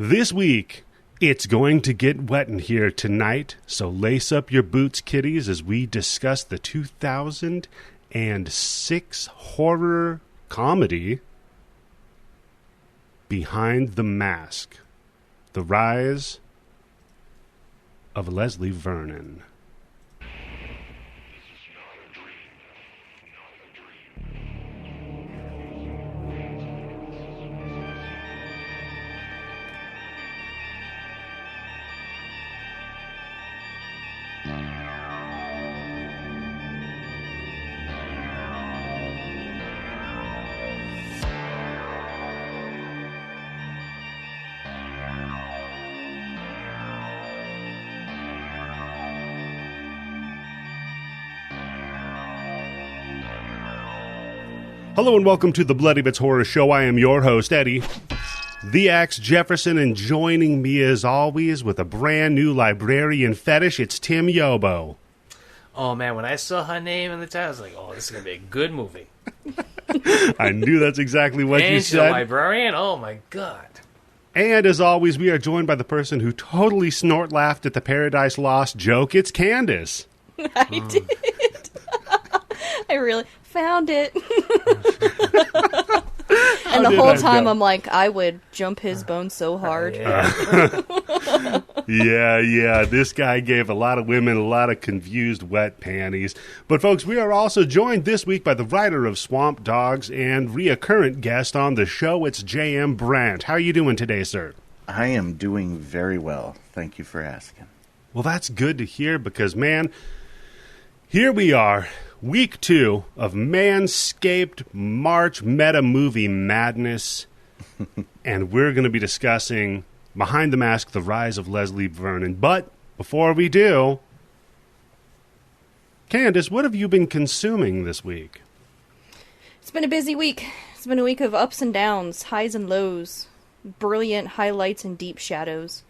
This week, it's going to get wet in here tonight, so lace up your boots, kiddies, as we discuss the 2006 horror comedy Behind the Mask, The Rise of Leslie Vernon. Hello and welcome to the Bloody Bits Horror Show. I am your host, Eddie, the Axe Jefferson, and joining me as always with a brand new librarian fetish, it's Tim Yobo. Oh man, when I saw her name in the title, I was like, oh, this is going to be a good movie. I knew that's exactly what you said. Angel librarian, oh my god. And as always, we are joined by the person who totally snort laughed at the Paradise Lost joke. It's Candice. I did. I really found it. And the whole time I'm like, I would jump his bones so hard. Yeah. This guy gave a lot of women a lot of confused wet panties. But folks, we are also joined this week by the writer of Swamp Dogs and reoccurrent guest on the show. It's JM Brandt. How are you doing today, sir? I am doing very well. Thank you for asking. Well, that's good to hear because, man, here we are. Week 2 of Manscaped March Meta Movie Madness, and we're going to be discussing Behind the Mask, The Rise of Leslie Vernon. But before we do, Candice, what have you been consuming this week? It's been a busy week. It's been a week of ups and downs, highs and lows, brilliant highlights and deep shadows.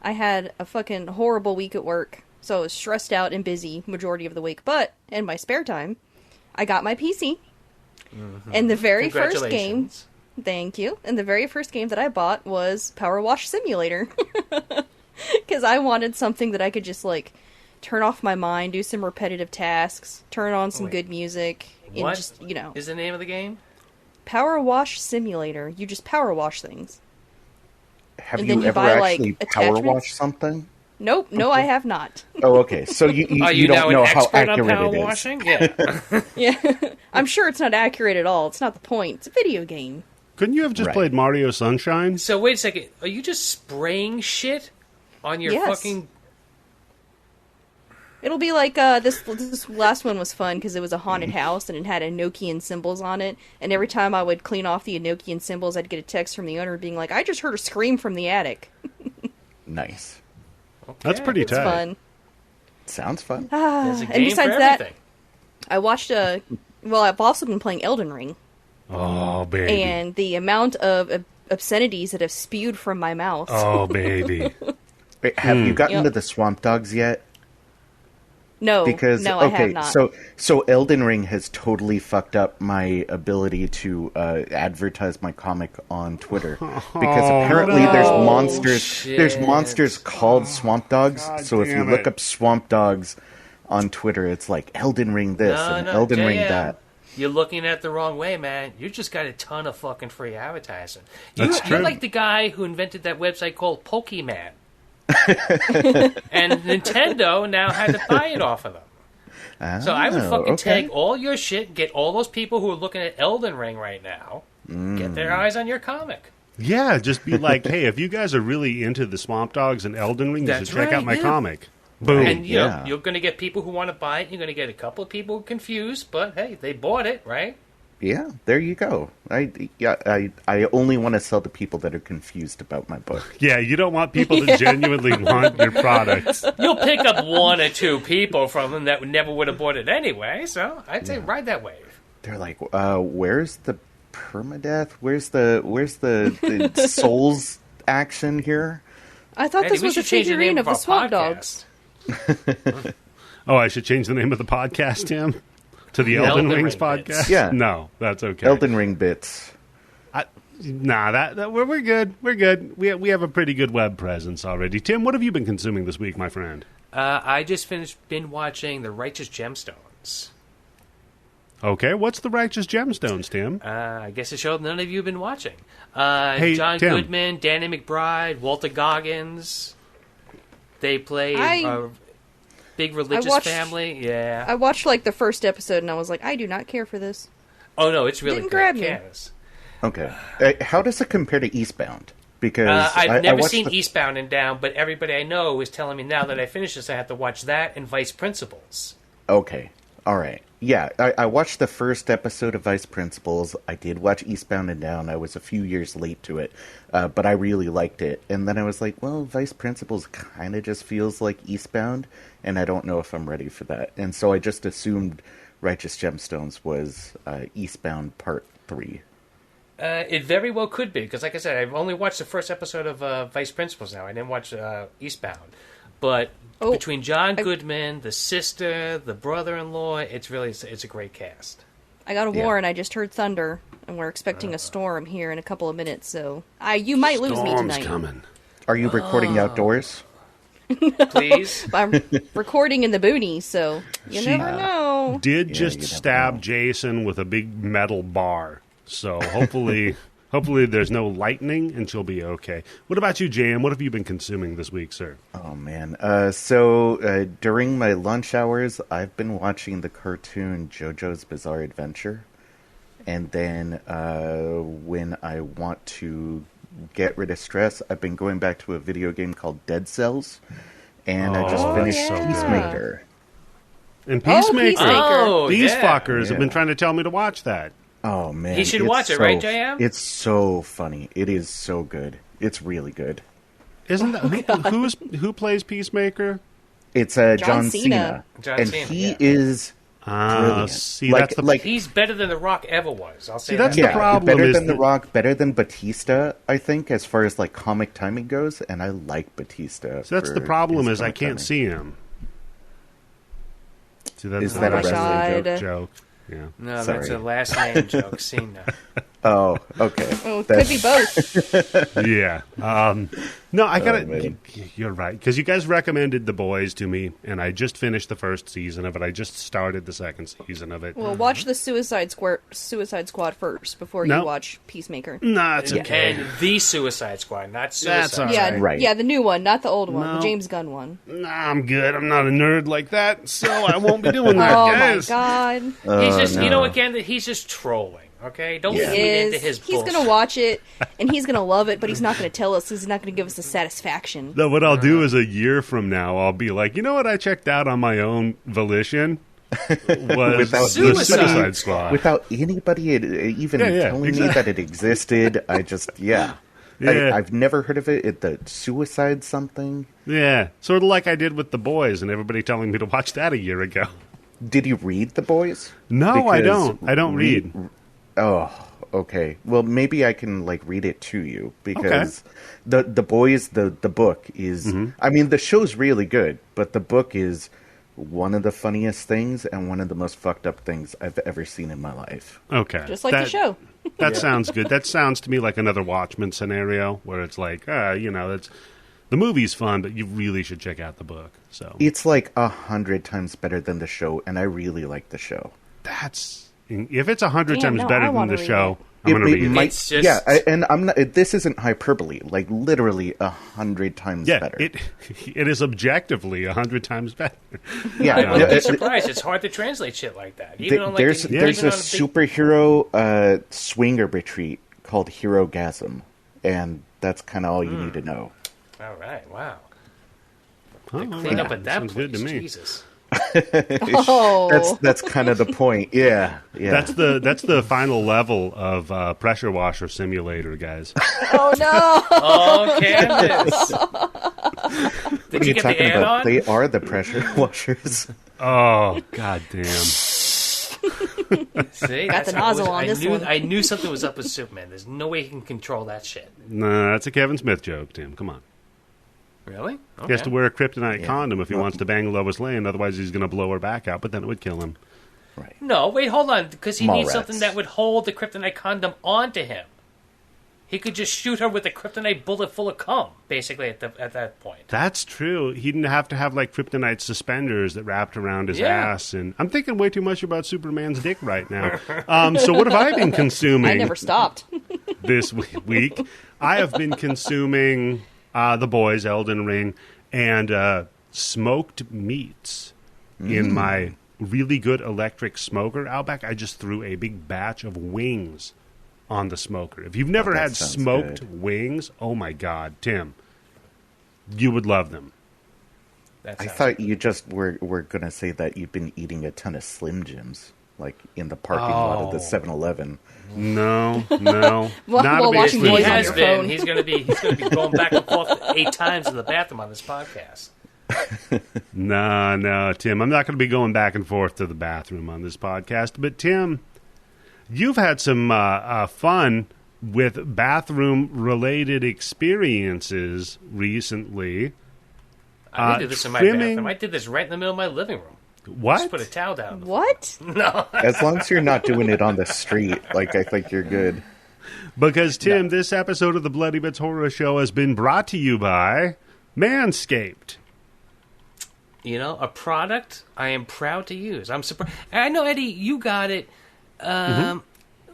I had a fucking horrible week at work. So I was stressed out and busy majority of the week. But in my spare time, I got my PC. Mm-hmm. And the very first game... Thank you. And the very first game that I bought was Power Wash Simulator. Because I wanted something that I could just, like, turn off my mind, do some repetitive tasks, turn on some good music. And what just, you know... is the name of the game? Power Wash Simulator. You just power wash things. Have and you ever actually power washed something? Nope, no, I have not. Oh, okay. So you don't know how accurate it is. Washing? Yeah. Yeah. I'm sure it's not accurate at all. It's not the point. It's a video game. Couldn't you have just played Mario Sunshine? So wait a second. Are you just spraying shit on your fucking... It'll be like, this last one was fun because it was a haunted house and it had Enochian symbols on it. And every time I would clean off the Enochian symbols, I'd get a text from the owner being like, I just heard a scream from the attic. Nice. Okay. That's pretty tight. Fun. Sounds fun. There's a game and besides for that, everything. I watched I've also been playing Elden Ring. Oh, baby. And the amount of obscenities that have spewed from my mouth. Oh, baby. Wait, have you gotten to the Swamp Dogs yet? No, I have not. So Elden Ring has totally fucked up my ability to advertise my comic on Twitter because apparently there's monsters called Swamp Dogs. So if you look up Swamp Dogs on Twitter, it's like Elden Ring this and Elden Ring that. You're looking at it the wrong way, man. You just got a ton of fucking free advertising. That's true. You're like the guy who invented that website called Pokemon. And Nintendo now had to buy it off of them. So I would fucking take all your shit and get all those people who are looking at Elden Ring right now, get their eyes on your comic. Yeah, just be like, hey, if you guys are really into the Swamp Dogs and Elden Ring, you should check out my comic. Boom. And you're going to get people who want to buy it. You're going to get a couple of people confused, but hey, they bought it, right? Yeah, there you go. I only want to sell to people that are confused about my book. Yeah, you don't want people that genuinely want your products. You'll pick up one or two people from them that never would have bought it anyway, so I'd say ride that wave. They're like, where's the permadeath? Where's the souls action here? I thought this was a figurine of the Swamp Dogs. Oh, I should change the name of the podcast, Tim? To the Elden Rings podcast? Yeah. No, that's okay. Elden Ring bits. Nah, we're good. We're good. We have a pretty good web presence already. Tim, what have you been consuming this week, my friend? I just been watching The Righteous Gemstones. Okay, what's The Righteous Gemstones, Tim? I guess a show none of you have been watching. Hey, John Tim. Goodman, Danny McBride, Walter Goggins. They play a big religious family. Yeah. I watched like the first episode and I was like, I do not care for this. Oh no, it's really Didn't good. grab me. Candice. Okay. How does it compare to Eastbound? Because I've never watched seen Eastbound and Down, but everybody I know is telling me now that I finish this, I have to watch that and Vice Principals. Okay. All right. Yeah, I watched the first episode of Vice Principals. I did watch Eastbound and Down. I was a few years late to it, but I really liked it. And then I was like, well, Vice Principals kind of just feels like Eastbound, and I don't know if I'm ready for that. And so I just assumed Righteous Gemstones was Eastbound Part 3. It very well could be, because like I said, I've only watched the first episode of Vice Principals now. I didn't watch Eastbound. But between John Goodman, the sister, the brother-in-law, it's a great cast. I got a warrant. I just heard thunder, and we're expecting a storm here in a couple of minutes, so you might lose me tonight. Storm's coming. Are you recording outdoors? Please? I'm recording in the boonies, so you never know. Did just stab Jason with a big metal bar. So hopefully there's no lightning and she'll be okay. What about you, JM? What have you been consuming this week, sir? Oh, man. So during my lunch hours, I've been watching the cartoon JoJo's Bizarre Adventure. And then when I want to get rid of stress, I've been going back to a video game called Dead Cells. And I just finished Peacemaker. And Peacemaker. Peacemaker. These fuckers have been trying to tell me to watch that. Oh, man. He should watch it, right, JM? It's so funny. It is so good. It's really good. Isn't that who plays Peacemaker? It's John Cena. John Cena, he is brilliant. See, that's the he's better than The Rock ever was. I'll say that's that. the problem. Better is than The Rock, better than Batista, I think, as far as like comic timing goes. And I like Batista. So that's the problem is I can't see him. See, that's Is that a wrestling joke? Yeah. No, Sorry. that's a last name joke. Cena. Oh, okay. Oh, it could be both. Yeah. No, I gotta. man. You're right, because you guys recommended The Boys to me, and I just finished the first season of it. I just started the second season of it. Well, watch the Suicide Squad first before you watch Peacemaker. Nah, it's okay. And the Suicide Squad, not Suicide That's all Squad. Yeah, Right. yeah, the new one, not the old one, No. the James Gunn one. Nah, I'm good. I'm not a nerd like that, so I won't be doing that, Oh guys. my god, He's just, no. you know, again, he's just trolling. Okay, don't feed into his he's bullshit. gonna watch it and he's gonna love it, but he's not gonna tell us. He's not gonna give us the satisfaction. No, what I'll do is a year from now, I'll be like, you know what I checked out on my own volition? Was Without the Suicide Squad. Without anybody even telling me that it existed, I just, I've never heard of it. The Suicide something. Yeah, sort of like I did with The Boys and everybody telling me to watch that a year ago. Did you read The Boys? No, I Because don't. I don't read. Oh, okay. Well, maybe I can read it to you because the Boys, the book is. I mean, the show's really good, but the book is one of the funniest things and one of the most fucked up things I've ever seen in my life. Okay, Just like the show. That sounds good. That sounds to me like another Watchmen scenario where it's like, that's the movie's fun, but you really should check out the book. So It's like 100 times better than the show, and I really like the show. if it's 100 times no, better I than wanna the read show, it. I'm going to read it. might, It's just- and I'm not. This isn't hyperbole. Like literally 100 times Yeah, better. it is objectively 100 times better. Yeah, I wouldn't be surprised. It's hard to translate shit like that. Even on, like, there's even a on big- superhero swinger retreat called Herogasm, and that's kind of all you need to know. All right, wow. Oh, Clean up at that sounds place. good to me. Jesus. Oh, That's kind of the point. Yeah. That's the final level of Pressure Washer Simulator, guys. oh no! Oh, Candice. Did What are you you get the talking ad about? on? They are the pressure washers. Oh, goddamn. See, Got the nozzle on this one. I knew something was up with Superman. There's no way he can control that shit. No, that's a Kevin Smith joke, Tim. Come on. Really? Okay. He has to wear a kryptonite condom if he wants to bang Lois Lane. Otherwise, he's going to blow her back out, but then it would kill him. Right. No, wait, hold on. Because he needs Mallrats. something that would hold the kryptonite condom onto him. He could just shoot her with a kryptonite bullet full of cum, basically, at that point. That's true. He didn't have to have, like, kryptonite suspenders that wrapped around his ass. And I'm thinking way too much about Superman's dick right now. So what have I been consuming? I never stopped. This week? I have been consuming The Boys, Elden Ring, and smoked meats in my really good electric smoker out back. I just threw a big batch of wings on the smoker. If you've never had smoked wings, oh my God, Tim, you would love them. I thought you just were going to say that you've been eating a ton of Slim Jims, like in the parking lot of the 7-Eleven. No. While watching Slim Boys Jim. on your phone. He's going to be going back and forth 8 times in the bathroom on this podcast. No, Tim, I'm not going to be going back and forth to the bathroom on this podcast. But Tim, you've had some fun with bathroom-related experiences recently. I didn't do this in my bathroom. I did this right in the middle of my living room. What? Just put a towel down. What? No. As long as you're not doing it on the street, like, I think you're good. Because, Tim, this episode of the Bloody Bits Horror Show has been brought to you by Manscaped. You know, a product I am proud to use. I'm surprised. I know, Eddie, you got it.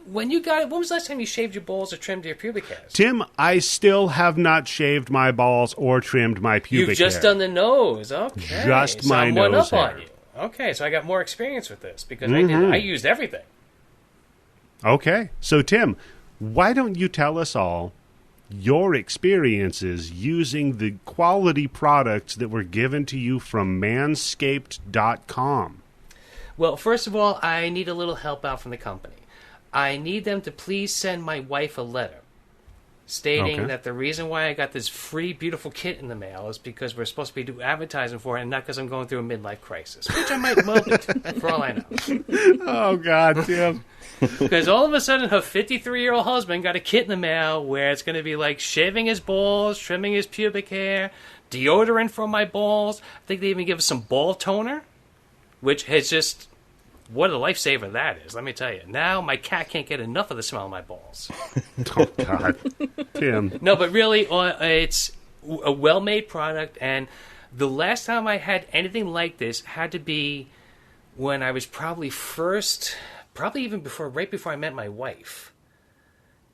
When you got it, when was the last time you shaved your balls or trimmed your pubic hairs? Tim, I still have not shaved my balls or trimmed my pubic hair. You've just done the nose. Okay. Just so my I'm nose one up hair. on you. Okay, so I got more experience with this because I used everything. Okay. So, Tim, why don't you tell us all your experiences using the quality products that were given to you from manscaped.com? Well, first of all, I need a little help out from the company. I need them to please send my wife a letter stating that the reason why I got this free, beautiful kit in the mail is because we're supposed to be doing advertising for it and not because I'm going through a midlife crisis, which I might well be, for all I know. Oh, God, Tim. Because all of a sudden, her 53-year-old husband got a kit in the mail where it's going to be like shaving his balls, trimming his pubic hair, deodorant for my balls. I think they even give us some ball toner, which has just... What a lifesaver that is, let me tell you. Now my cat can't get enough of the smell of my balls. Oh, God. Tim. No, but really, it's a well-made product, and the last time I had anything like this had to be when I was probably even right before I met my wife.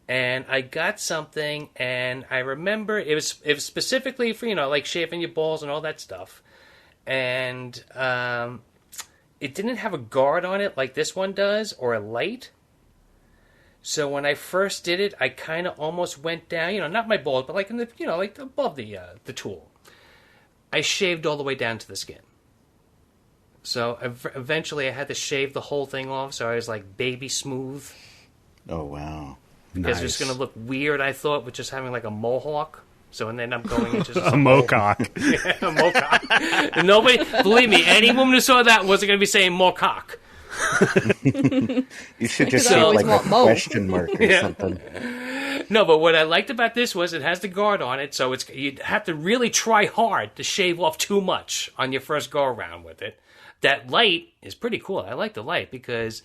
And I got something, and I remember it was specifically for, like shaving your balls and all that stuff. And, it didn't have a guard on it like this one does, or a light. So when I first did it, I kind of almost went down, not my balls, but like in the, like above the tool. I shaved all the way down to the skin. So eventually I had to shave the whole thing off, so I was like baby smooth. Oh, wow. Because it's going to look weird, I thought, with just having like a mohawk. So and then I'm going into a mocock. Yeah, a mocock. Nobody, believe me, any woman who saw that wasn't going to be saying mocock. You should just have like a question mark or something. No, but what I liked about this was it has the guard on it, so you'd have to really try hard to shave off too much on your first go around with it. That light is pretty cool. I like the light because,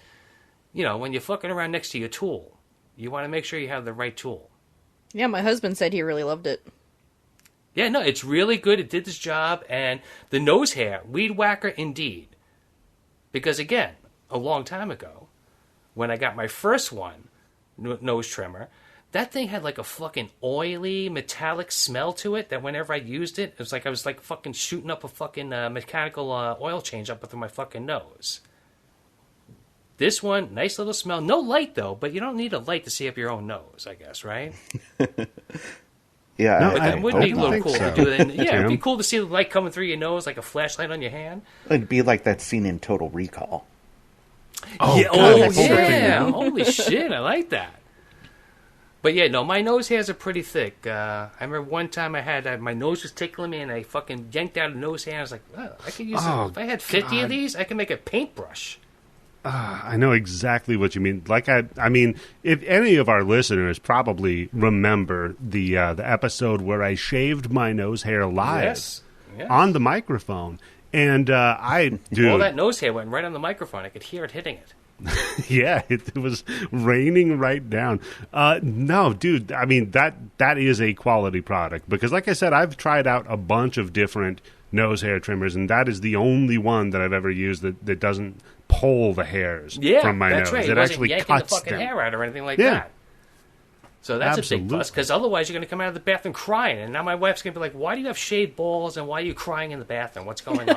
when you're fucking around next to your tool, you want to make sure you have the right tool. Yeah, my husband said he really loved it. Yeah, no, it's really good. It did this job. And the nose hair, weed whacker indeed. Because again, a long time ago, when I got my first one, nose trimmer, that thing had like a fucking oily, metallic smell to it that whenever I used it, it was like I was like fucking shooting up a fucking mechanical oil change up through my fucking nose. This one, nice little smell. No light, though, but you don't need a light to see up your own nose, I guess, right? Yeah, no, but that would be a little cool to do it. Yeah, it'd be Tim. cool to see the light coming through your nose like a flashlight on your hand. It'd be like that scene in Total Recall. Oh, yeah, God, yeah. Holy shit, I like that. But yeah, no, my nose hairs are pretty thick. I remember one time my nose was tickling me and I fucking yanked out a nose hair. I was like, well, I could use it. If I had 50 of these, I could make a paintbrush. I know exactly what you mean. Like I mean, if any of our listeners probably remember the episode where I shaved my nose hair live on the microphone, and all that nose hair went right on the microphone. I could hear it hitting it. Yeah, it was raining right down. No, dude, I mean, that is a quality product. Because like I said, I've tried out a bunch of different nose hair trimmers, and that is the only one that I've ever used that doesn't pull the hairs from my nose. Right. It actually yanking cuts the fucking them. hair out or anything like that. So that's a big plus, because otherwise you're going to come out of the bathroom crying, and now my wife's going to be like, why do you have shaved balls, and why are you crying in the bathroom? What's going on?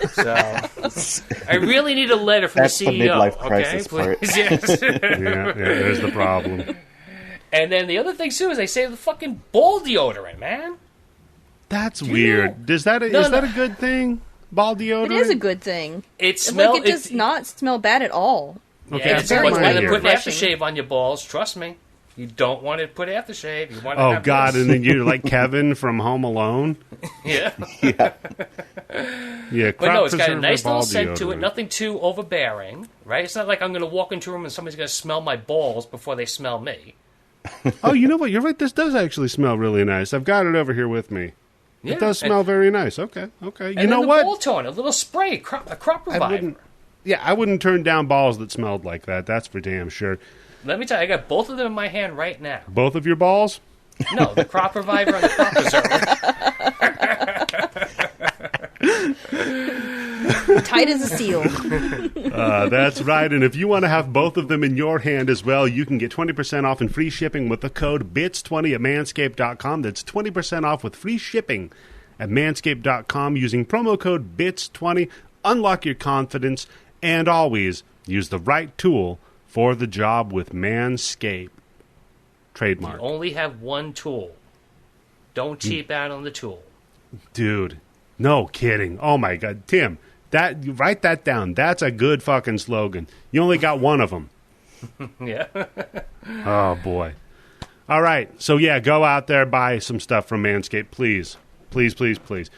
So I really need a letter from That's the CEO. The midlife crisis okay, part. please. Yes. Yeah, there's the problem. And then the other thing, too, is they say the fucking ball deodorant, man. That's weird. Is that a good thing? Ball deodorant? It is a good thing. It smells. It does not smell bad at all. Okay, Yeah, it's it's got what's mine better here. than putting aftershave on your balls. Trust me. You don't want to put aftershave. You want to Oh, have God, this. and then you're like Kevin from Home Alone? Yeah. Yeah, But no, it's got a crop nice preserver ball little scent to it. deodorant. Nothing too overbearing, right? It's not like I'm going to walk into a room and somebody's going to smell my balls before they smell me. Oh, you know what? You're right. This does actually smell really nice. I've got it over here with me. Yeah. It does smell very nice. Okay. And You know then what? the ball tone, a little spray, a crop reviver. I wouldn't turn down balls that smelled like that. That's for damn sure. Let me tell you, I got both of them in my hand right now. Both of your balls? No, the crop reviver and the crop preserver. Tight as a seal. That's right. And if you want to have both of them in your hand as well, you can get 20% off and free shipping with the code BITS20 at manscaped.com. That's 20% off with free shipping at manscaped.com using promo code BITS20. Unlock your confidence and always use the right tool for the job with Manscaped. Trademark. You only have one tool. Don't cheap out on the tool. Dude, no kidding. Oh, my God. Tim, write that down. That's a good fucking slogan. You only got one of them. Yeah. Oh, boy. All right. So, yeah, go out there, buy some stuff from Manscaped, please. Please, please, please.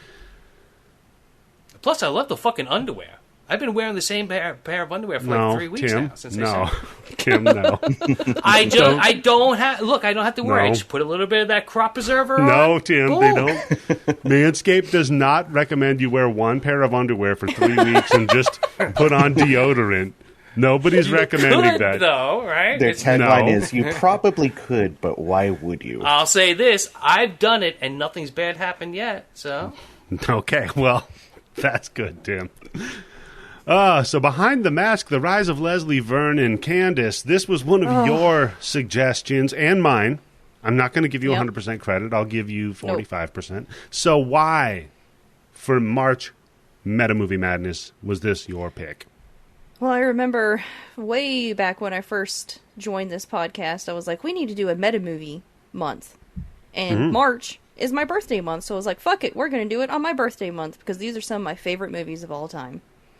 Plus, I love the fucking underwear. I've been wearing the same pair of underwear for like 3 weeks Tim, now. Since no. Tim, no. I don't have to worry. I just put a little bit of that crop preserver on. No, Tim, Boom. they don't. Manscaped does not recommend you wear one pair of underwear for 3 weeks and just put on deodorant. Nobody's recommending Could, that. though, right? Their tagline No. is, you probably could, but why would you? I'll say this. I've done it, and nothing's bad happened yet, so... Okay, well, that's good, Tim. So Behind the Mask, The Rise of Leslie Vernon, Candice, this was one of your suggestions and mine. I'm not going to give you 100% credit. I'll give you 45%. So why, for March Meta Movie Madness, was this your pick? Well, I remember way back when I first joined this podcast, I was like, we need to do a meta movie month. And March is my birthday month, so I was like, fuck it, we're going to do it on my birthday month, because these are some of my favorite movies of all time.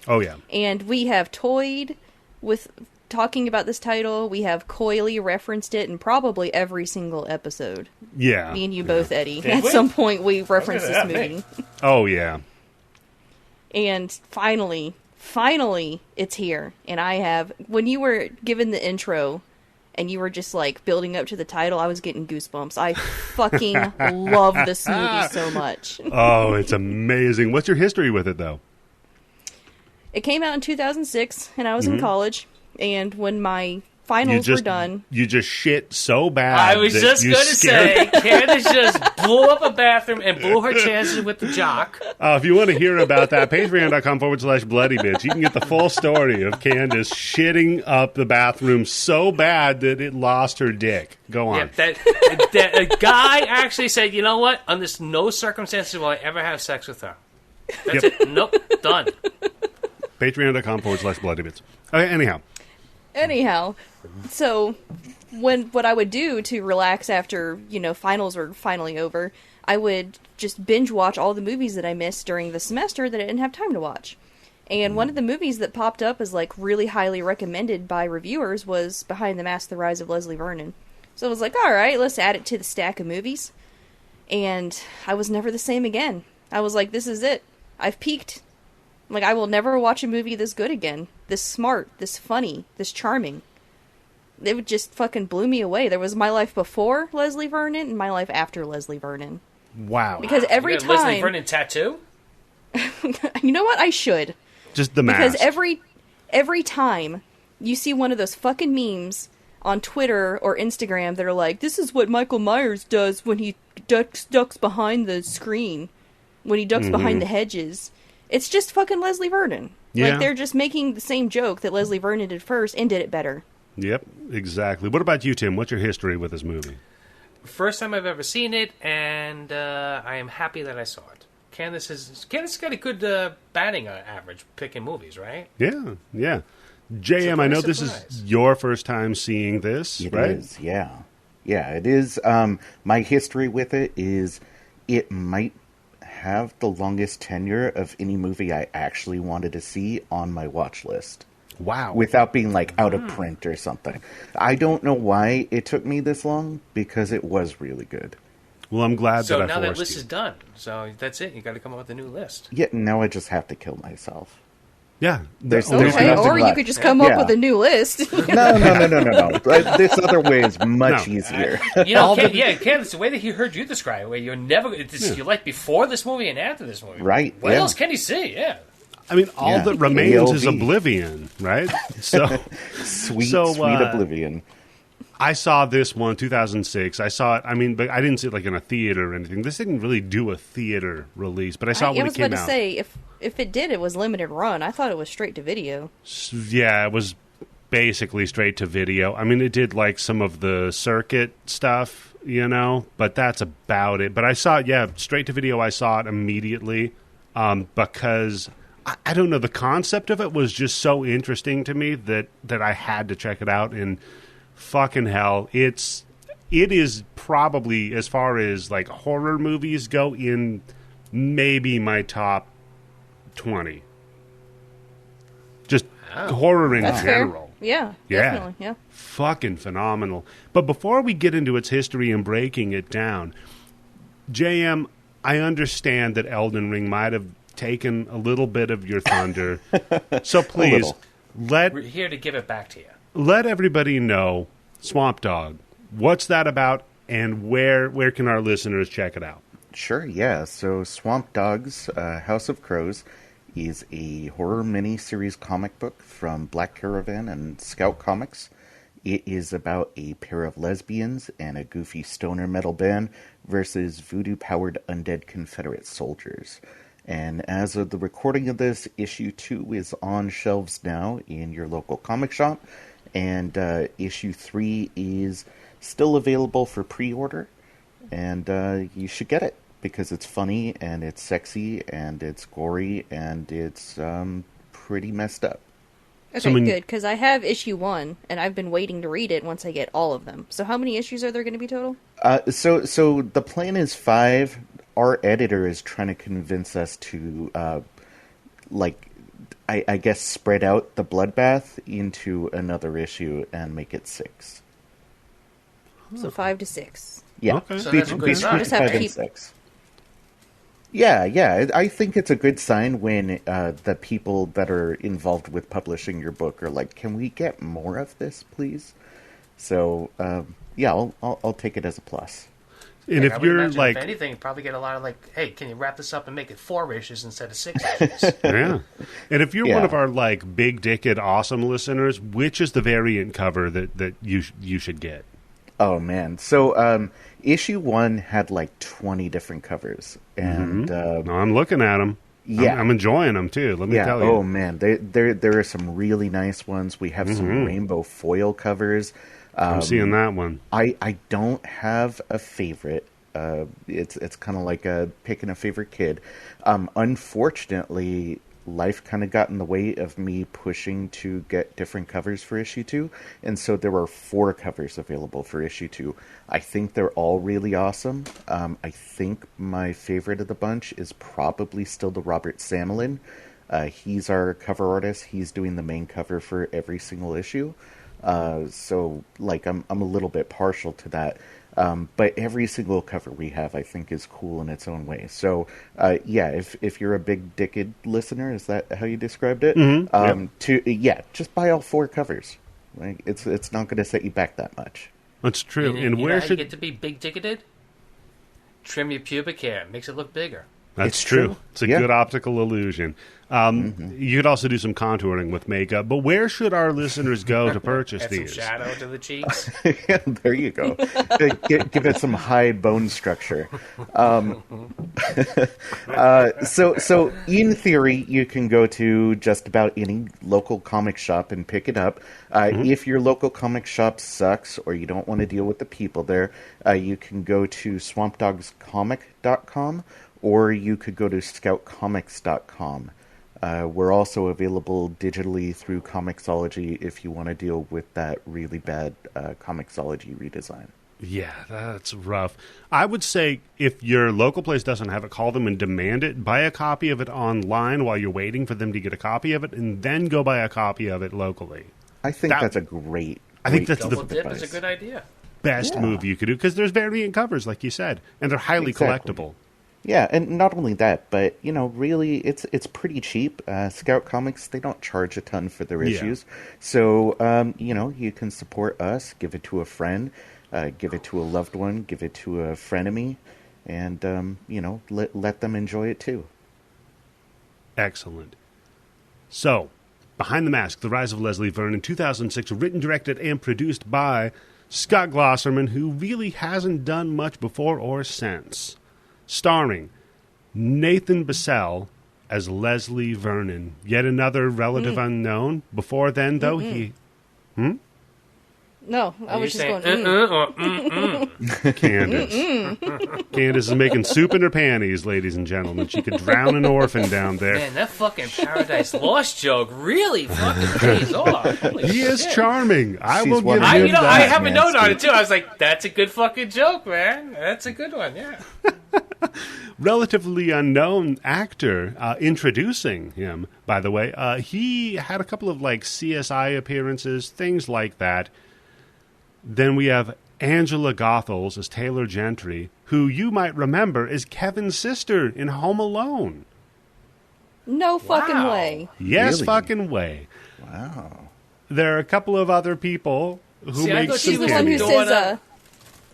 Oh, yeah. And we have toyed with talking about this title. We have coyly referenced it in probably every single episode. Yeah. Me and you both, Eddie. Did At we? some point, we referenced this at movie. me. Oh, yeah. And finally, it's here. And I have... When you were given the intro and you were just, like, building up to the title, I was getting goosebumps. I fucking love this movie so much. Oh, it's amazing. What's your history with it, though? It came out in 2006, and I was in college. And when my finals were done... You just shit so bad. I was that just you going to scared- say, Candice just blew up a bathroom and blew her chances with the jock. If you want to hear about that, patreon.com/bloody bitch. You can get the full story of Candice shitting up the bathroom so bad that it lost her dick. Go on. Yeah, that a guy actually said, you know what? Under no circumstances will I ever have sex with her. That's it. Nope. Done. Patreon.com/bloody bitch. Okay, Anyhow, so what I would do to relax after, finals were finally over, I would just binge watch all the movies that I missed during the semester that I didn't have time to watch. And one of the movies that popped up as like really highly recommended by reviewers was Behind the Mask, The Rise of Leslie Vernon. So I was like, all right, let's add it to the stack of movies. And I was never the same again. I was like, this is it. I've peaked. Like, I will never watch a movie this good again. This smart, this funny, this charming. It just fucking blew me away. There was my life before Leslie Vernon and my life after Leslie Vernon. Wow. Because every You got a Leslie time... Vernon tattoo? You know what? I should. Just the mask. Because every time you see one of those fucking memes on Twitter or Instagram that are like, this is what Michael Myers does when he ducks behind the screen, when he ducks behind the hedges. It's just fucking Leslie Vernon. Yeah. Like, they're just making the same joke that Leslie Vernon did first and did it better. Yep, exactly. What about you, Tim? What's your history with this movie? First time I've ever seen it, and I am happy that I saw it. Candice got a good batting average picking movies, right? Yeah, yeah. JM, I know this is your first time seeing this, right? It is, yeah. Yeah, it is. My history with it is it might have the longest tenure of any movie I actually wanted to see on my watch list. Wow. Without being, like, out of print or something. I don't know why it took me this long, because it was really good. Well, I'm glad so that I now forced that list you. is done. So that's it. You got to come up with a new list. Yeah, now I just have to kill myself. Yeah. There's Okay, nothing or you left. could just come up Yeah. with a new list. No. This other way is much easier. You know, Candice, the way that he heard you describe it, where you're never you like before this movie and after this movie. Right, What yeah. else can he see? Yeah. I mean, all that remains is ALV. Oblivion, right? So, Sweet So, Oblivion. I saw this one, 2006. I saw it, but I didn't see it like in a theater or anything. This didn't really do a theater release, but I saw it when it came out. I was about to say, if it did, it was limited run. I thought it was straight to video. Yeah, it was basically straight to video. I mean, it did like some of the circuit stuff, but that's about it. But I saw it, straight to video. I saw it immediately because I don't know, the concept of it was just so interesting to me that I had to check it out. And fucking hell, it is probably, as far as like horror movies go, in maybe my top 20. Just horror in That's general. fair. Yeah, definitely, yeah. Fucking phenomenal. But before we get into its history and breaking it down, JM, I understand that Elden Ring might have taken a little bit of your thunder. So please, We're here to give it back to you. let everybody know, Swamp Dog, what's that about, and where can our listeners check it out? Sure, yeah. So Swamp Dogs, House of Crows, is a horror mini-series comic book from Black Caravan and Scout Comics. It is about a pair of lesbians and a goofy stoner metal band versus voodoo-powered undead Confederate soldiers. And as of the recording of this, issue 2 is on shelves now in your local comic shop. And issue 3 is still available for pre-order. And you should get it, because it's funny, and it's sexy, and it's gory, and it's pretty messed up. Okay, good, because I have issue 1, and I've been waiting to read it once I get all of them. So how many issues are there going to be total? So the plan is 5. Our editor is trying to convince us to, I guess, spread out the bloodbath into another issue and make it 6. So 5 to 6. Yeah. Okay. So that's a good sign. Just have to 5 and keep- 6. Yeah. I think it's a good sign when the people that are involved with publishing your book are like, "Can we get more of this, please?" So, I'll take it as a plus. And I if would you're imagine, like, if anything, you'd probably get a lot of hey, can you wrap this up and make it 4 issues instead of 6 issues? yeah, and if you're one Yeah. of our like big-dicked awesome listeners, which is the variant cover that you should get? Oh man! So issue 1 had like 20 different covers, and No, I'm looking at them. Yeah. I'm enjoying them too. Let me tell you. Oh man, there are some really nice ones. We have some rainbow foil covers. I'm seeing that one. I don't have a favorite. It's kind of like picking a favorite kid. Unfortunately, life kind of got in the way of me pushing to get different covers for issue 2, and so there were 4 covers available for issue 2. I think they're all really awesome. I think my favorite of the bunch is probably still the Robert Samelin. He's our cover artist. He's doing the main cover for every single issue. So I'm a little bit partial to that. But every single cover we have, I think, is cool in its own way. So, if you're a big dicked listener, is that how you described it? Just buy all 4 covers. Like, it's not going to set you back that much. That's true. You And know where how should you get to be big ticketed? Trim your pubic hair. Makes it look bigger. That's true. It's a good optical illusion. You could also do some contouring with makeup, but where should our listeners go to purchase Add these? some shadow to the cheeks. Yeah, there you go. Give it some high bone structure. So in theory, you can go to just about any local comic shop and pick it up. If your local comic shop sucks or you don't want to deal with the people there, you can go to swampdogscomic.com or you could go to scoutcomics.com. We're also available digitally through Comixology if you want to deal with that really bad Comixology redesign. Yeah, that's rough. I would say if your local place doesn't have it, call them and demand it. Buy a copy of it online while you're waiting for them to get a copy of it, and then go buy a copy of it locally. I think that's a great I think that's Double the dip is a good idea. best move you could do, because there's variant covers, like you said, and they're highly collectible. Yeah, and not only that, but, really, it's pretty cheap. Scout Comics, they don't charge a ton for their issues. So, you can support us, give it to a friend, give it to a loved one, give it to a frenemy, and, let them enjoy it too. Excellent. So, Behind the Mask, The Rise of Leslie Vernon, 2006, written, directed, and produced by Scott Glosserman, who really hasn't done much before or since. Starring Nathan Bissell as Leslie Vernon, yet another relative unknown. Before then, though, he... No, I was just going, Candice. Candice is making soup in her panties, ladies and gentlemen. She could drown an orphan down there. Man, that fucking Paradise Lost joke really fucking pays off. Holy He is shit. charming. I will give him I that. have a note on it, too. I was like, that's a good fucking joke, man. That's a good one, yeah. Relatively unknown actor, introducing him, by the way. He had a couple of, CSI appearances, things like that. Then we have Angela Gothels as Taylor Gentry, who you might remember is Kevin's sister in Home Alone. no fucking way. Yes, Really? fucking way. Wow. There are a couple of other people who make some She's the one who cameos. says,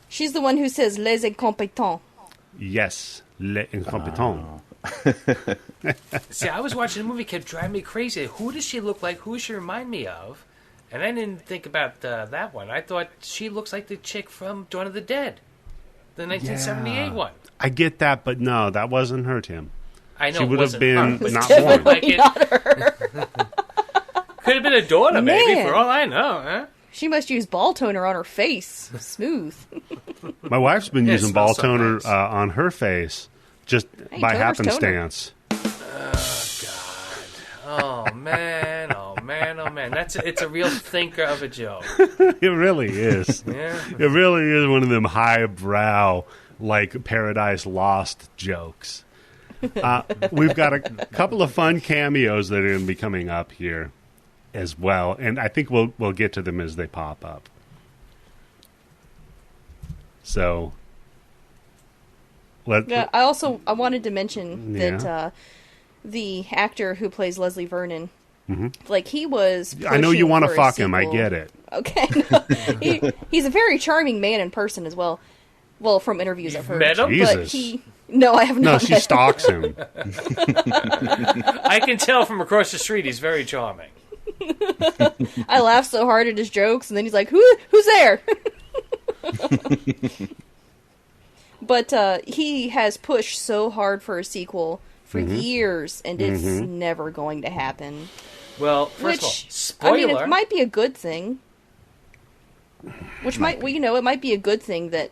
she's the one who says, les incompetents. Yes, les incompetents. See, I was watching the movie, kept driving me crazy. Who does she look like? Who does she remind me of? And I didn't think about that one. I thought she looks like the chick from Dawn of the Dead, the 1978 one. I get that, but no, that wasn't her, Tim. I know She it would have wasn't been her. not Definitely born. Like it not her. could have been a daughter, maybe, Man. for all I know. Huh? She must use ball toner on her face. Smooth. My wife's been Yeah, it using ball smells so toner nice. on her face just Hey, by toner's happenstance. Oh man, oh man, oh man. It's a real thinker of a joke. It really is. Yeah. It really is one of them highbrow, Paradise Lost jokes. We've got a couple of fun cameos that are going to be coming up here as well, and I think we'll get to them as they pop up. So, Yeah, I wanted to mention that the actor who plays Leslie Vernon, he was. I know you want to fuck him. I sequel. get it. Okay, he's a very charming man in person as well. Well, from interviews I've heard. met him? Jesus. No, I have not. No, she met him. stalks him. I can tell from across the street he's very charming. I laugh so hard at his jokes, and then he's like, "Who's there?" But he has pushed so hard for a sequel for years, and it's never going to happen. Well, first of all, spoiler. I mean, it might be a good thing. Which it might be a good thing that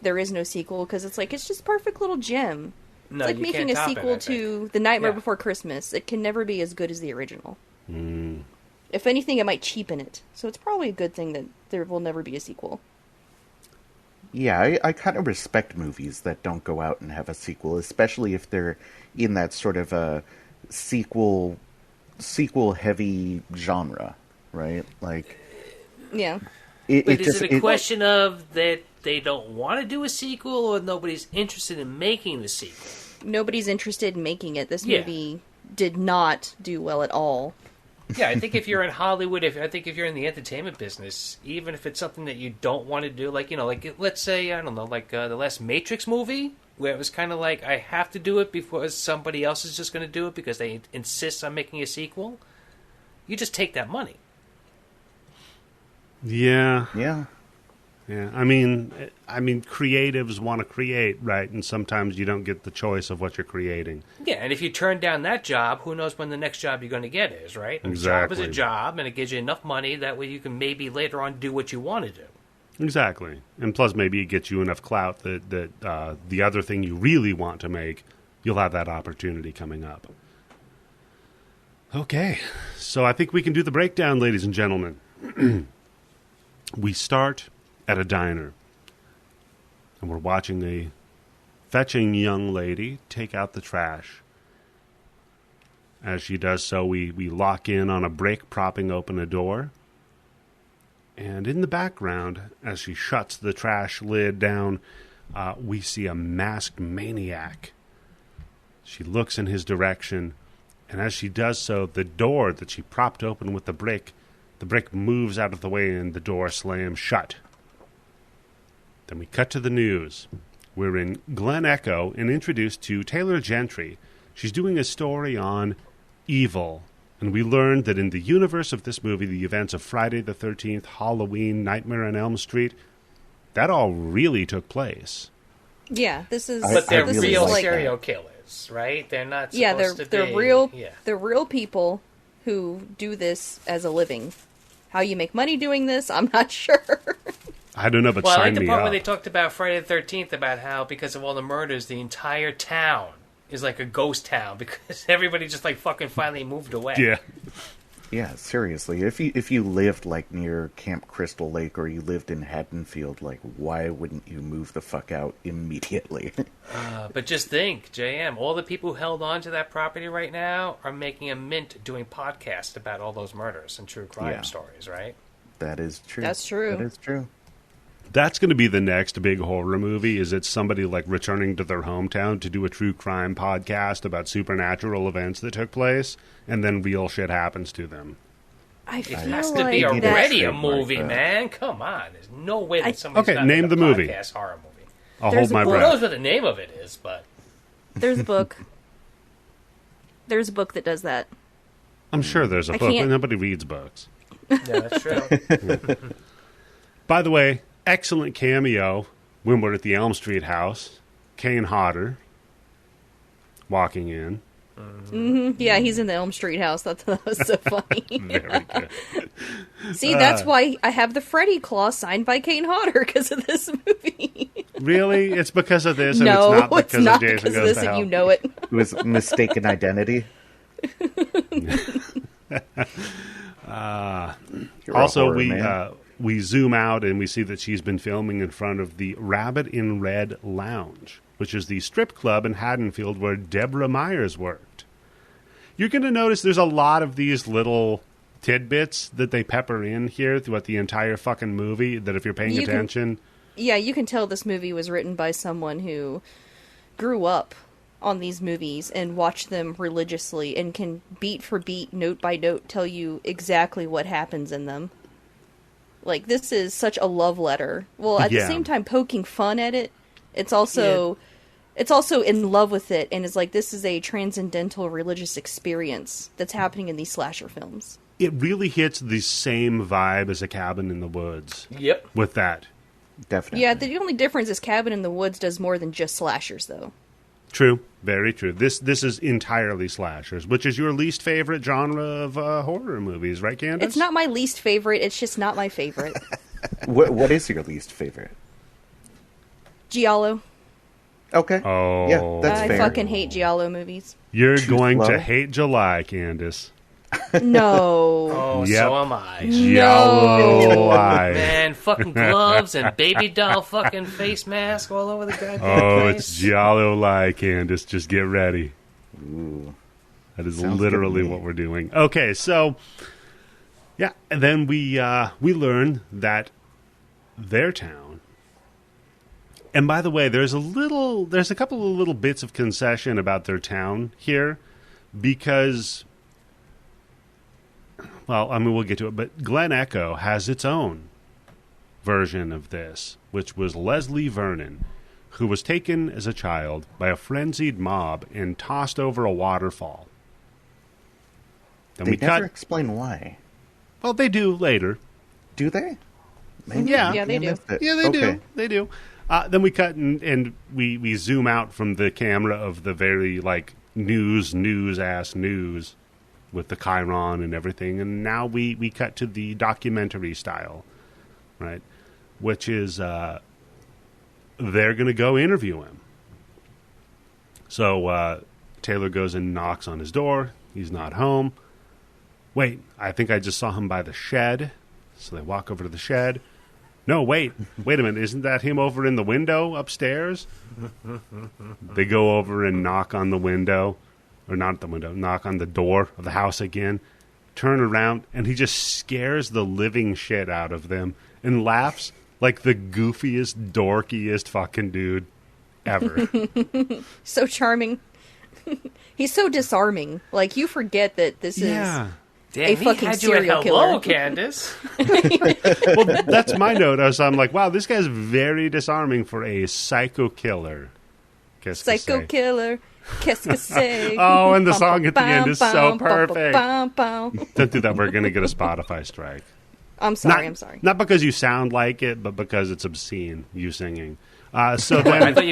there is no sequel, because it's just perfect little gem. no, It's like you making can't a top sequel it, I think. to The Nightmare Yeah. Before Christmas. It can never be as good as the original. If anything, it might cheapen it. So it's probably a good thing that there will never be a sequel. Yeah, I kind of respect movies that don't go out and have a sequel, especially if they're in that sort of a sequel heavy genre, right? Yeah. But is it a question of that they don't want to do a sequel, or nobody's interested in making the sequel? Nobody's interested in making it. This Yeah. movie did not do well at all. Yeah, I think if you're in Hollywood, if you're in the entertainment business, even if it's something that you don't want to do, let's say, I don't know, the last Matrix movie, where it was kind of like, I have to do it because somebody else is just going to do it because they insist on making a sequel, you just take that money. Yeah. Yeah. Yeah. I mean, creatives want to create, right? And sometimes you don't get the choice of what you're creating. Yeah, and if you turn down that job, who knows when the next job you're going to get is, right? And Exactly. a job is a job, and it gives you enough money that way you can maybe later on do what you want to do. Exactly. And plus maybe it gets you enough clout that the other thing you really want to make, you'll have that opportunity coming up. Okay. So I think we can do the breakdown, ladies and gentlemen. We start at a diner, and we're watching a fetching young lady take out the trash. As she does so, we lock in on a brick propping open a door. And in the background, as she shuts the trash lid down, we see a masked maniac. She looks in his direction, and as she does so, the door that she propped open with the brick moves out of the way and the door slams shut. Then we cut to the news. We're in Glen Echo and introduced to Taylor Gentry. She's doing a story on evil. And we learned that in the universe of this movie, the events of Friday the 13th, Halloween, Nightmare on Elm Street, that all really took place. Yeah, this is... But they're this real is like, serial killers, right? They're not supposed yeah, to be... they're real. Yeah. They're real people who do this as a living. How you make money doing this, I'm not sure. I don't know, but Well, I sign like the me part up. where they talked about Friday the 13th, about how because of all the murders, the entire town is like a ghost town because everybody just like fucking finally moved away. Yeah. Yeah, seriously. If you lived like near Camp Crystal Lake or you lived in Haddonfield, like why wouldn't you move the fuck out immediately? But just think, JM, all the people who held on to that property right now are making a mint doing podcasts about all those murders and true crime stories, right? That is true. That's true. That is true. That's going to be the next big horror movie, is it somebody like returning to their hometown to do a true crime podcast about supernatural events that took place, and then real shit happens to them. I feel It has like to be that- already a Like movie, that. man. Come on. There's no way that somebody's Okay, not name make the a movie. podcast horror movie. I'll There's hold my a Who breath. knows what the name of it is, but... there's a book. There's a book that does that. I'm sure there's a I book, can't- but nobody reads books. Yeah, that's true. By the way, excellent cameo when we're at the Elm Street house. Kane Hodder walking in. Yeah, he's in the Elm Street house. That was so funny. Very good. See, that's why I have the Freddy claw signed by Kane Hodder because of this movie. Really? It's because of this, and No, it's not because of Jason because of Goes this, to and Hell. you know it. It was mistaken identity. You're a Also, horror man. we zoom out and we see that she's been filming in front of the Rabbit in Red Lounge, which is the strip club in Haddonfield where Deborah Myers worked. You're going to notice there's a lot of these little tidbits that they pepper in here throughout the entire fucking movie that if you're paying You can- attention... Yeah, you can tell this movie was written by someone who grew up on these movies and watched them religiously and can beat for beat, note by note, tell you exactly what happens in them. Like, this is such a love letter. Well, at Yeah. the same time, poking fun at it, it's also in love with it, and is like, this is a transcendental religious experience that's happening in these slasher films. It really hits the same vibe as A Cabin in the Woods Yep. with that. Definitely. Yeah, the only difference is Cabin in the Woods does more than just slashers, though. True. Very true. This is entirely slashers, which is your least favorite genre of horror movies, right, Candice? It's not my least favorite, it's just not my favorite. What is your least favorite? Giallo. Okay. Oh. Yeah, that's I fair. fucking hate Giallo movies. You're Truth going to level? hate July, Candice. No. Oh, Yep. so am I. Giallo. Man, fucking gloves and baby doll fucking face mask all over the goddamn Oh, place. it's Giallo lie, Candice. Just get ready. Ooh. That is Sounds literally good to me. what we're doing. Okay, so yeah, and then we learn that their town. And by the way, there's a couple of little bits of concession about their town here because, well, I mean, we'll get to it, but Glen Echo has its own version of this, which was Leslie Vernon, who was taken as a child by a frenzied mob and tossed over a waterfall. Then They never explain why. Well, they do later. Do they? Maybe. Yeah, they do. Yeah, they do. They do. Then we cut and we zoom out from the camera of the very news with the chyron and everything, and now we cut to the documentary style, right? Which is they're going to go interview him. So Taylor goes and knocks on his door. He's not home. Wait, I think I just saw him by the shed. So they walk over to the shed. No, wait a minute. Isn't that him over in the window upstairs? They go over and knock on the window. Or not the window. Knock on the door of the house again. Turn around, and he just scares the living shit out of them and laughs like the goofiest, dorkiest fucking dude ever. So charming. He's so disarming. Like, you forget that this is a fucking serial killer. Candice. Well, that's my note. I'm like, wow, this guy's very disarming for a psycho killer. Psycho killer. Qu'est-ce que c'est? Oh, and the song at the end is so perfect. Don't do that. We're going to get a Spotify strike. I'm sorry. Not because you sound like it, but because it's obscene, you singing. So then, I thought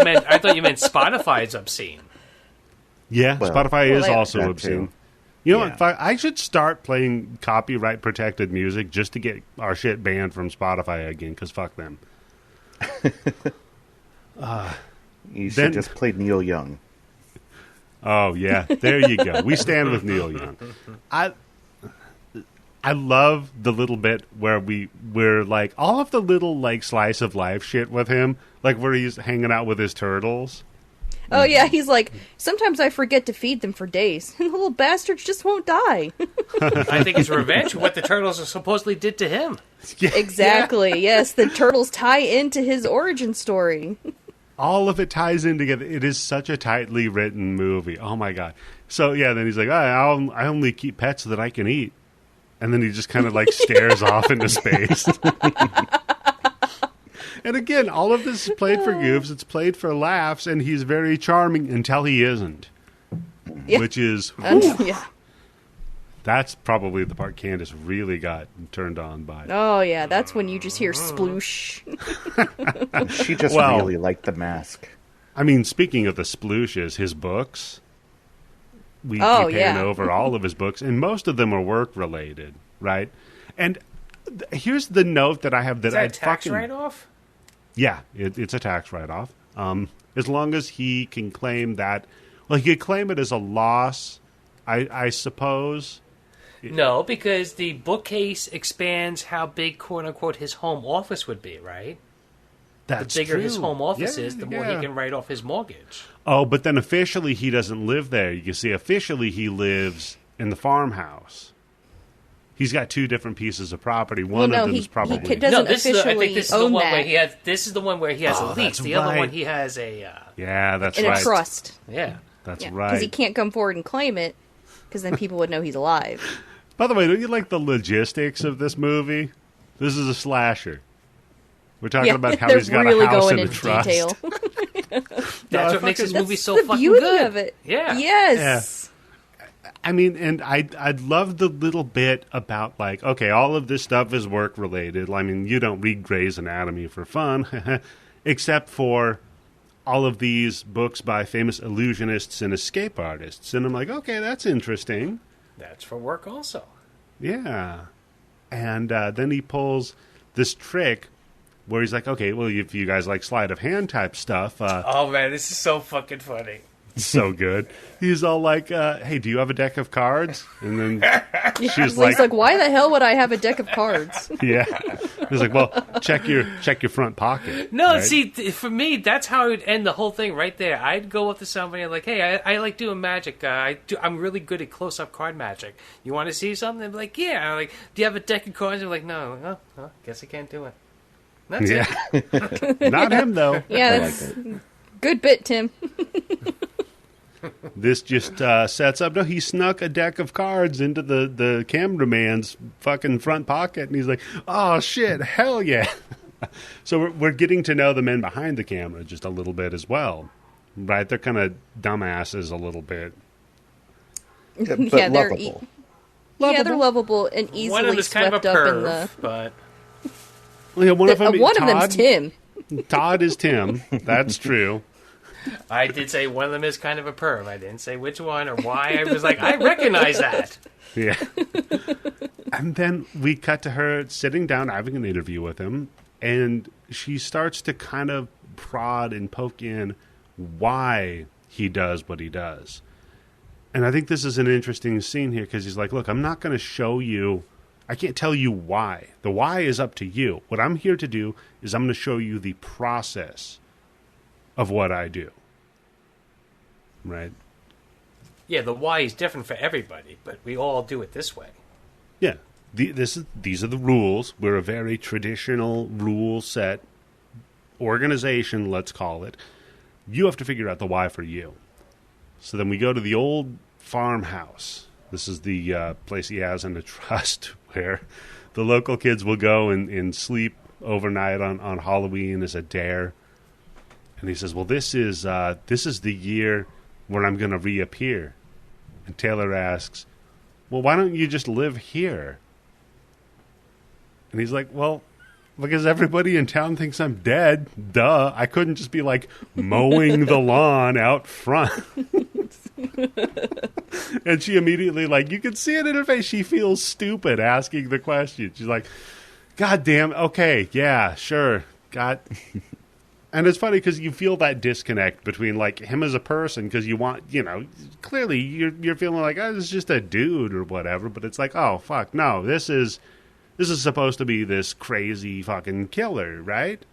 you meant Spotify is obscene. Yeah, well, Spotify is also Too. obscene. You know what? I should start playing copyright-protected music just to get our shit banned from Spotify again, because fuck them. You should just play Neil Young. Oh, yeah. There you go. We stand with Neil Young. I love the little bit where we're like, all of the little, slice of life shit with him, where he's hanging out with his turtles. Oh, yeah, he's like, sometimes I forget to feed them for days, and the little bastards just won't die. I think it's revenge for what the turtles supposedly did to him. Yeah. Exactly, yes, the turtles tie into his origin story. All of it ties in together. It is such a tightly written movie. Oh, my God. So, yeah, then he's like, I only keep pets that I can eat. And then he just kind of, stares off into space. And again, all of this is played for goofs. It's played for laughs, and he's very charming until he isn't. Yeah. Which is... yeah. That's probably the part Candice really got turned on by. Oh, yeah. That's when you just hear sploosh. She just really liked the mask. I mean, speaking of the splooshes, his books, we pan over all of his books, and most of them are work-related, right? And here's the note that I have that Is that a tax write-off? Yeah, it's a tax write-off. As long as he can claim that... Well, he could claim it as a loss, I suppose... No, because the bookcase expands how big, quote-unquote, his home office would be, right? That's the bigger true. His home office is, the more he can write off his mortgage. Oh, but then officially he doesn't live there. You can see officially he lives in the farmhouse. He's got two different pieces of property. One of them is probably... He doesn't officially own that. This is the one where he has a lease. The other one he has a... yeah, that's in right. a trust. Yeah. That's right. Because he can't come forward and claim it, because then people would know he's alive. By the way, don't you like the logistics of this movie? This is a slasher. We're talking about how he's got a house in a trust. Detail. That's what makes this movie so fucking beauty good. Of it. Yeah. Yes. Yeah. I mean, and I'd love the little bit about, okay, all of this stuff is work-related. I mean, you don't read Grey's Anatomy for fun, except for all of these books by famous illusionists and escape artists. And I'm like, okay, that's interesting. That's for work also. Yeah. And then he pulls this trick where he's like, okay, well, if you guys like sleight of hand type stuff. Oh, man, this is so fucking funny. So good. He's all like, hey, do you have a deck of cards? And then she's he's like, why the hell would I have a deck of cards? Yeah. He's like, well, check your front pocket. No, right? See, for me, that's how I would end the whole thing right there. I'd go up to somebody and like, hey, I like doing magic. I'm really good at close-up card magic. You want to see something? They'd be like, yeah. I'm like, do you have a deck of cards? They're like, no. Oh, guess I can't do it. That's it. Not him, though. Yeah, that's good bit, Tim. This just sets up. No, he snuck a deck of cards into the cameraman's fucking front pocket, and he's like, "Oh shit, hell yeah!" So we're getting to know the men behind the camera just a little bit as well, right? They're kind of dumbasses a little bit. But Yeah, they're lovable. Yeah, they're lovable and easily One of them is kind swept of a up in perv, the. but Well, yeah, one of them's Tim. Todd is Tim. That's true. I did say one of them is kind of a perv. I didn't say which one or why. I was like, I recognize that. Yeah. And then we cut to her sitting down, having an interview with him, and she starts to kind of prod and poke in why he does what he does. And I think this is an interesting scene here because he's like, look, I'm not going to show you, I can't tell you why. The why is up to you. What I'm here to do is I'm going to show you the process of what I do. Right? Yeah, the why is different for everybody, but we all do it this way. Yeah. These are the rules. We're a very traditional rule set organization, let's call it. You have to figure out the why for you. So then we go to the old farmhouse. This is the place he has in the trust where the local kids will go and sleep overnight on Halloween as a dare. And he says, well, this is the year when I'm going to reappear. And Taylor asks, well, why don't you just live here? And he's like, well, because everybody in town thinks I'm dead. Duh. I couldn't just be like mowing the lawn out front. And she immediately, like, you can see it in her face. She feels stupid asking the question. She's like, God damn. Okay. Yeah, sure. God. And it's funny because you feel that disconnect between, like, him as a person because you want, clearly you're feeling like, oh, this is just a dude or whatever. But it's like, oh, fuck, no, this is supposed to be this crazy fucking killer, right?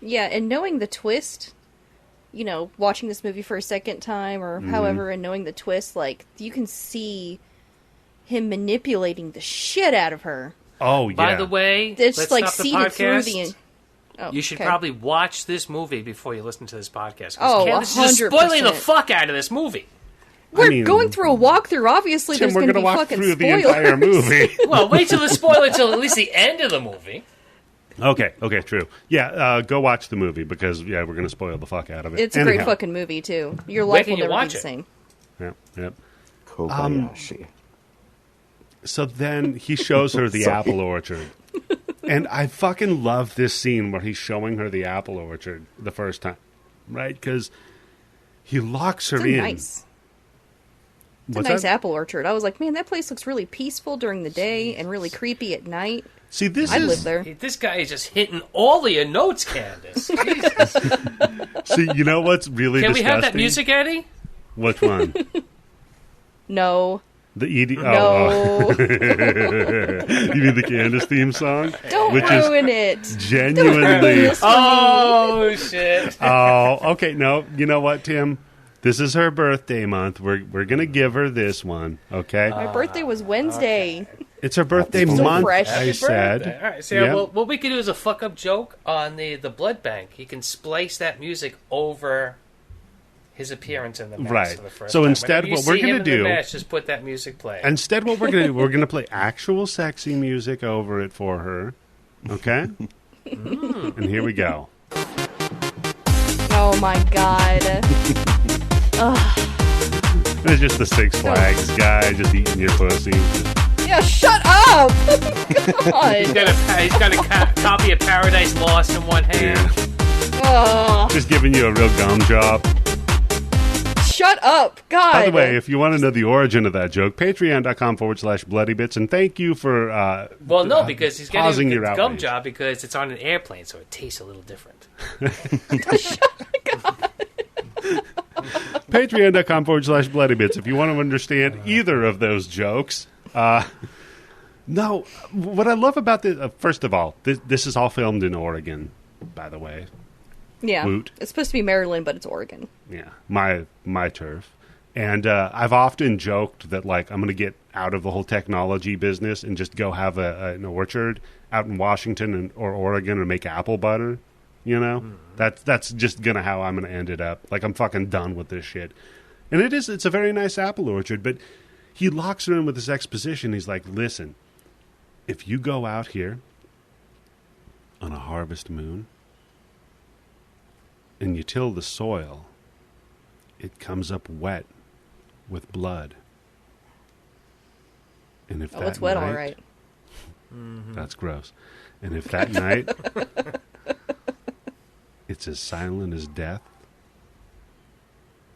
Yeah, and knowing the twist, watching this movie for a second time or however, and knowing the twist, like, you can see him manipulating the shit out of her. Oh, yeah. By the way, It's let's like stop the seeded through podcast. the. Oh, You should okay. probably watch this movie before you listen to this podcast. Oh, Candice is just 100%. spoiling the fuck out of this movie. We're going through a walkthrough. Obviously, Tim, there's we're going to be walk fucking through spoilers. the entire movie. Well, wait till the spoiler till at least the end of the movie. Okay, true. Yeah, go watch the movie because, we're going to spoil the fuck out of it. It's a great fucking movie, too. Your life will can you never be watch the it? same. Yep. Kobayashi. So then he shows her the apple orchard. And I fucking love this scene where he's showing her the apple orchard the first time, right? Because he locks her in. Nice. It's What's a nice that? apple orchard. I was like, man, that place looks really peaceful during the day and really creepy at night. See, I'd live there. This guy is just hitting all of your notes, Candice. Jesus. See, you know what's really Can we disgusting? have that music, Eddie? Which one? No. The ED. No. Oh. You mean the Candice theme song? Don't Which ruin it. Genuinely. Oh, shit. Oh, okay. No, you know what, Tim? This is her birthday month. We're gonna give her this one, okay? My birthday was Wednesday. Okay. It's her birthday So month. fresh. I Happy said. birthday. All right, so Yep. well, what we could do is a fuck-up joke on the blood bank. He can splice that music over his appearance in the match Right. for the first So time. instead, Whenever what you we're see gonna him in the do- match, just put that music play. Instead, what we're gonna do? We're gonna play actual sexy music over it for her, okay? And here we go. Oh my god. It's just the Six Flags guy just eating your pussy. Yeah, shut up! God. He's got a copy of Paradise Lost in one hand. Yeah. Ugh. Just giving you a real gum job. Shut up! God. By the way, if you want to know the origin of that joke, patreon.com/bloodybits. And thank you for Well, no, because he's pausing getting your the gum outrage. job because it's on an airplane, so it tastes a little different. Patreon.com/bloodybits if you want to understand either of those jokes. No, what I love about this, first of all, this is all filmed in Oregon, by the way. Yeah. Woot. It's supposed to be Maryland, but it's Oregon. Yeah, my turf. And I've often joked that, like, I'm going to get out of the whole technology business and just go have an orchard out in Washington or Oregon and make apple butter. You know, that's just gonna how I'm gonna end it up. Like, I'm fucking done with this shit. And it's a very nice apple orchard. But he locks her in with this exposition. He's like, listen, if you go out here on a harvest moon and you till the soil, it comes up wet with blood. And if it's wet, all right. That's gross. And if that night it's as silent as death,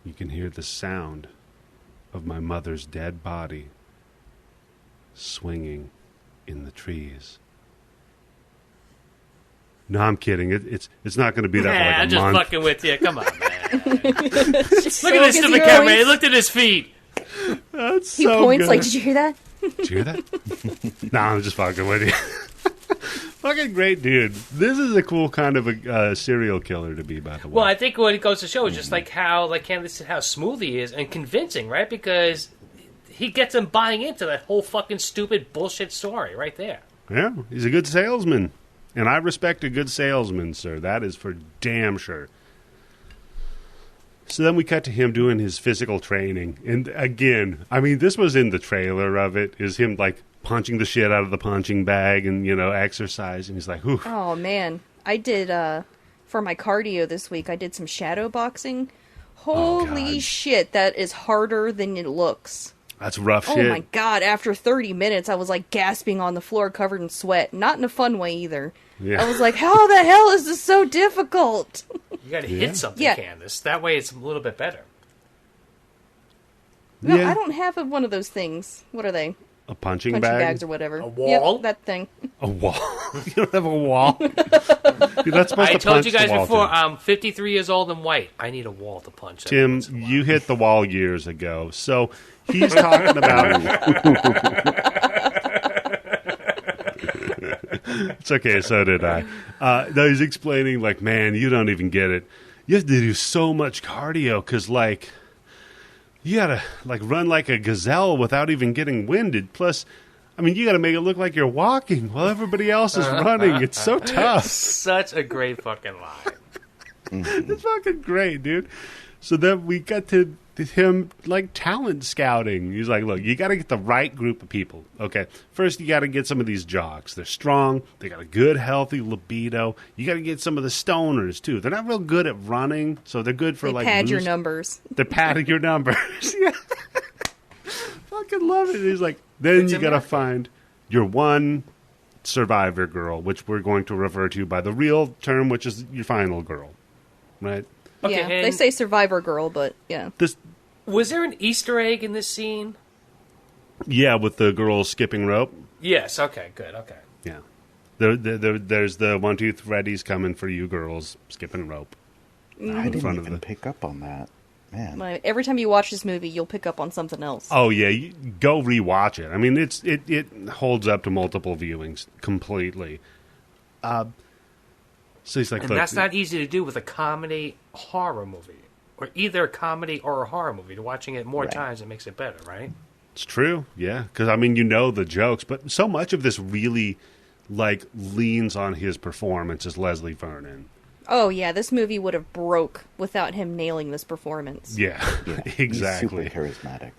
you can hear the sound of my mother's dead body swinging in the trees. No, I'm kidding. It's not going to be that for like a I'm just month. Fucking with you. Come on, man. Look at this stupid camera. He looked at his feet. That's he so points good. like, did you hear that? Did you hear that? No, I'm just fucking with you. Fucking great dude. This is a cool kind of a serial killer to be, by the way. Well, I think what it goes to show is just like how, like Candice said, how smooth he is and convincing, right? Because he gets them buying into that whole fucking stupid bullshit story right there. Yeah, he's a good salesman. And I respect a good salesman, sir. That is for damn sure. So then we cut to him doing his physical training. And again, I mean, this was in the trailer of it, is him like punching the shit out of the punching bag and, you know, exercise. And he's like, oof. Oh, man. I did, for my cardio this week, I did some shadow boxing. Holy shit, that is harder than it looks. That's rough shit. Oh my god, after 30 minutes, I was like gasping on the floor covered in sweat. Not in a fun way either. Yeah. I was like, how the hell is this so difficult? You gotta hit something, Candice. That way it's a little bit better. No, I don't have one of those things. What are they? A punching bag? Bags or whatever. A wall? Yep, that thing. A wall? You don't have a wall? You're not supposed to punch I told you guys the wall, before, Tim. I'm 53 years old and white. I need a wall to punch. Tim, you hit the wall years ago. So he's talking about... It's okay, so did I. No, he's explaining, like, man, you don't even get it. You have to do so much cardio because, like, you got to, like, run like a gazelle without even getting winded. Plus, I mean, you got to make it look like you're walking while everybody else is running. It's so tough. Such a great fucking line. It's fucking great, dude. So then we got to him, like, talent scouting. He's like, look, you got to get the right group of people. Okay, first you got to get some of these jocks. They're strong. They got a good, healthy libido. You got to get some of the stoners, too. They're not real good at running, so they're good for, they like... pad your numbers. They're padding your numbers. Yeah. Fucking love it. He's like, then you got to find your one survivor girl, which we're going to refer to by the real term, which is your final girl. Right? Okay, yeah, they say survivor girl, but yeah. Was there an Easter egg in this scene? Yeah, with the girl skipping rope. Yes, okay, good, okay. Yeah. There's the 1, 2, 3 coming for you girls skipping rope. I didn't even pick up on that. Man. Every time you watch this movie, you'll pick up on something else. Oh, yeah. Go rewatch it. I mean, it holds up to multiple viewings completely. So he's like, and that's not easy to do with a comedy horror movie. Or either a comedy or a horror movie. Watching it more times, it makes it better, right? It's true, yeah. Because, I mean, you know the jokes, but so much of this really, like, leans on his performance as Leslie Vernon. Oh, yeah, this movie would have broke without him nailing this performance. Yeah, exactly. He's super charismatic.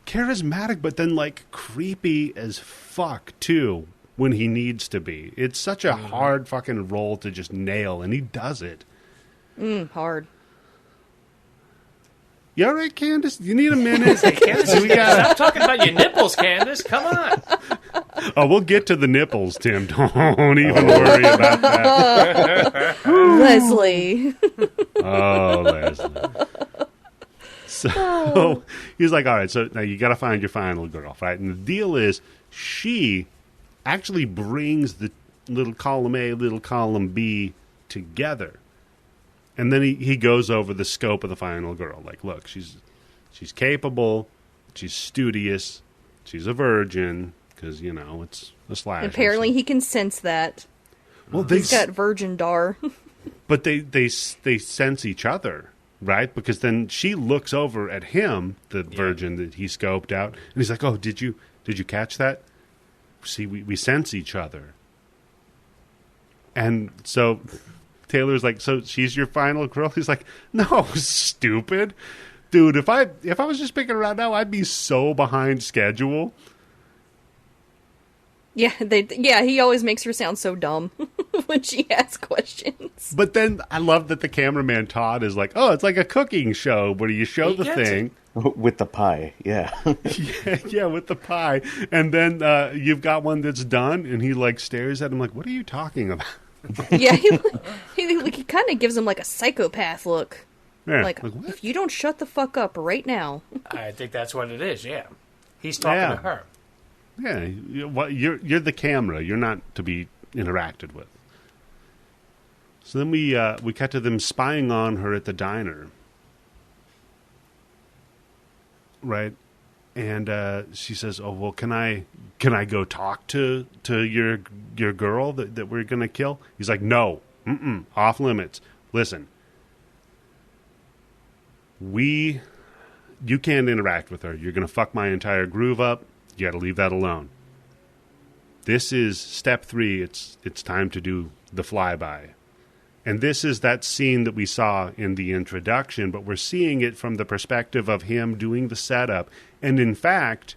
Charismatic, but then, like, creepy as fuck, too, when he needs to be. It's such a hard fucking role to just nail, and he does it. Hard. You all right, Candice? You need a minute? Candice, stop talking about your nipples, Candice. Come on. Oh, we'll get to the nipples, Tim. Don't even worry about that. Leslie. Oh, Leslie. So he's like, all right, so now you got to find your final girl, right? And the deal is she actually brings the little column A, little column B together. And then he goes over the scope of the final girl. Like, look, she's capable, she's studious, she's a virgin, because, you know, it's a slasher. Apparently he can sense that. Well, he's got virgin dar. But they sense each other, right? Because then she looks over at him, the virgin that he scoped out, and he's like, oh, did you catch that? See, we sense each other. And so Taylor's like, so she's your final girl? He's like, no, stupid. Dude, if I was just picking her out now, I'd be so behind schedule. Yeah, he always makes her sound so dumb when she asks questions. But then I love that the cameraman Todd is like, oh, it's like a cooking show where you show the thing. With the pie, yeah. yeah, with the pie. And then you've got one that's done, and he like stares at him like, what are you talking about? Yeah, he kind of gives him like a psychopath look. Yeah, like if you don't shut the fuck up right now. I think that's what it is, yeah. He's talking to her. Yeah, you're the camera. You're not to be interacted with. So then we cut to them spying on her at the diner, right? And she says, "Oh well, can I go talk to your girl that we're gonna kill?" He's like, "No, off limits. Listen, you can't interact with her. You're gonna fuck my entire groove up. You got to leave that alone. This is step 3. It's time to do the flyby." And this is that scene that we saw in the introduction, but we're seeing it from the perspective of him doing the setup. And in fact,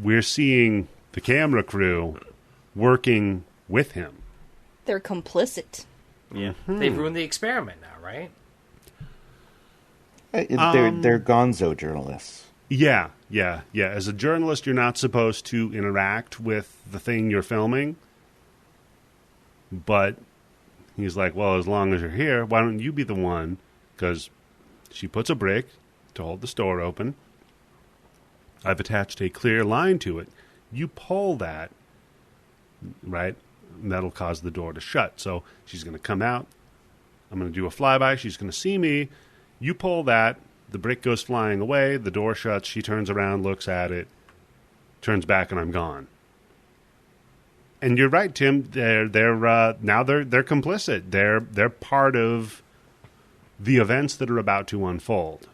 we're seeing the camera crew working with him. They're complicit. Yeah. They've ruined the experiment now, right? They're gonzo journalists. Yeah. As a journalist, you're not supposed to interact with the thing you're filming. But he's like, well, as long as you're here, why don't you be the one? Because she puts a brick to hold the store open. I've attached a clear line to it. You pull that, right? And that'll cause the door to shut. So she's going to come out. I'm going to do a flyby. She's going to see me. You pull that. The brick goes flying away. The door shuts. She turns around, looks at it, turns back, and I'm gone. And you're right, Tim. They're complicit. They're part of the events that are about to unfold.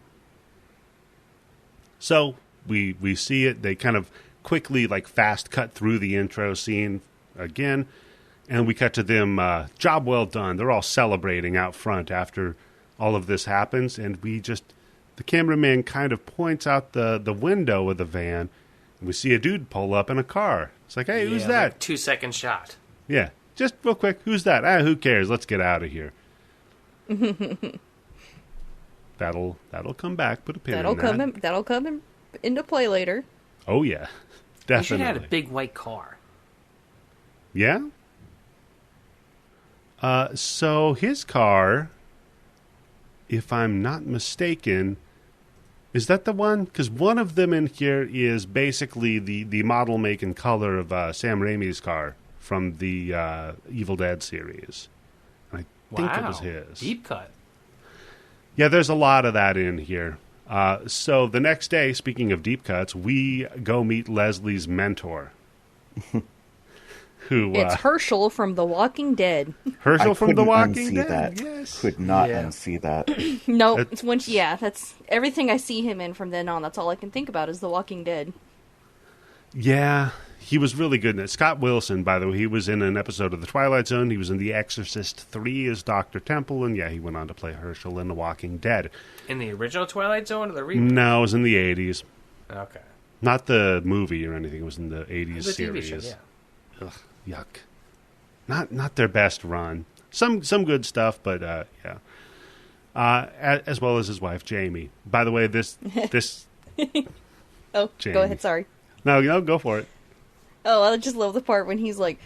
So we see it. They kind of quickly, like, fast cut through the intro scene again, and we cut to them. Job well done. They're all celebrating out front after all of this happens, and the cameraman kind of points out the window of the van, and we see a dude pull up in a car. It's like, hey, who's that? Like 2-second shot. Yeah, just real quick, who's that? Who cares? Let's get out of here. That'll come back. Put a pin in that. That'll come into play later. Oh yeah, definitely. You should have had a big white car. Yeah. So his car, if I'm not mistaken, is that the one? Because one of them in here is basically the model, make, and color of Sam Raimi's car from the Evil Dead series. I think it was his. Deep cut. Yeah, there's a lot of that in here. So the next day, speaking of deep cuts, we go meet Leslie's mentor. It's Herschel from The Walking Dead. Herschel from The Walking Dead. That. Yes. Could not unsee that. No, it's when that's everything I see him in from then on. That's all I can think about is The Walking Dead. Yeah, he was really good in it. Scott Wilson, by the way, he was in an episode of The Twilight Zone. He was in The Exorcist 3 as Dr. Temple, and he went on to play Herschel in The Walking Dead. In the original Twilight Zone or the remake? No, it was in the 80s. Okay. Not the movie or anything. It was in the 80s the series. TV show, yeah. Ugh, yuck. Not their best run. Some good stuff, but yeah. As well as his wife, Jamie. By the way, this Oh, Jamie. Go ahead, sorry. No, go for it. Oh, I just love the part when he's like,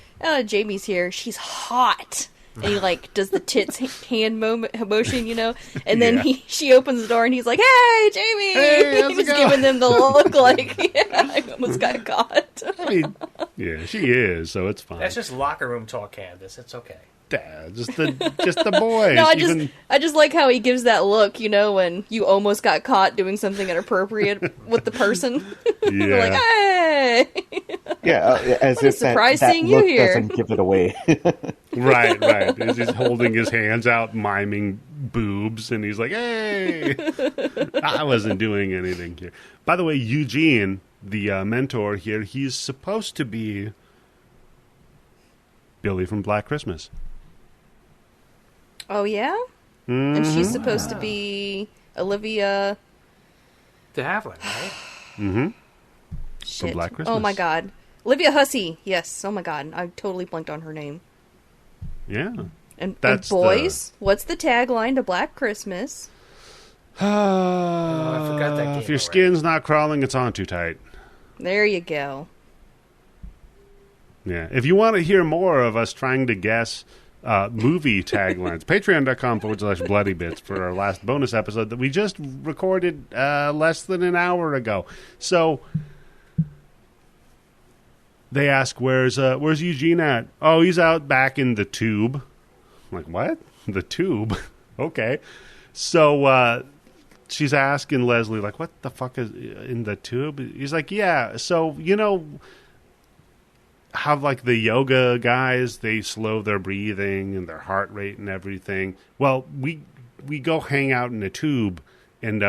Jamie's here, she's hot. And he, like, does the tits hand motion, And then she opens the door and he's like, hey, Jamie! Hey, how's it He's going? giving them the look like, I almost got caught. I mean, yeah, she is, so it's fine. That's just locker room talk, Candice. It's okay. Just the boys. No, I just like how he gives that look, when you almost got caught doing something inappropriate with the person. They're like, hey! Yeah, as what a if surprise that seeing you look here. doesn't give it away. Right. As he's holding his hands out, miming boobs, and he's like, hey! I wasn't doing anything here. By the way, Eugene, the mentor here, he's supposed to be Billy from Black Christmas. Oh, yeah? Mm-hmm. And she's supposed to be Olivia... De Havilland, right? Mm-hmm. Shit. Black Christmas. Oh, my God. Olivia Hussey. Yes. Oh my god, I totally blanked on her name. Yeah. And boys, what's the tagline to Black Christmas? I forgot that game if your already. skin's not crawling, it's on too tight. There you go. Yeah. If you want to hear more of us trying to guess movie taglines, patreon.com/bloody bits for our last bonus episode that we just recorded less than an hour ago. So they ask, where's Eugene at? Oh, he's out back in the tube. I'm like, what? The tube? Okay. So she's asking Leslie, like, what the fuck is in the tube? He's like, yeah, so, how, like, the yoga guys, they slow their breathing and their heart rate and everything. Well, we go hang out in a tube and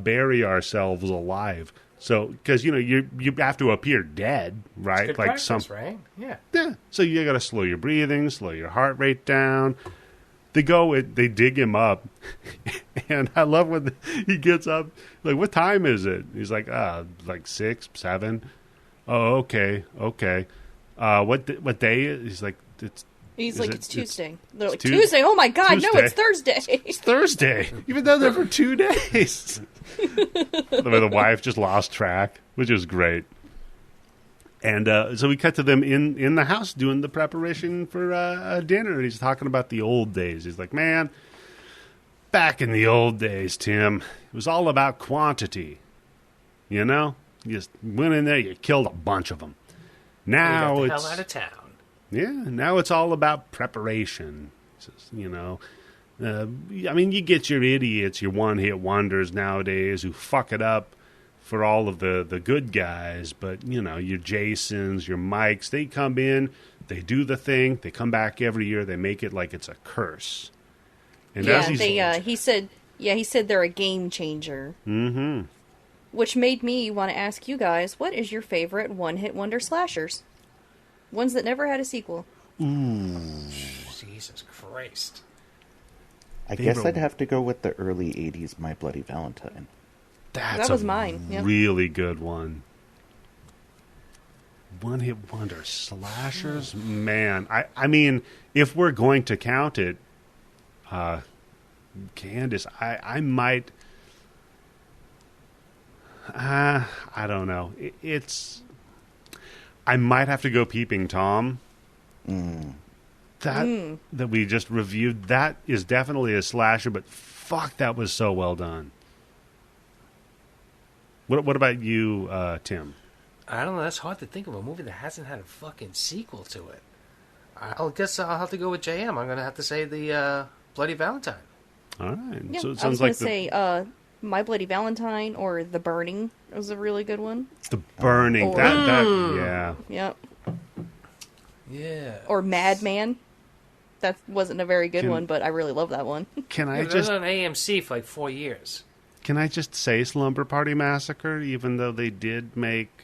bury ourselves alive. So, because, you have to appear dead, right? Good like practice, right? Yeah. Yeah. So you got to slow your breathing, slow your heart rate down. They dig him up, and I love when he gets up. Like, what time is it? He's like, like 6, 7. Oh, okay. What day? He's like, it's Tuesday. They're like, Tuesday? Tuesday? Oh my god, Tuesday. no, it's Thursday. It's Thursday. Even though they're for 2 days. The wife just lost track, which is great. And so we cut to them in the house doing the preparation for dinner. And he's talking about the old days. He's like, man, back in the old days, Tim, it was all about quantity. You just went in there, you killed a bunch of them. Now got the it's hell out of town. Yeah, now it's all about preparation. I mean, you get your idiots, your one-hit wonders nowadays who fuck it up for all of the good guys, but, your Jasons, your Mikes, they come in, they do the thing, they come back every year, they make it like it's a curse. And he said they're a game changer. Mm-hmm. Which made me want to ask you guys, what is your favorite one-hit wonder slashers? Ones that never had a sequel. Ooh. Jesus Christ. I guess I'd have to go with the early 80s My Bloody Valentine. That was mine. Yep. Really good one. One-hit wonder slashers? Man, I mean, if we're going to count it, Candice, I might... I don't know. I might have to go Peeping Tom. That we just reviewed, that is definitely a slasher, but fuck, that was so well done. What about you, Tim? I don't know. That's hard to think of a movie that hasn't had a fucking sequel to it. I guess I'll have to go with JM. I'm going to have to say the Bloody Valentine. All right. Yeah, So it I sounds was like going to say My Bloody Valentine or The Burning was a really good one. The Burning. Yeah. Yep. Yeah. Or Madman. That wasn't a very good one, but I really love that one. Can I It was on AMC for like 4 years. Can I just say Slumber Party Massacre, even though they did make...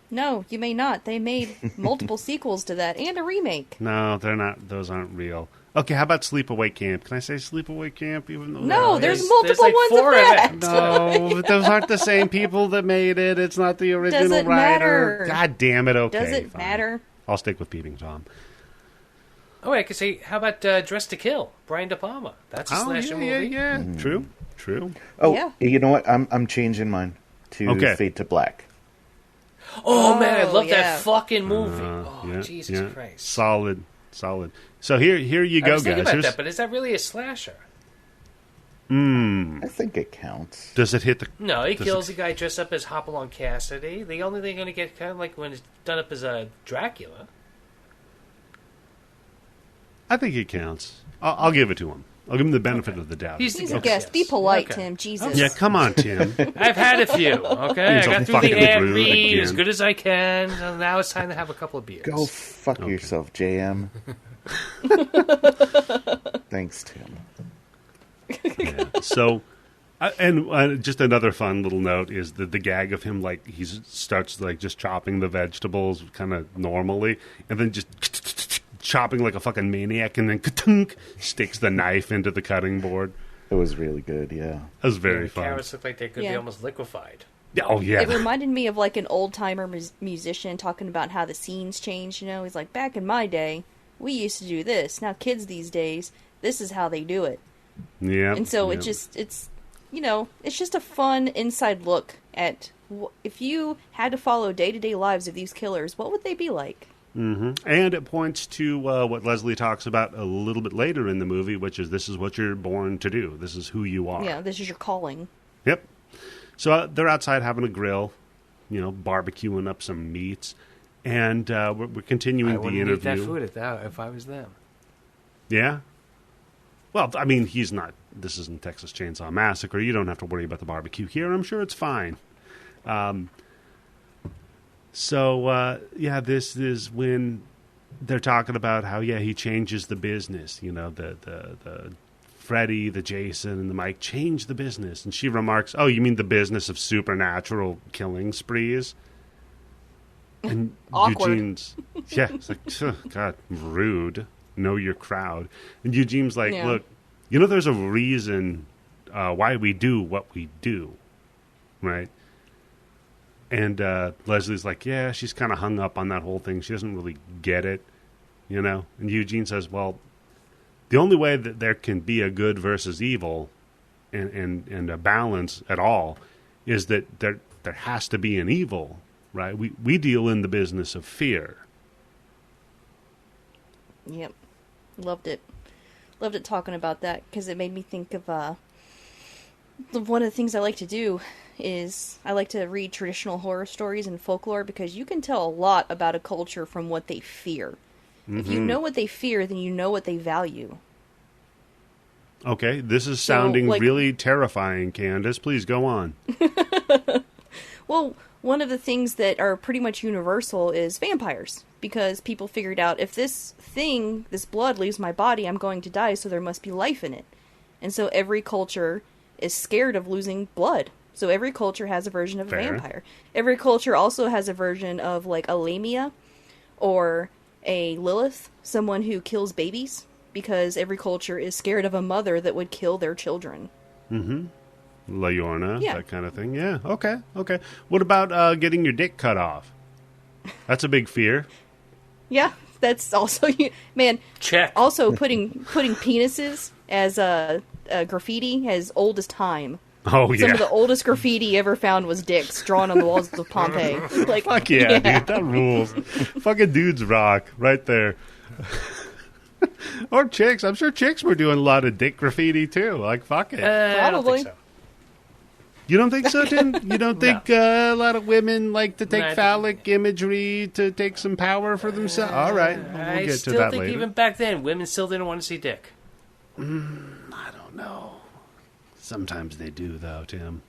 No, you may not. They made multiple sequels to that and a remake. No, they're not. Those aren't real. Okay, how about Sleepaway Camp? Can I say Sleepaway Camp, even though... No, there's multiple like ones 4 of that. it. No, those aren't the same people that made it. It's not the original Doesn't writer. matter. God damn it, okay. Does it fine. matter? I'll stick with Peeping Tom. Oh, wait, I could say, how about Dress to Kill? Brian De Palma. That's a slasher movie. Yeah. True. Oh, Yeah. You know what? I'm changing mine to Fade to Black. Oh, man, I love yeah. that fucking movie. Yeah, Jesus yeah. Christ. Solid. So here you I go, was thinking guys. about that, but is that really a slasher? I think it counts. Does it hit the... No, he kills a guy dressed up as Hopalong Cassidy. The only thing going to get kind of like when it's done up as a Dracula. I think it counts. I'll give it to him. I'll give him the benefit of the doubt. He's the He's a guest. guest. Be polite, Okay. Tim. Jesus. Yeah, come on, Tim. I've had a few, okay? I He's got through fucking the ad rude read again. as good as I can, and now it's time to have a couple of beers. Go fuck yourself, JM. Thanks, Tim. Yeah. So, and just another fun little note is the gag of him, like, he starts, like, just chopping the vegetables kind of normally, and then just chopping like a fucking maniac, and then sticks the knife into the cutting board. It was really good, yeah. That was very The fun. carrots look like they could be Yeah. almost liquefied. Oh, yeah. It reminded me of like an old-timer musician talking about how the scenes changed, you know? He's like, back in my day, we used to do this. Now kids these days, this is how they do it. Yeah. And so it's you know, it's just a fun inside look at if you had to follow day-to-day lives of these killers, what would they be like? Mm-hmm. And it points to what Leslie talks about a little bit later in the movie, which is this is what you're born to do. This is who you are. Yeah, this is your calling. Yep. So they're outside having a grill, you know, barbecuing up some meats, and we're continuing the interview. I wouldn't eat that food if I was them. Yeah? Well, I mean, he's not... This isn't Texas Chainsaw Massacre. You don't have to worry about the barbecue here. I'm sure it's fine. This is when they're talking about how, he changes the business. You know, the Freddy, the Jason, and the Mike change the business. And she remarks, oh, you mean the business of supernatural killing sprees? And Awkward. Eugene's... Yeah, it's like, God, rude. Know your crowd. And Eugene's like, look, you know there's a reason why we do what we do, right? And Leslie's like, yeah, she's kind of hung up on that whole thing. She doesn't really get it, you know? And Eugene says, well, the only way that there can be a good versus evil and a balance at all is that there has to be an evil, right? We deal in the business of fear. Yep. Loved it. Loved it talking about that because it made me think of one of the things I like to do is I like to read traditional horror stories and folklore because you can tell a lot about a culture from what they fear. Mm-hmm. If you know what they fear, then you know what they value. Okay, this is sounding really terrifying, Candice. Please go on. Well, one of the things that are pretty much universal is vampires. Because people figured out, if this blood leaves my body, I'm going to die, so there must be life in it. And so every culture is scared of losing blood. So every culture has a version of a vampire. Every culture also has a version of, like, a Lamia or a Lilith, someone who kills babies. Because every culture is scared of a mother that would kill their children. Mm-hmm. La Llorona, that kind of thing. Yeah, okay. What about getting your dick cut off? That's a big fear. Yeah, that's also... Man, check. Also, putting penises as a graffiti as old as time. Oh, yeah. Some of the oldest graffiti ever found was dicks drawn on the walls of Pompeii. Like, fuck yeah, dude. That rules. Fucking dudes rock right there. Or chicks. I'm sure chicks were doing a lot of dick graffiti, too. Like, fuck it. Probably. I don't think so. You don't think so, Tim? You don't think a lot of women like to take phallic imagery to take some power for themselves? All right. We'll get to that later. I still think even back then, women still didn't want to see dick. I don't know. Sometimes they do, though, Tim.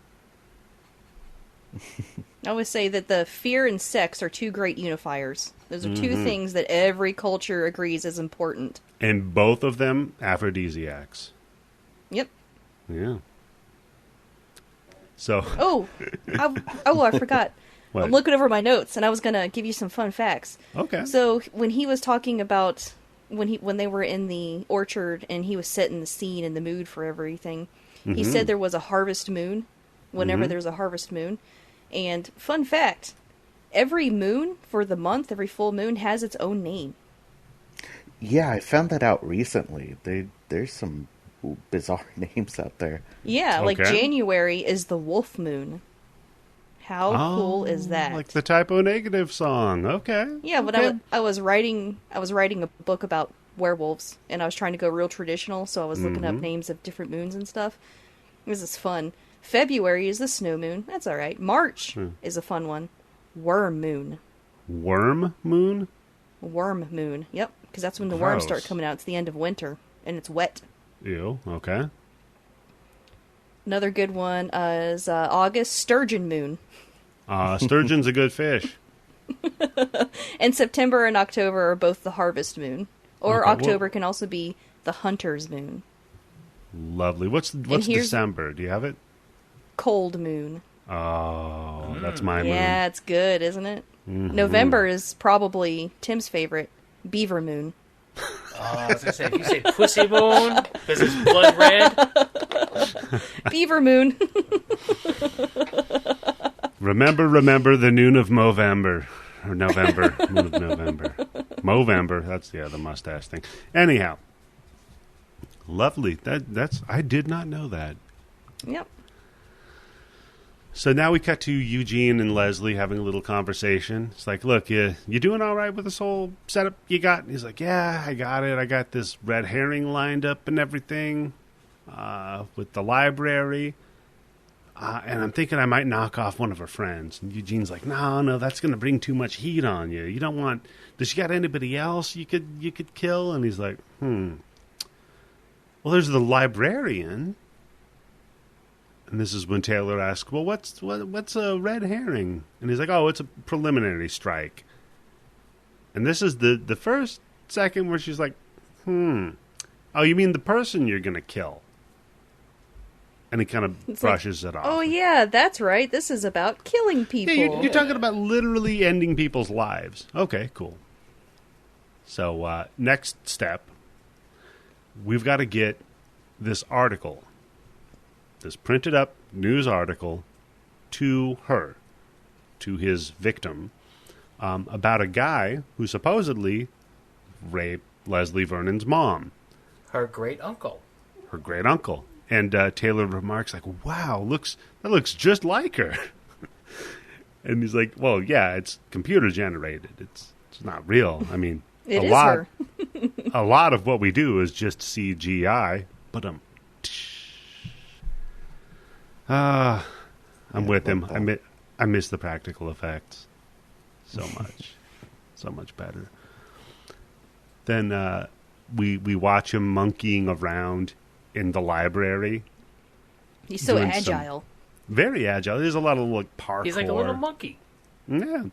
I always say that the fear and sex are two great unifiers. Those are two things that every culture agrees is important. And both of them aphrodisiacs. Yep. Yeah. So. I forgot. What? I'm looking over my notes, and I was going to give you some fun facts. Okay. So when he was talking about when they were in the orchard and he was setting the scene and the mood for everything, he said there was a harvest moon. Whenever there's a harvest moon, and fun fact, every moon for the month, every full moon has its own name. Yeah, I found that out recently. There's some bizarre names out there. Yeah, like January is the wolf moon. How cool is that? Like the Typo Negative song. Okay. Yeah, but I was writing a book about werewolves, and I was trying to go real traditional, so I was looking up names of different moons and stuff. This is fun. February is the snow moon. That's all right. March is a fun one. Worm moon. Worm moon? Worm moon. Yep, because that's when the worms start coming out. It's the end of winter, and it's wet. Ew, okay. Another good one is August, sturgeon moon. Sturgeon's a good fish. And September and October are both the harvest moon. Or October can also be the hunter's moon. Lovely. What's December? Do you have it? Cold moon. Oh, that's my moon. Yeah, it's good, isn't it? Mm-hmm. November is probably Tim's favorite, beaver moon. I was going to say, if you say pussy moon, because it's blood red. Beaver moon. Remember the noon of Movember. Or November. Moon of November. Movember. That's, the mustache thing. Anyhow. Lovely. That's I did not know that. Yep. So now we cut to Eugene and Leslie having a little conversation. It's like, look, you doing all right with this whole setup you got? And he's like, yeah, I got it. I got this red herring lined up and everything with the library. And I'm thinking I might knock off one of her friends. And Eugene's like, no, that's going to bring too much heat on you. You don't want... Does she got anybody else you could kill? And he's like, Well, there's the librarian. And this is when Taylor asks, well, what's a red herring? And he's like, oh, it's a preliminary strike. And this is the first second where she's like, oh, you mean the person you're going to kill? And he kind of brushes it off. Oh, yeah, that's right. This is about killing people. Yeah, you're talking about literally ending people's lives. Okay, cool. So next step, we've got to get this article, this printed up news article, to her, to his victim, about a guy who supposedly raped Leslie Vernon's mom. Her great uncle. Her great uncle. And Taylor remarks, like, wow, that looks just like her. And he's like, well, yeah, it's computer generated. It's not real. I mean, it is her. A lot of what we do is just CGI. But I'm with him. I miss the practical effects so much. So much better. Then we watch him monkeying around in the library. He's so agile. Very agile. There's a lot of like parkour. He's like a little monkey. Yeah.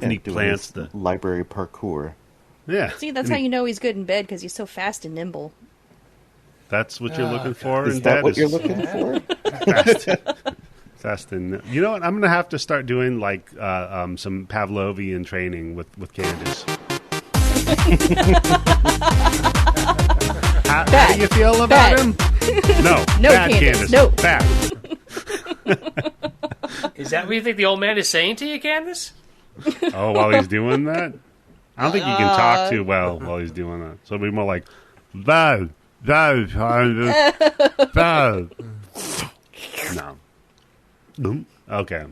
And he plants the library parkour. Yeah. See, that's how you know he's good in bed, because he's so fast and nimble. That's what you're looking for. Is that what you're looking for? Fast and you know what? I'm gonna have to start doing like some Pavlovian training with Candice. How do you feel about him? No, bad Candice. No, bad. Is that what you think the old man is saying to you, Candice? Oh, while he's doing that, I don't think you can talk too well while he's doing that. So it'll be more like, bad. No. Okay.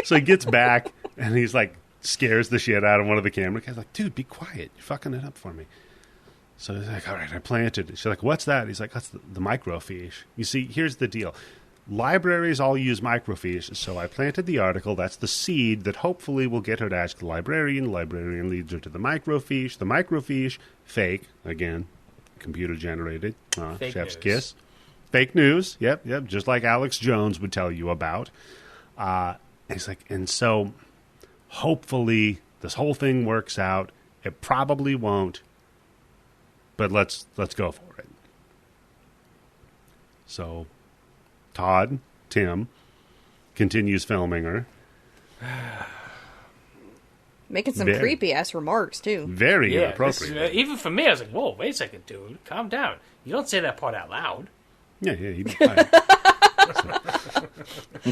So he gets back and he's like scares the shit out of one of the camera guys. Like, dude, be quiet. You're fucking it up for me. So he's like, all right, I planted it. She's like, what's that? He's like, that's the microfiche. You see, here's the deal. Libraries all use microfiche, so I planted the article. That's the seed that hopefully will get her to ask the librarian. The librarian leads her to the microfiche. The microfiche, fake, again, computer generated. Fake chef's news. kiss. Fake news. Yep, just like Alex Jones would tell you about. He's like, and so hopefully this whole thing works out. It probably won't, but let's go for it. So Tim continues filming her. Making some creepy-ass remarks, too. Very inappropriate. Even for me, I was like, whoa, wait a second, dude. Calm down. You don't say that part out loud. Yeah, he'd be fine.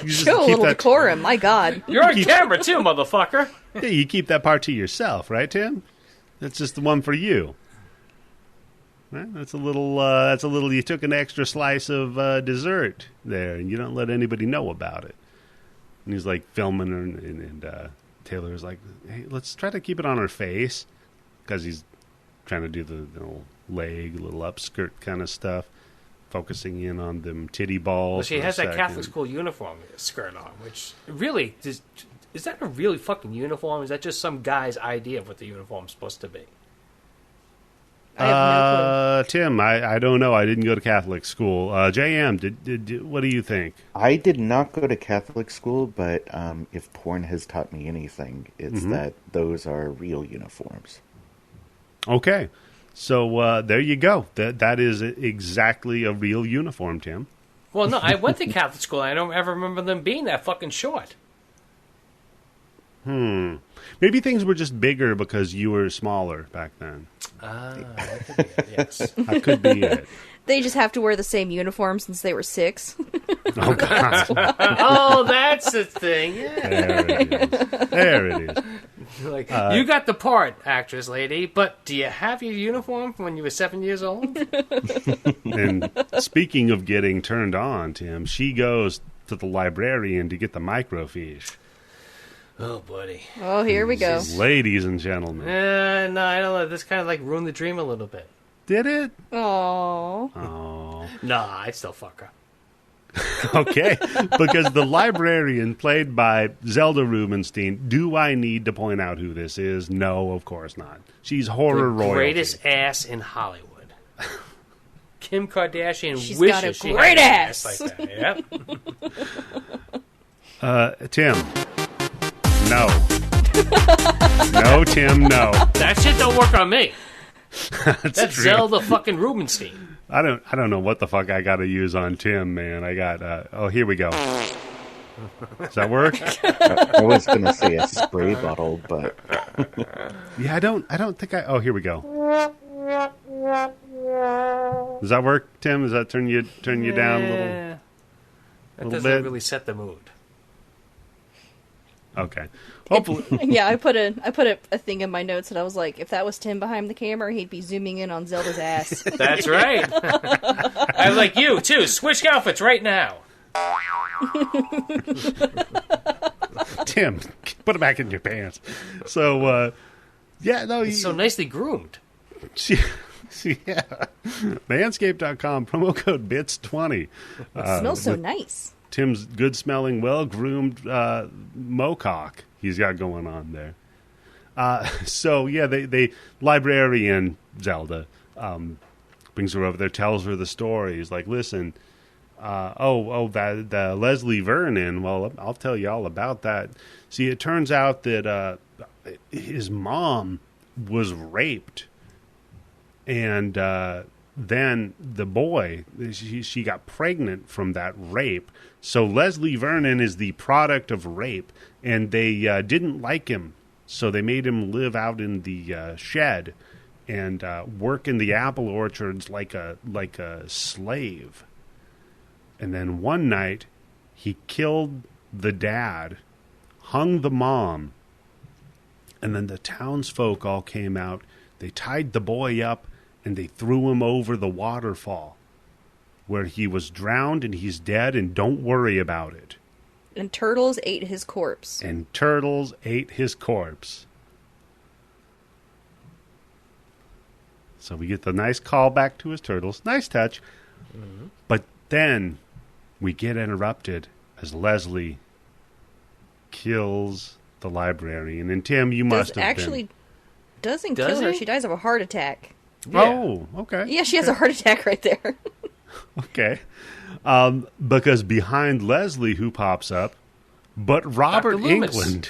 Show a little decorum, my God. You're on camera, too, motherfucker. Yeah, you keep that part to yourself, right, Tim? That's just the one for you. Right? That's a little. You took an extra slice of dessert there, and you don't let anybody know about it. And he's like filming her, and Taylor's like, "Hey, let's try to keep it on her face," because he's trying to do the little leg, little upskirt kind of stuff, focusing in on them titty balls. Well, she has that Catholic school uniform skirt on, which really is that a really fucking uniform? Is that just some guy's idea of what the uniform's supposed to be? I have no clue. Tim, I don't know. I didn't go to Catholic school. JM, what do you think? I did not go to Catholic school, but if porn has taught me anything, it's that those are real uniforms. Okay. So there you go. That is exactly a real uniform, Tim. Well, no, I went to Catholic school. I don't ever remember them being that fucking short. Maybe things were just bigger because you were smaller back then. That could be it, yes. That could be it. They just have to wear the same uniform since they were 6. Oh, God. Oh, that's the thing. Yeah. There it is. Like, you got the part, actress lady, but do you have your uniform from when you were 7 years old? And speaking of getting turned on, Tim, she goes to the librarian to get the microfiche. Oh, buddy. Oh, here we go. Ladies and gentlemen. No, I don't know. This kind of like ruined the dream a little bit. Did it? Aww. Oh. Nah, I'd still fuck her. Okay, because the librarian, played by Zelda Rubenstein, do I need to point out who this is? No, of course not. She's horror royalty. Greatest ass in Hollywood. Kim Kardashian She's wishes got a she great had an ass. like that. Yep. Tim. No. No, Tim, no. That shit don't work on me. That's true. Zelda fucking Rubenstein. I don't know what the fuck I got to use on Tim, man. I got here we go. Does that work? I was going to say a spray bottle, but Yeah, I don't think I. Here we go. Does that work, Tim? Does that turn you down a little? That little doesn't bit? really set the mood. Okay. Hopefully. Yeah, I put a thing in my notes that I was like, if that was Tim behind the camera, he'd be zooming in on Zelda's ass. That's right. I like you, too. Switch outfits right now. Tim, put it back in your pants. So, yeah, no, It's so nicely groomed. yeah. Manscaped.com, promo code BITS20. It smells so nice. Tim's good-smelling, well-groomed mocock he's got going on there. So, yeah, they librarian Zelda brings her over there, tells her the story. He's like, listen, that Leslie Vernon, well, I'll tell you all about that. See, it turns out that his mom was raped, and then the boy, she got pregnant from that rape. So Leslie Vernon is the product of rape, and they didn't like him, so they made him live out in the shed and work in the apple orchards like a slave. And then one night, he killed the dad, hung the mom, and then the townsfolk all came out. They tied the boy up, and they threw him over the waterfall, where he was drowned and he's dead, and don't worry about it. And turtles ate his corpse. So we get the nice call back to his turtles. Nice touch. Mm-hmm. But then we get interrupted as Leslie kills the librarian. And Tim, you must have been... Doesn't kill her. She dies of a heart attack. Yeah. Oh, okay. Yeah, she has a heart attack right there. Okay. Because behind Leslie, who pops up, but Robert Englund.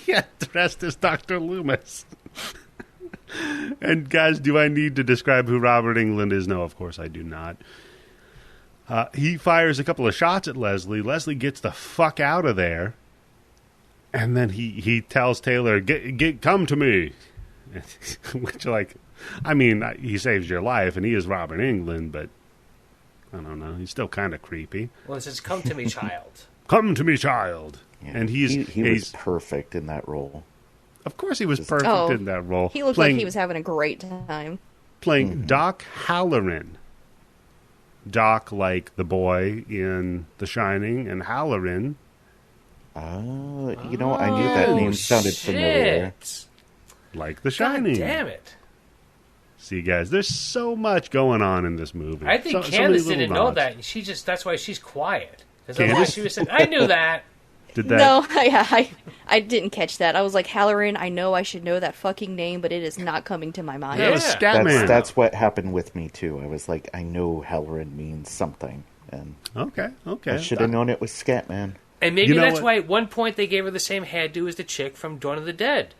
Yeah, the rest is Dr. Loomis. And guys, do I need to describe who Robert Englund is? No, of course I do not. He fires a couple of shots at Leslie. Leslie gets the fuck out of there. And then he tells Taylor, come to me. Which, like, I mean, he saves your life, and he is Robert Englund, but I don't know. He's still kind of creepy. Well, it says, come to me, child. Come to me, child. Yeah. And he was perfect in that role. Of course he was perfect in that role. He looked like he was having a great time. Playing Doc Halloran. Doc, like the boy in The Shining, and Halloran. Oh, I knew that name sounded familiar. Like The Shining. God damn it. See, guys, there's so much going on in this movie. I think Candice didn't know that. And that's why she's quiet. Because she was saying, I knew that. Did that? No, I didn't catch that. I was like, Halloran, I know I should know that fucking name, but it is not coming to my mind. That was Scatman. That's what happened with me, too. I was like, I know Halloran means something. And okay. I should have known it was Scatman. And maybe that's why at one point they gave her the same hairdo as the chick from Dawn of the Dead.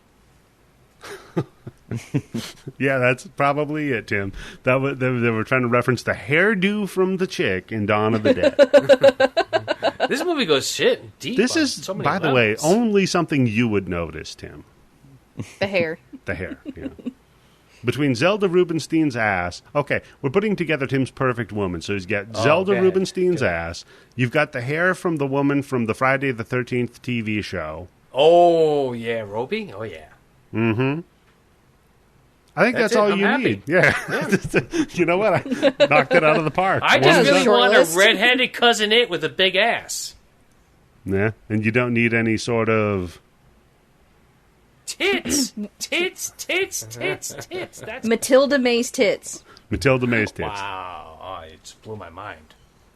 Yeah, that's probably it, Tim. They were trying to reference the hairdo from the chick in Dawn of the Dead. This movie goes deep. This is, so by levels. the way, only something you would notice, Tim. The hair. The hair, yeah. between Zelda Rubenstein's ass. Okay, we're putting together Tim's perfect woman. So he's got Zelda Rubenstein's ass. You've got the hair from the woman from the Friday the 13th TV show. Oh, yeah, Roby? Oh, yeah. Mm-hmm. I think that's all you need. Yeah. You know what? I knocked it out of the park. I just really want a redheaded cousin it with a big ass. Yeah, and you don't need any sort of... Tits. That's Matilda May's tits. Matilda May's tits. Wow. Oh, it just blew my mind.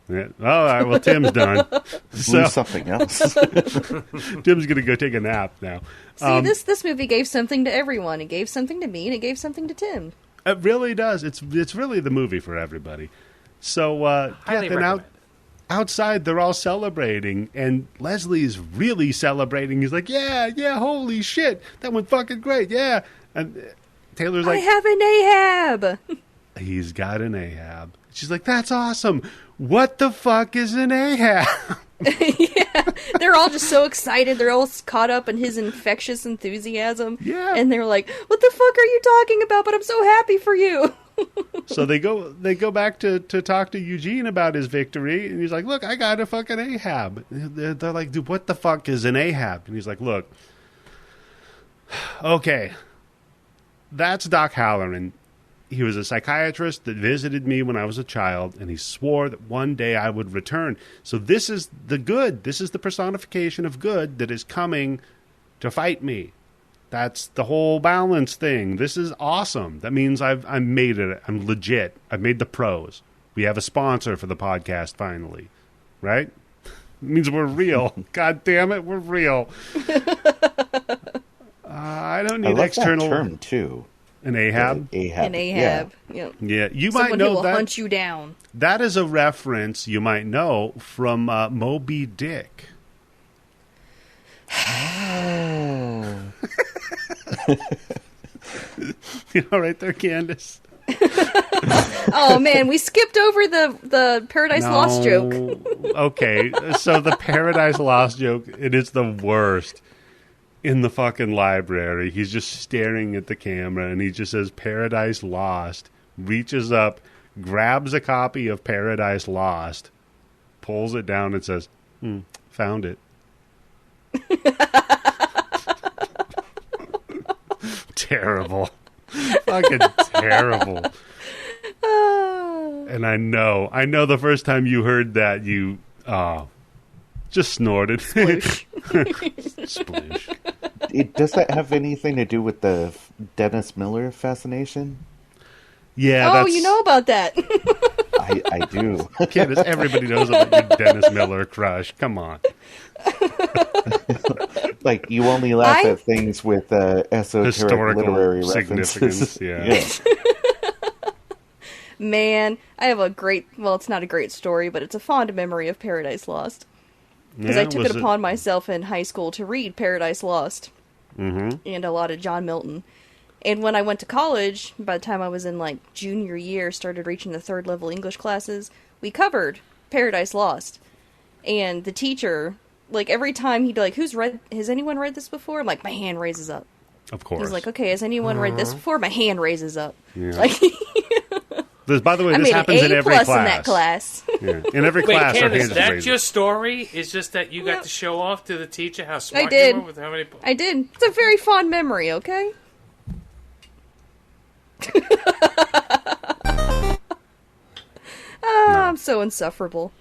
Yeah. All right, well, Tim's done. Do something else. Tim's going to go take a nap now. See, this movie gave something to everyone. It gave something to me, and it gave something to Tim. It really does. It's really the movie for everybody. So, then outside, they're all celebrating, and Leslie's really celebrating. He's like, yeah, holy shit, that went fucking great, yeah. And Taylor's like, I have an Ahab. He's got an Ahab. She's like, that's awesome. What the fuck is an Ahab? Yeah, they're all just so excited. They're all caught up in his infectious enthusiasm. Yeah. And they're like, what the fuck are you talking about? But I'm so happy for you. So they go back to talk to Eugene about his victory, and he's like, look, I got a fucking Ahab. They're like, dude, what the fuck is an Ahab? And he's like, look, okay, that's Doc Halloran. He was a psychiatrist that visited me when I was a child, and he swore that one day I would return. So this is the good. This is the personification of good that is coming to fight me. That's the whole balance thing. This is awesome. That means I've made it. I'm legit. I've made the pros. We have a sponsor for the podcast finally, right? It means we're real. God damn it, we're real. I don't need external that term too. An Ahab? An Ahab. Yeah. Yeah. You Someone might know who will that. hunt you down. That is a reference you might know from Moby Dick. Oh. You all right there, Candice? Oh man, we skipped over the Paradise Lost joke. Okay, so the Paradise Lost joke, it is the worst. In the fucking library, he's just staring at the camera, and he just says Paradise Lost, reaches up, grabs a copy of Paradise Lost, pulls it down, and says, found it. Terrible. Fucking terrible. And I know the first time you heard that, you just snorted. Sploosh. Sploosh. Does that have anything to do with the Dennis Miller fascination? Yeah. Oh, you know about that. I do. Candice, everybody knows about your Dennis Miller crush. Come on. Like, you only laugh at things with esoteric Historical literary significance. references. Yeah. Man, I have a great, well, it's not a great story, but it's a fond memory of Paradise Lost. Because I took it upon myself in high school to read Paradise Lost. Mm-hmm. And a lot of John Milton. And when I went to college, by the time I was in, like, junior year, started reaching the third level English classes, we covered Paradise Lost. And the teacher, like, every time he'd be like, has anyone read this before? I'm like, my hand raises up. Of course. He's like, okay, has anyone read this before? My hand raises up. Yeah. Like, by the way, I this made happens an in A every plus class. in that class. Yeah. In every Wait, class, our Candice, hands are that's raised. your story? Is just that you got to show off to the teacher how smart did. you were with how many... I did. It's a very fond memory, okay? I'm so insufferable.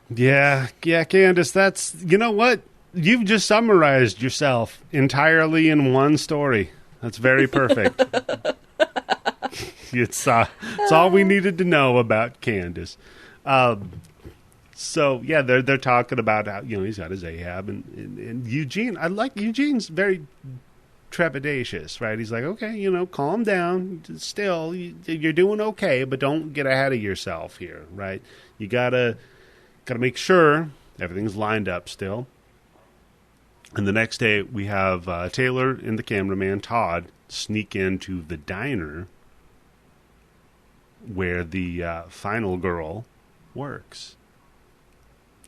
Yeah, Candice, that's... You know what? You've just summarized yourself entirely in one story. That's very perfect. It's all we needed to know about Candice. So, yeah, they're talking about how, he's got his Ahab. And Eugene, I like Eugene's very trepidatious, right? He's like, okay, calm down. Still, you're doing okay, but don't get ahead of yourself here, right? You gotta make sure everything's lined up still. And the next day, we have Taylor and the cameraman, Todd, sneak into the diner where the final girl works.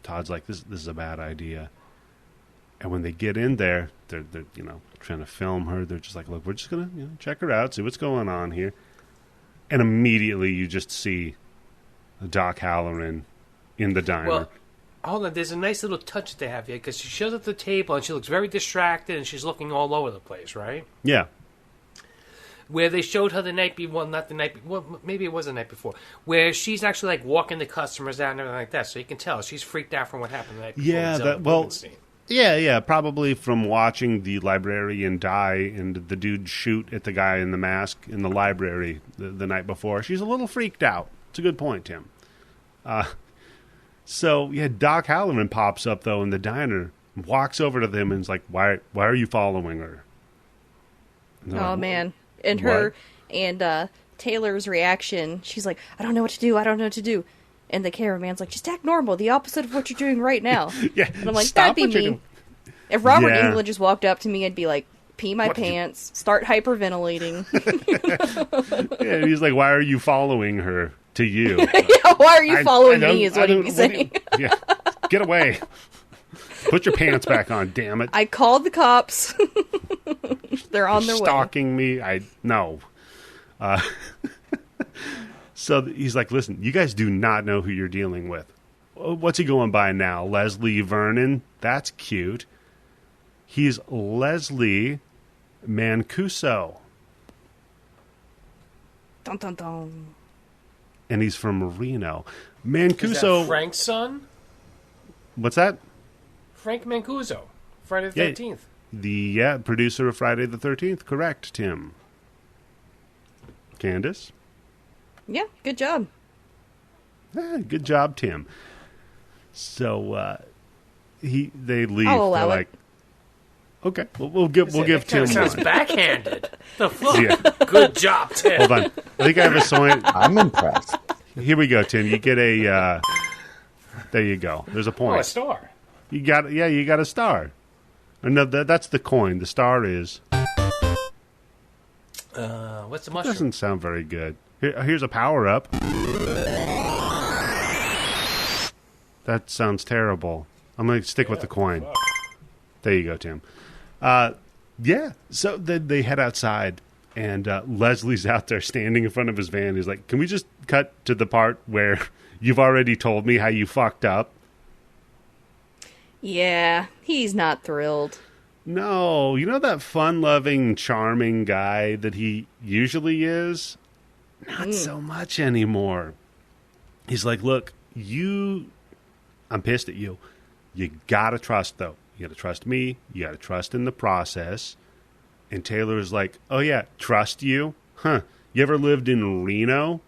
Todd's like, this is a bad idea. And when they get in there, they're trying to film her. They're just like, look, we're just going to check her out, see what's going on here. And immediately you just see Doc Halloran in the diner. Well, hold on. There's a nice little touch that they have here because she shows up at the table and she looks very distracted and she's looking all over the place, right? Yeah. Where they showed her the night before, not the night before, well, maybe it was the night before, where she's actually like walking the customers out and everything like that. So you can tell she's freaked out from what happened the night before. Yeah, probably from watching the librarian die and the dude shoot at the guy in the mask in the library the night before. She's a little freaked out. It's a good point, Tim. So, Doc Halloran pops up, though, in the diner, walks over to them and is like, why are you following her? Oh, man. And her and Taylor's reaction, she's like, I don't know what to do. And the cameraman's like, just act normal, the opposite of what you're doing right now. Yeah, and I'm like, that'd be me. If Robert Englund just walked up to me, I'd be like, pee my pants, start hyperventilating. Yeah, and he's like, why are you following her to you? Yeah, why are you following me is what he'd be saying. Yeah, get away. Put your pants back on, damn it. I called the cops. They're on their way. Stalking me? No. So he's like, listen, you guys do not know who you're dealing with. What's he going by now? Leslie Vernon? That's cute. He's Leslie Mancuso. Dun, dun, dun. And he's from Reno. Mancuso. Is that Frank's son? What's that? Frank Mancuso. Friday the 13th. The producer of Friday the 13th. Correct, Tim. Candice? Yeah, good job. Good job, Tim. So they leave. I'll allow They're like, okay, we'll give Tim sounds one. backhanded. The fuck? Yeah. Good job, Tim. Hold on. I think I have a sign. I'm impressed. Here we go, Tim. You get a. There you go. There's a point. Oh, a star. You got a star. No, that's the coin. The star is. What's the mushroom? Doesn't sound very good. Here's a power up. That sounds terrible. I'm going to stick with the coin. Fuck. There you go, Tim. Yeah. So they head outside, and Leslie's out there standing in front of his van. He's like, can we just cut to the part where you've already told me how you fucked up? Yeah, he's not thrilled. No. You know that fun-loving, charming guy that he usually is? Not so much anymore. He's like, look, I'm pissed at you. You gotta trust, though. You gotta trust me. You gotta trust in the process. And Taylor's like, oh yeah, trust you? Huh. You ever lived in Reno?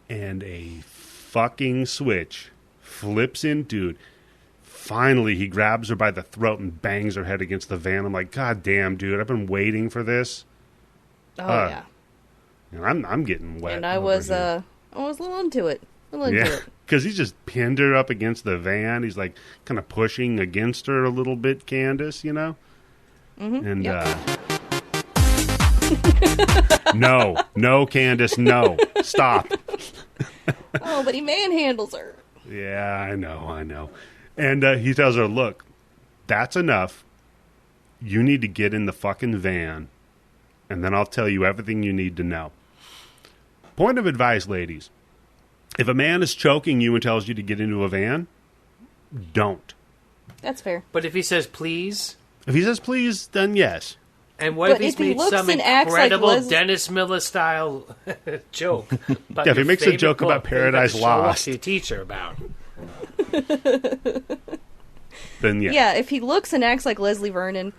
And a fucking switch flips in, dude. Finally, he grabs her by the throat and bangs her head against the van. I'm like, God damn, dude, I've been waiting for this. Oh, yeah. And I'm getting wet. And I was a little into it. Because he's just pinned her up against the van. He's like kind of pushing against her a little bit, Candice, you know? Mm-hmm. And, no, Candice, no. Stop. Oh, but he manhandles her. Yeah, I know. And he tells her, look, that's enough. You need to get in the fucking van, and then I'll tell you everything you need to know. Point of advice, ladies. If a man is choking you and tells you to get into a van, don't. That's fair. But if he says please? If he says please, then yes. And what if he's made some incredible Dennis Miller style joke? Yeah, if he makes a joke about Paradise Lost. To your teacher about. Then yeah. Yeah, if he looks and acts like Leslie Vernon,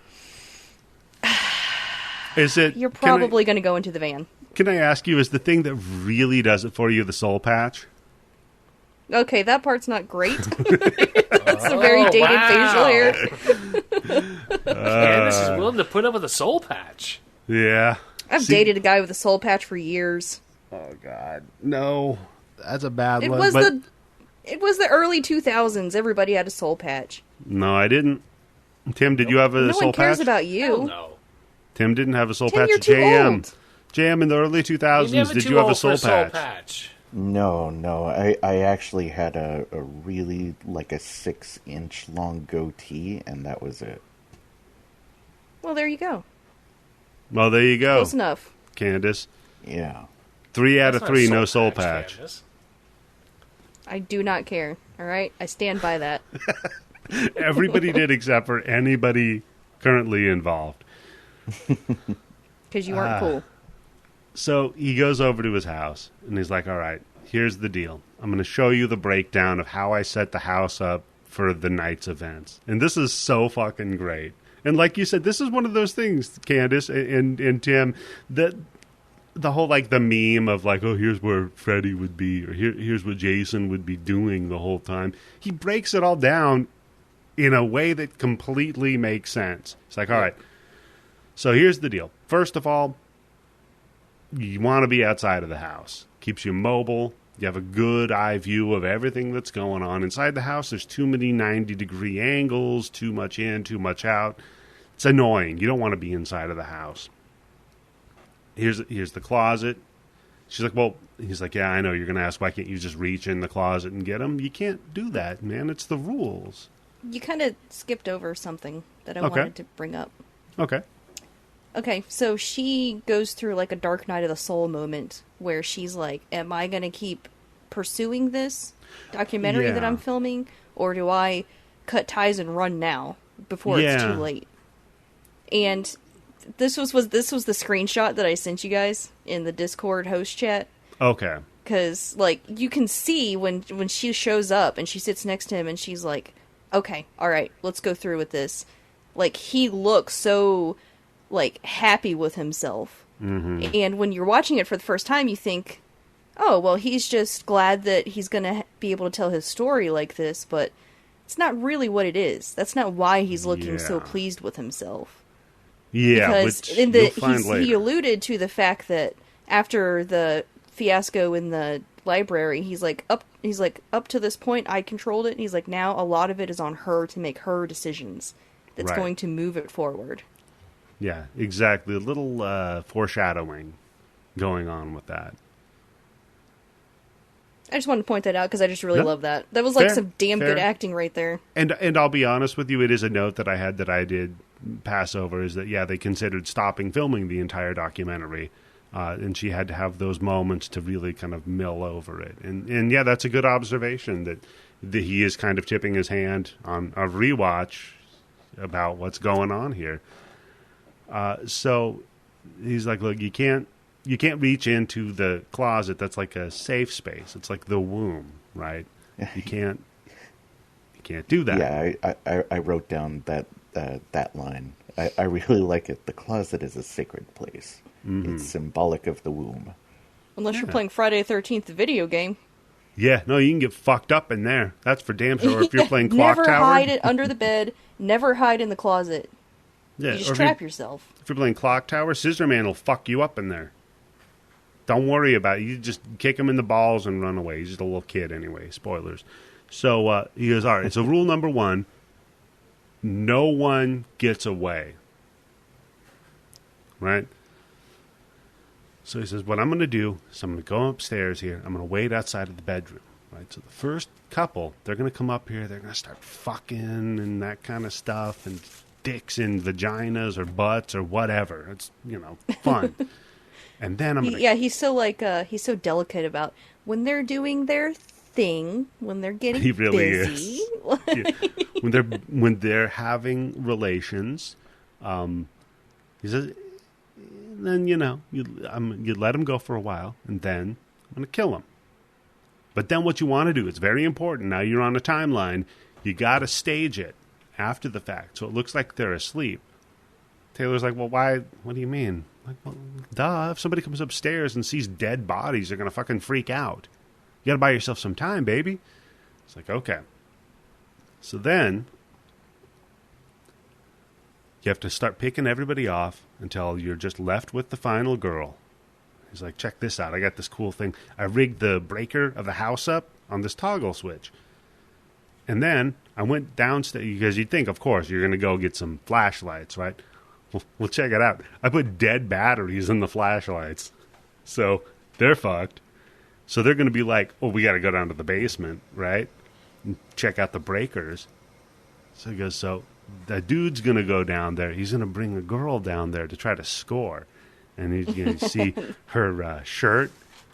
you're probably going to go into the van. Can I ask you, is the thing that really does it for you the soul patch? Okay, that part's not great. It's a very dated facial hair. Candice is willing to put up with a soul patch. Yeah. I've dated a guy with a soul patch for years. Oh, God. No. That's a bad It one. was the early 2000s. Everybody had a soul patch. No, I didn't. Tim, did you have a soul patch? No one cares about you. Hell no. Tim didn't have a soul Tim, patch. you're too old. JM, in the early 2000s, did you have a soul patch? No. I actually had a really, like, a 6-inch long goatee, and that was it. Well, there you go. Well, there you go. Close enough. Candice. Yeah. 3 out of That's not 3, a no soul patch. Candice. I do not care. All right? I stand by that. Everybody did except for anybody currently involved. Because you weren't cool. So he goes over to his house, and he's like, all right, here's the deal. I'm going to show you the breakdown of how I set the house up for the night's events. And this is so fucking great. And like you said, this is one of those things, Candice and Tim, that the whole, like, the meme of, like, oh, here's where Freddy would be, or here's what Jason would be doing the whole time. He breaks it all down in a way that completely makes sense. It's like, all right, so here's the deal. First of all, you want to be outside of the house. Keeps you mobile. You have a good eye view of everything that's going on. Inside the house, there's too many 90-degree angles, too much in, too much out. It's annoying. You don't want to be inside of the house. Here's the closet. She's like, well, he's like, yeah, I know. You're going to ask, why can't you just reach in the closet and get them? You can't do that, man. It's the rules. You kind of skipped over something that I wanted to bring up. Okay. Okay, so she goes through like a Dark Night of the Soul moment where she's like, am I going to keep pursuing this documentary that I'm filming? Or do I cut ties and run now before it's too late? And this was the screenshot that I sent you guys in the Discord host chat. Okay. Because, like, you can see when she shows up and she sits next to him and she's like, okay, all right, let's go through with this. Like, he looks so, like, happy with himself. Mm-hmm. And when you're watching it for the first time, you think, oh, well, he's just glad that he's going to be able to tell his story like this, but it's not really what it is. That's not why he's looking so pleased with himself. Yeah, because which he alluded to the fact that after the fiasco in the library, he's like up to this point I controlled it, and he's like, now a lot of it is on her to make her decisions that's going to move it forward. Yeah, exactly. A little foreshadowing going on with that. I just wanted to point that out because I just really love that. That was like some damn good acting right there. And I'll be honest with you, it is a note that I did pass over, is that, they considered stopping filming the entire documentary. And she had to have those moments to really kind of mill over it. And that's a good observation that he is kind of tipping his hand on a rewatch about what's going on here. So he's like, look, you can't reach into the closet. That's like a safe space. It's like the womb, right? You can't do that. Yeah, I wrote down that line. I really like it. The closet is a sacred place. Mm-hmm. It's symbolic of the womb. Unless you're playing Friday the 13th, the video game. Yeah, no, you can get fucked up in there. That's for damn sure. If you're playing Clock Never Tower. Never hide it under the bed. Never hide in the closet. Yeah, you just trap yourself. If you're playing Clock Tower, Scissor Man will fuck you up in there. Don't worry about it. You just kick him in the balls and run away. He's just a little kid anyway. Spoilers. So he goes, all right, so rule number 1, no one gets away. Right? So he says, what I'm going to do is I'm going to go upstairs here. I'm going to wait outside of the bedroom. Right? So the first couple, they're going to come up here. They're going to start fucking and that kind of stuff, and dicks in vaginas or butts or whatever. It's, fun. And then I'm going to... Yeah, he's so, he's so delicate about when they're doing their thing, when they're getting he really busy. Is. When they're having relations, he says... Then, you let him go for a while, and then I'm going to kill him. But then what you want to do, it's very important. Now you're on a timeline. You got to stage it after the fact, so it looks like they're asleep. Taylor's like, well, why? What do you mean? Like, well, duh. If somebody comes upstairs and sees dead bodies, they're going to fucking freak out. You got to buy yourself some time, baby. It's like, okay. So then... you have to start picking everybody off until you're just left with the final girl. He's like, check this out. I got this cool thing. I rigged the breaker of the house up on this toggle switch. And then I went downstairs, because you'd think, of course, you're going to go get some flashlights, right? Well, check it out. I put dead batteries in the flashlights. So they're fucked. So they're going to be like, oh, we got to go down to the basement, right? And check out the breakers. So he goes, so the dude's going to go down there. He's going to bring a girl down there to try to score. And he's going to see her shirt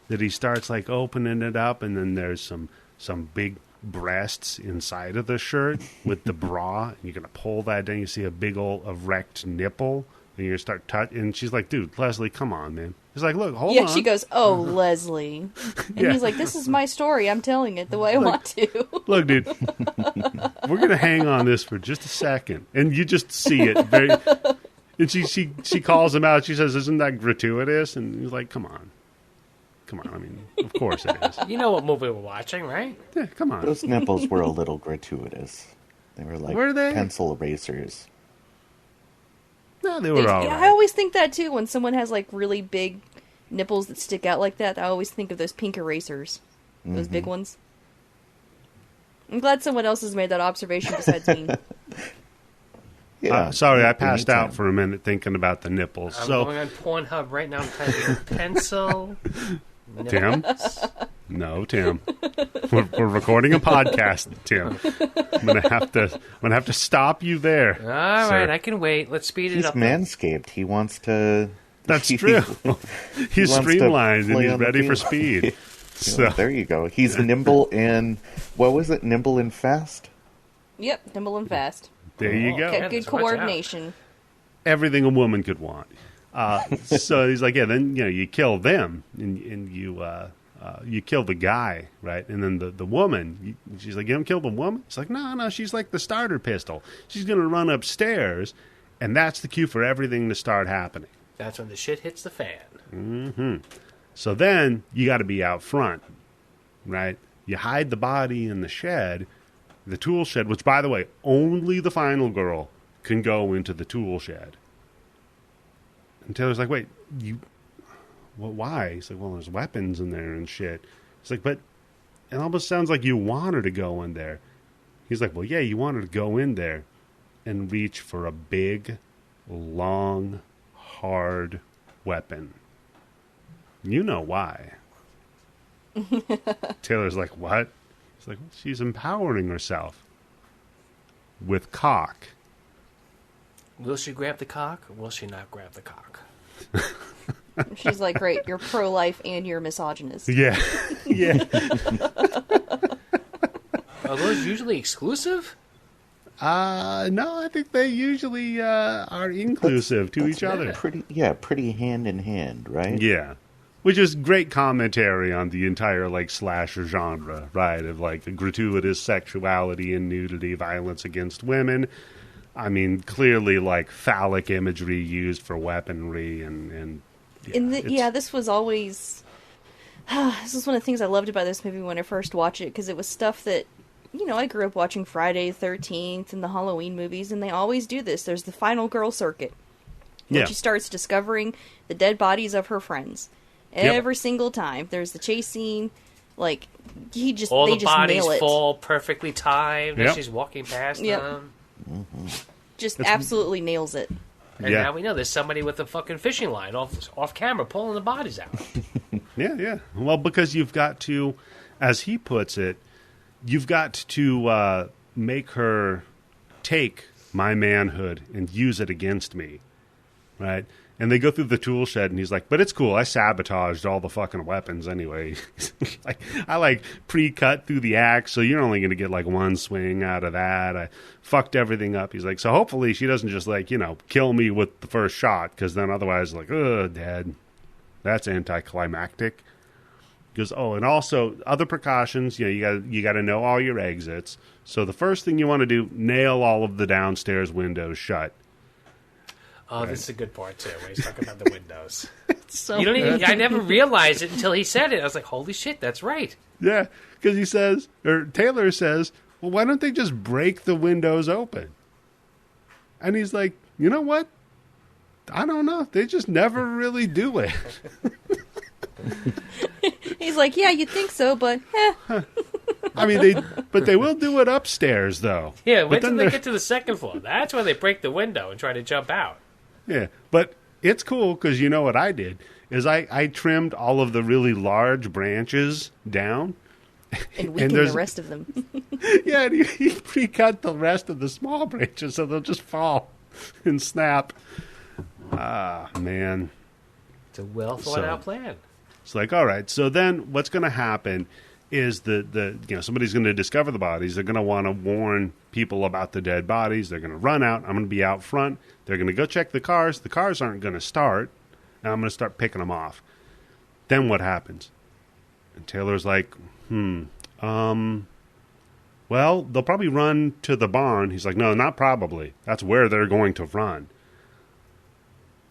that he starts like opening it up. And then there's some big breasts inside of the shirt with the bra. And you're going to pull that down. You see a big old erect nipple. And you're going to start touching. And she's like, dude, Leslie, come on, man. He's like, look, hold on. Yeah, she goes, oh, Leslie. And he's like, this is my story. I'm telling it the way I want to. Look, dude, we're going to hang on this for just a second. And you just see it. And she calls him out. She says, isn't that gratuitous? And he's like, come on. Come on. I mean, of course it is. You know what movie we're watching, right? Yeah, come on. Those nipples were a little gratuitous. They were like pencil erasers. No, they were all right. I always think that, too, when someone has, like, really big nipples that stick out like that. I always think of those pink erasers. Those big ones. I'm glad someone else has made that observation besides me. Yeah. Sorry, I passed out for a minute thinking about the nipples. I'm going on Pornhub right now. I'm typing pencil. Tim? No, Tim. We're recording a podcast, Tim. I'm gonna have to stop you there. All right, I can wait. Let's speed it up. He's Manscaped. He wants to. That's true. He's streamlined and he's ready for speed. So there you go. He's nimble and what was it? Nimble and fast. Yep, nimble and fast. There you go. Okay, good coordination. Everything a woman could want. So he's like, yeah. Then you kill them and you kill the guy, right? And then the woman, she's like, you don't kill the woman? It's like, no, she's like the starter pistol. She's going to run upstairs, and that's the cue for everything to start happening. That's when the shit hits the fan. Mm-hmm. So then you got to be out front, right? You hide the body in the shed, the tool shed, which, by the way, only the final girl can go into the tool shed. And Taylor's like, wait, well, why? He's like, well, there's weapons in there and shit. He's like, but it almost sounds like you want her to go in there. He's like, well, yeah, you want her to go in there and reach for a big, long, hard weapon. You know why. Taylor's like, what? He's like, well, she's empowering herself with cock. Will she grab the cock or will she not grab the cock? She's like, great, you're pro-life and you're misogynist. Yeah. Yeah. Are those usually exclusive? No, I think they usually are inclusive to each other. Pretty hand in hand, right? Yeah. Which is great commentary on the entire, like, slasher genre, right? Of, like, gratuitous sexuality and nudity, violence against women. I mean, clearly, like, phallic imagery used for weaponry and this was always... this was one of the things I loved about this movie when I first watched it, because it was stuff that, I grew up watching Friday the 13th and the Halloween movies, and they always do this. There's the final girl circuit, where she starts discovering the dead bodies of her friends. Every single time. There's the chase scene. Like, they just nail it. All the bodies fall perfectly timed as she's walking past them. Mm-hmm. Just absolutely nails it. And now we know there's somebody with a fucking fishing line off camera pulling the bodies out. Yeah. Well, because you've got to, as he puts it, you've got to make her take my manhood and use it against me, right? And they go through the tool shed, and he's like, but it's cool. I sabotaged all the fucking weapons anyway. I pre-cut through the axe, so you're only going to get, like, one swing out of that. I fucked everything up. He's like, so hopefully she doesn't just, like, kill me with the first shot, because then otherwise, like, dead. That's anticlimactic. He goes, oh, and also, other precautions, you got to know all your exits. So the first thing you want to do, nail all of the downstairs windows shut. Oh, this is a good part, too, where he's talking about the windows. I never realized it until he said it. I was like, holy shit, that's right. Yeah, because Taylor says, well, why don't they just break the windows open? And he's like, you know what? I don't know. They just never really do it. He's like, yeah, you'd think so, but I mean, they will do it upstairs, though. Yeah, wait till they get to the second floor. That's where they break the window and try to jump out. Yeah, but it's cool because you know what I did is I trimmed all of the really large branches down. And weaken the rest of them. Yeah, and he pre-cut the rest of the small branches so they'll just fall and snap. Ah, man. It's a well thought out plan. It's like, all right, so then what's going to happen is somebody's going to discover the bodies. They're going to want to warn people about the dead bodies. They're going to run out. I'm going to be out front. They're going to go check the cars. The cars aren't going to start. And I'm going to start picking them off. Then what happens? And Taylor's like, well, they'll probably run to the barn. He's like, no, not probably. That's where they're going to run.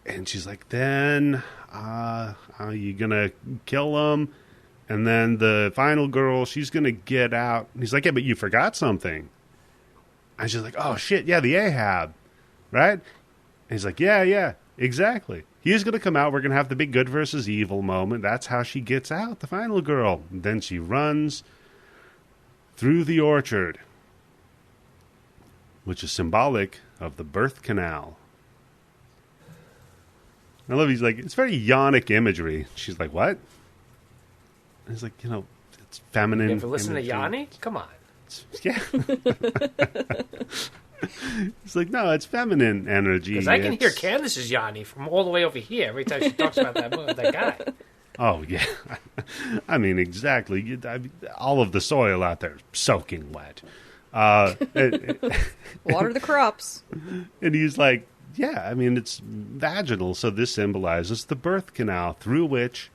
And she's like, then are you going to kill them? And then the final girl, she's going to get out. And he's like, yeah, but you forgot something. And she's like, oh, shit, yeah, the Ahab, right? And he's like, yeah, exactly. He's going to come out. We're going to have the big good versus evil moment. That's how she gets out, the final girl. And then she runs through the orchard, which is symbolic of the birth canal. I love he's like, it's very yonic imagery. She's like, what? And he's like, it's feminine. You ever listen to Yanni? Come on. Yeah. It's like, no, it's feminine energy. Because I can hear Candice's Yanni from all the way over here every time she talks about that guy. Oh, yeah. I mean, exactly. All of the soil out there is soaking wet. Water the crops. And he's like, yeah, I mean, it's vaginal, so this symbolizes the birth canal through which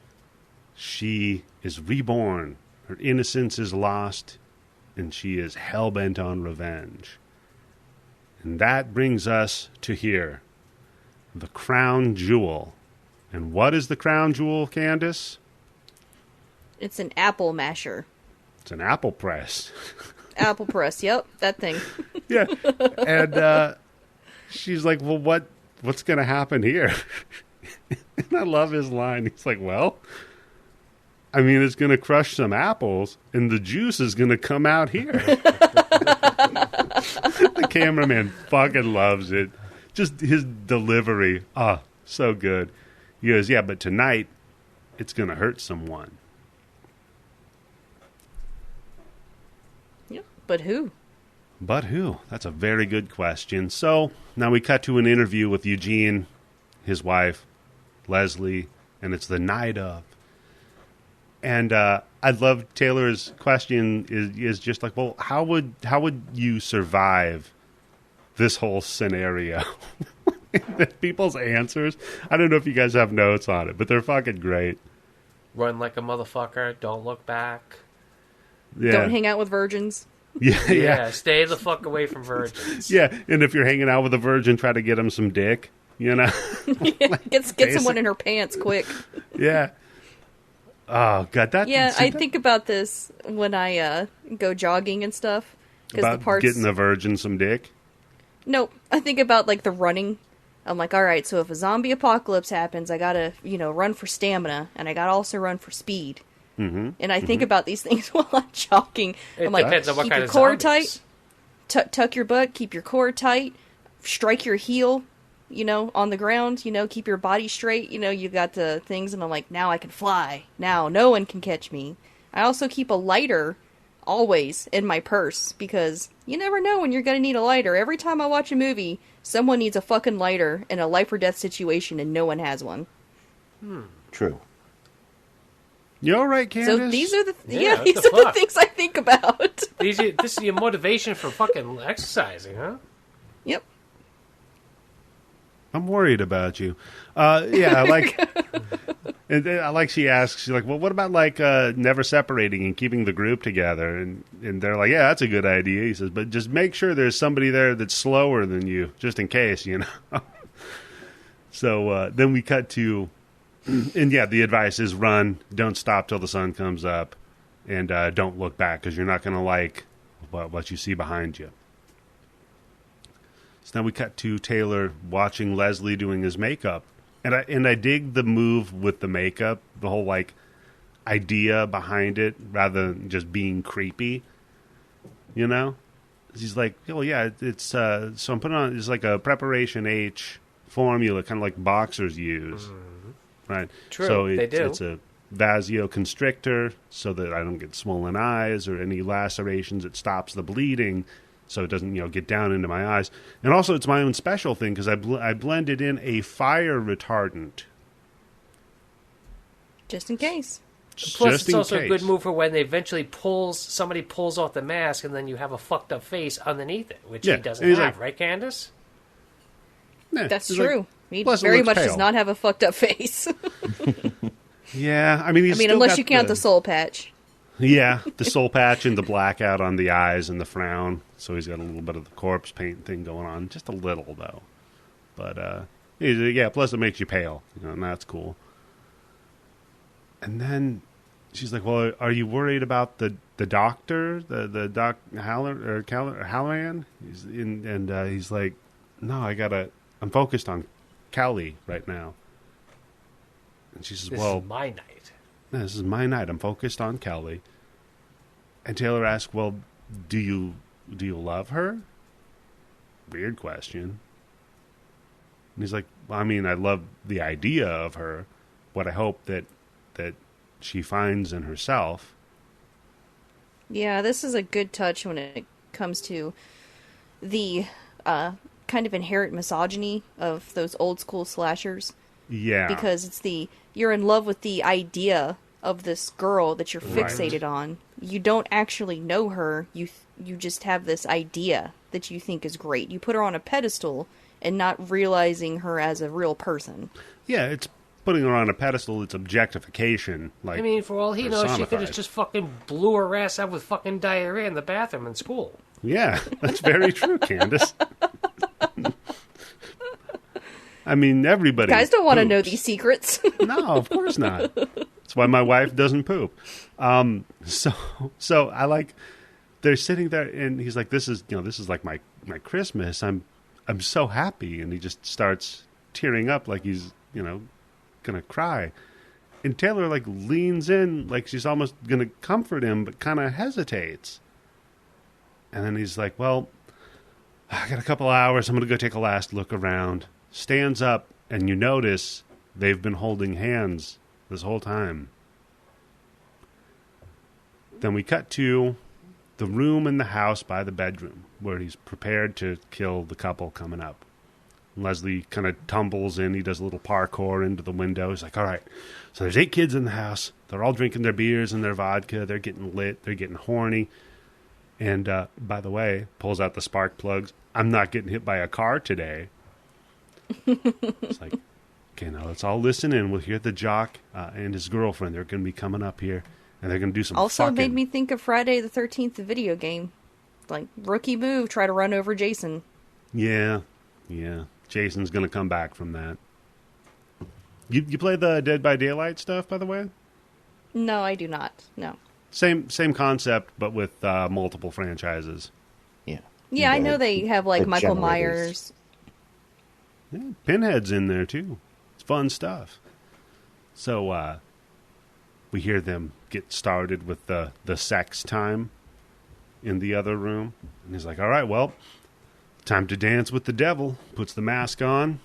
she is reborn. Her innocence is lost, and she is hell-bent on revenge. And that brings us to here, the crown jewel. And what is the crown jewel, Candice? It's an apple masher. It's an apple press. Apple press, yep, that thing. Yeah, and she's like, well, what's going to happen here? And I love his line. He's like, well, I mean, it's going to crush some apples, and the juice is going to come out here. The cameraman fucking loves it. Just his delivery. So good. He goes, yeah, but tonight, it's going to hurt someone. Yep, but who? But who? That's a very good question. So now we cut to an interview with Eugene, his wife, Leslie, and it's the night of. And I love Taylor's question is just like, well, how would you survive this whole scenario? People's answers. I don't know if you guys have notes on it, but they're fucking great. Run like a motherfucker. Don't look back. Yeah. Don't hang out with virgins. Yeah. Stay the fuck away from virgins. Yeah, and if you're hanging out with a virgin, try to get him some dick. Get someone in her pants quick. Yeah. Oh God, I think about this when I go jogging and stuff. About getting the virgin some dick. Nope, I think about like the running. I'm like, all right, so if a zombie apocalypse happens, I gotta run for stamina, and I gotta also run for speed. Mm-hmm. And I think about these things while I'm jogging. I'm like, depends on what keep kind your of core zombies. tight, tuck your butt, keep your core tight, strike your heel, on the ground, keep your body straight, you got the things, and I'm like, now I can fly. Now no one can catch me. I also keep a lighter always in my purse, because you never know when you're going to need a lighter. Every time I watch a movie, someone needs a fucking lighter in a life or death situation, and no one has one. True. You all right, Candice? So these are the things I think about. This is your motivation for fucking exercising, huh? Yep. I'm worried about you. Yeah, and I like she asks, she's like, well, what about never separating and keeping the group together? And they're like, yeah, that's a good idea. He says, but just make sure there's somebody there that's slower than you, just in case, So then we cut to, and yeah, the advice is run, don't stop till the sun comes up, and don't look back because you're not going to like what you see behind you. So now we cut to Taylor watching Leslie doing his makeup. And I dig the move with the makeup, the whole idea behind it, rather than just being creepy. He's like, oh yeah, it's so I'm putting on, it's like a preparation H formula, kind of like boxers use. right? True, so they do. It's a vasoconstrictor so that I don't get swollen eyes or any lacerations. It stops the bleeding so it doesn't, get down into my eyes. And also it's my own special thing because I blended in a fire retardant. Just in case. Plus, it's also a good move for when they eventually somebody pulls off the mask and then you have a fucked up face underneath it, which he doesn't have, right, Candice? Nah, that's true. He very much does not have a fucked up face. Yeah, I mean, unless you count the soul patch. Yeah, the soul patch and the blackout on the eyes and the frown. So he's got a little bit of the corpse paint thing going on, just a little though. But plus it makes you pale, and that's cool. And then she's like, "Well, are you worried about the doctor, the Doc Halloran?" He's like, "No, I'm focused on Kelly right now." And she says, "This is my night. This is my night. I'm focused on Kelly." And Taylor asks, "Well, do you love her?" Weird question. And he's like, "Well, I mean, I love the idea of her. What I hope that she finds in herself." Yeah, this is a good touch when it comes to the kind of inherent misogyny of those old school slashers. Yeah. Because you're in love with the idea of this girl that you're fixated on. You don't actually know her. You just have this idea that you think is great. You put her on a pedestal and not realizing her as a real person. Yeah, it's putting her on a pedestal. It's objectification. I mean, for all he knows, she could have just fucking blew her ass out with fucking diarrhea in the bathroom in school. Yeah, that's very true, Candice. I mean, everybody guys don't want to poops. know these secrets. No, of course not. That's why my wife doesn't poop. So I like, they're sitting there and he's like, this is like my Christmas. I'm so happy. And he just starts tearing up like he's, gonna cry. And Taylor like leans in like she's almost gonna comfort him, but kind of hesitates. And then he's like, well, I got a couple hours. I'm gonna go take a last look around. Stands up, and you notice they've been holding hands this whole time. Then we cut to the room in the house by the bedroom, where he's prepared to kill the couple coming up. Leslie kind of tumbles in. He does a little parkour into the window. He's like, all right, so there's 8 kids in the house. They're all drinking their beers and their vodka. They're getting lit. They're getting horny. And, by the way, pulls out the spark plugs. I'm not getting hit by a car today. It's like, okay, now let's all listen in. We'll hear the jock and his girlfriend. They're going to be coming up here, and they're going to do some also fucking... made me think of Friday the 13th, the video game. Like, rookie move, try to run over Jason. Yeah. Jason's going to come back from that. You play the Dead by Daylight stuff, by the way? No, I do not. No. Same concept, but with multiple franchises. Yeah. Yeah, I know they have, like, Michael Myers... Yeah, Pinhead's in there, too. It's fun stuff. So, we hear them get started with the sex time in the other room. And he's like, all right, well, time to dance with the devil. Puts the mask on,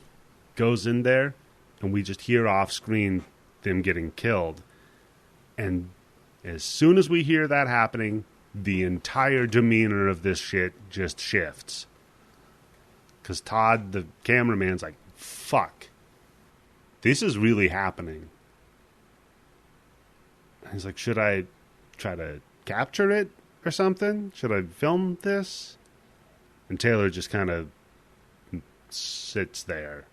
goes in there, and we just hear off-screen them getting killed. And as soon as we hear that happening, the entire demeanor of this shit just shifts. Because Todd, the cameraman's like, fuck. This is really happening. And he's like, should I try to capture it or something? Should I film this? And Taylor just kind of sits there.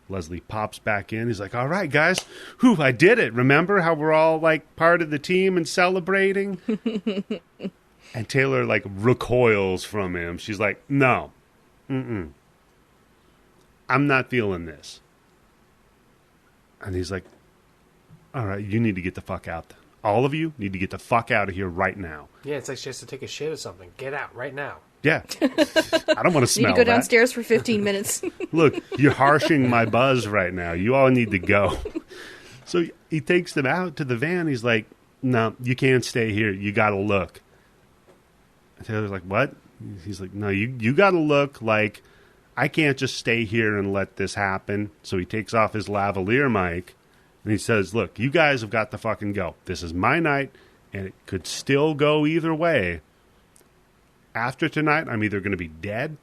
Leslie pops back in. He's like, all right, guys. Whew, I did it. Remember how we're all, like, part of the team and celebrating? And Taylor, like, recoils from him. She's like, no. I'm not feeling this. And he's like, all right, you need to get the fuck out then. All of you need to get the fuck out of here right now. Yeah, it's like she has to take a shit or something. Get out right now. Yeah. I don't want to smell that. You need to go downstairs for 15 minutes. Look, you're harshing my buzz right now. You all need to go. So he takes them out to the van. He's like, no, you can't stay here. You got to look. And Taylor's like, what? He's like, no, you got to look. Like, I can't just stay here and let this happen. So he takes off his lavalier mic And he says, look, you guys have got to fucking go. This is my night, and it could still go either way. After tonight, I'm either going to be dead,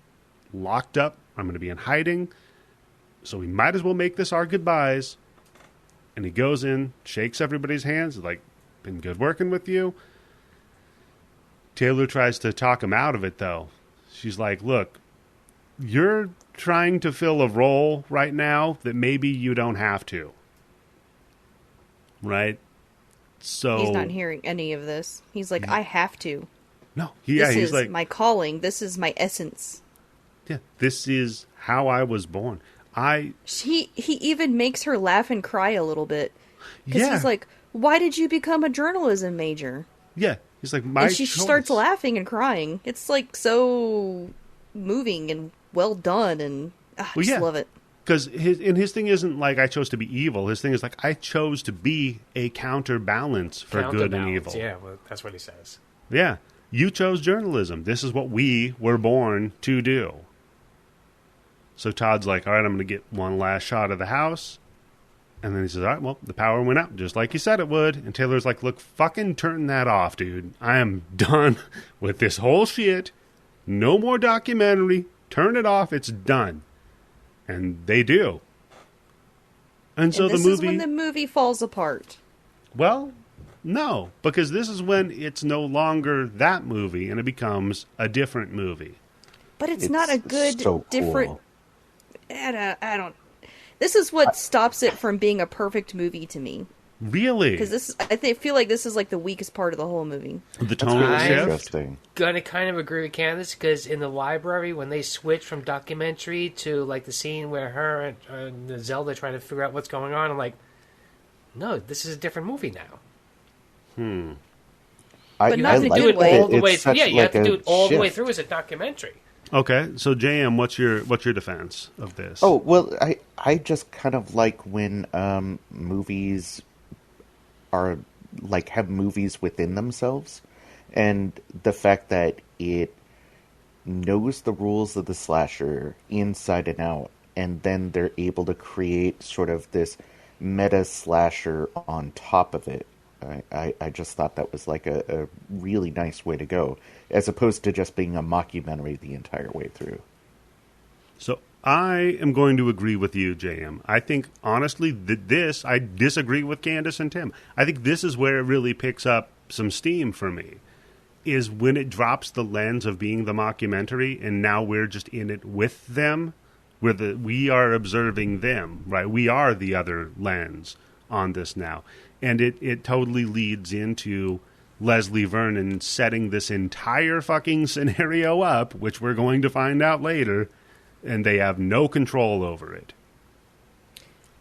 locked up, I'm going to be in hiding, so we might as well make this our goodbyes. And he goes in, shakes everybody's hands, like, been good working with you. Taylor tries to talk him out of it, though. She's like, look, you're trying to fill a role right now that maybe you don't have to. Right? So he's not hearing any of this. He's like, I have to. No. This he's is like, my calling. This is my essence. Yeah, this is how I was born. He even makes her laugh and cry a little bit. Because he's like, why did you become a journalism major? Yeah. He's like, and she starts laughing and crying. It's like so moving and well done, and I just love it. Because his thing isn't like I chose to be evil. His thing is like I chose to be a counterbalance for good and evil. Yeah, well, that's what he says. Yeah. You chose journalism. This is what we were born to do. So Todd's like, all right, I'm going to get one last shot of the house. And then he says, all right, well, the power went out just like you said it would. And Taylor's like, look, fucking turn that off, dude. I am done with this whole shit. No more documentary. Turn it off. It's done. And they do. And so this is when the movie falls apart. Well, no, because this is when it's no longer that movie and it becomes a different movie. But it's not a good, different... I don't... This is what stops it from being a perfect movie to me. Really? Because I feel like this is like the weakest part of the whole movie. The tone shift. Gonna kind of agree with Candice, because in the library, when they switch from documentary to like the scene where her and Zelda trying to figure out what's going on, I'm like, no, this is a different movie now. But not in a do good it way. all the way. Yeah, you have to do it all the way shift. through as a documentary. Okay, so JM, what's your defense of this? Oh, well, I just kind of like when movies are like have movies within themselves, and the fact that it knows the rules of the slasher inside and out, and then they're able to create sort of this meta slasher on top of it. I just thought that was like a really nice way to go, as opposed to just being a mockumentary the entire way through. So I am going to agree with you, JM. I think, honestly, I disagree with Candice and Tim. I think this is where it really picks up some steam for me, is when it drops the lens of being the mockumentary, and now we're just in it with them, we are observing them, right? We are the other lens on this now. And it totally leads into Leslie Vernon setting this entire fucking scenario up, which we're going to find out later, and they have no control over it.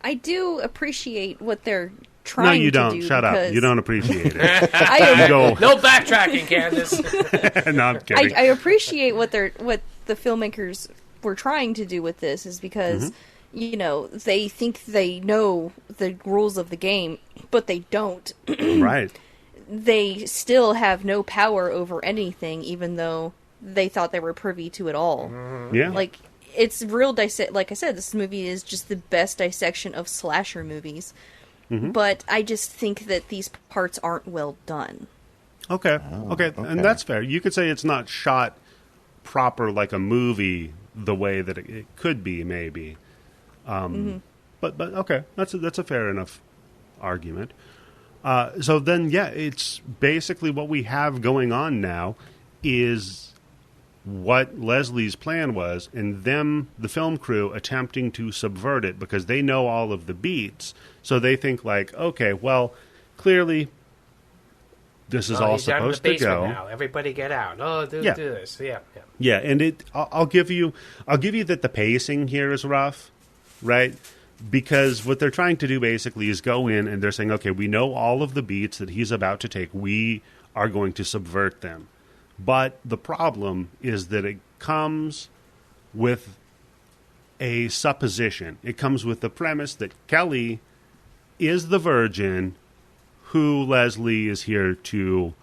I do appreciate what they're trying to do. No, you don't. Shut up. You don't appreciate it. No backtracking, Candice. No, I'm kidding. I appreciate what the filmmakers were trying to do with this, is because... You know, they think they know the rules of the game, but they don't. Right. They still have no power over anything, even though they thought they were privy to it all. Yeah. Like, it's real like I said, this movie is just the best dissection of slasher movies. But I just think that these parts aren't well done. Okay. Okay. And that's fair. You could say it's not shot proper like a movie the way that it could be, maybe. But okay, that's a fair enough argument. So then, yeah, it's basically what we have going on now is what Leslie's plan was, and them, the film crew, attempting to subvert it because they know all of the beats. So they think like, okay, well, clearly this is all supposed to go. Now. Everybody get out. Oh, do this. Yeah. Yeah, and I'll give you that the pacing here is rough. Right? Because what they're trying to do basically is go in and they're saying, okay, we know all of the beats that he's about to take. We are going to subvert them. But the problem is that it comes with a supposition. It comes with the premise that Kelly is the virgin who Leslie is here to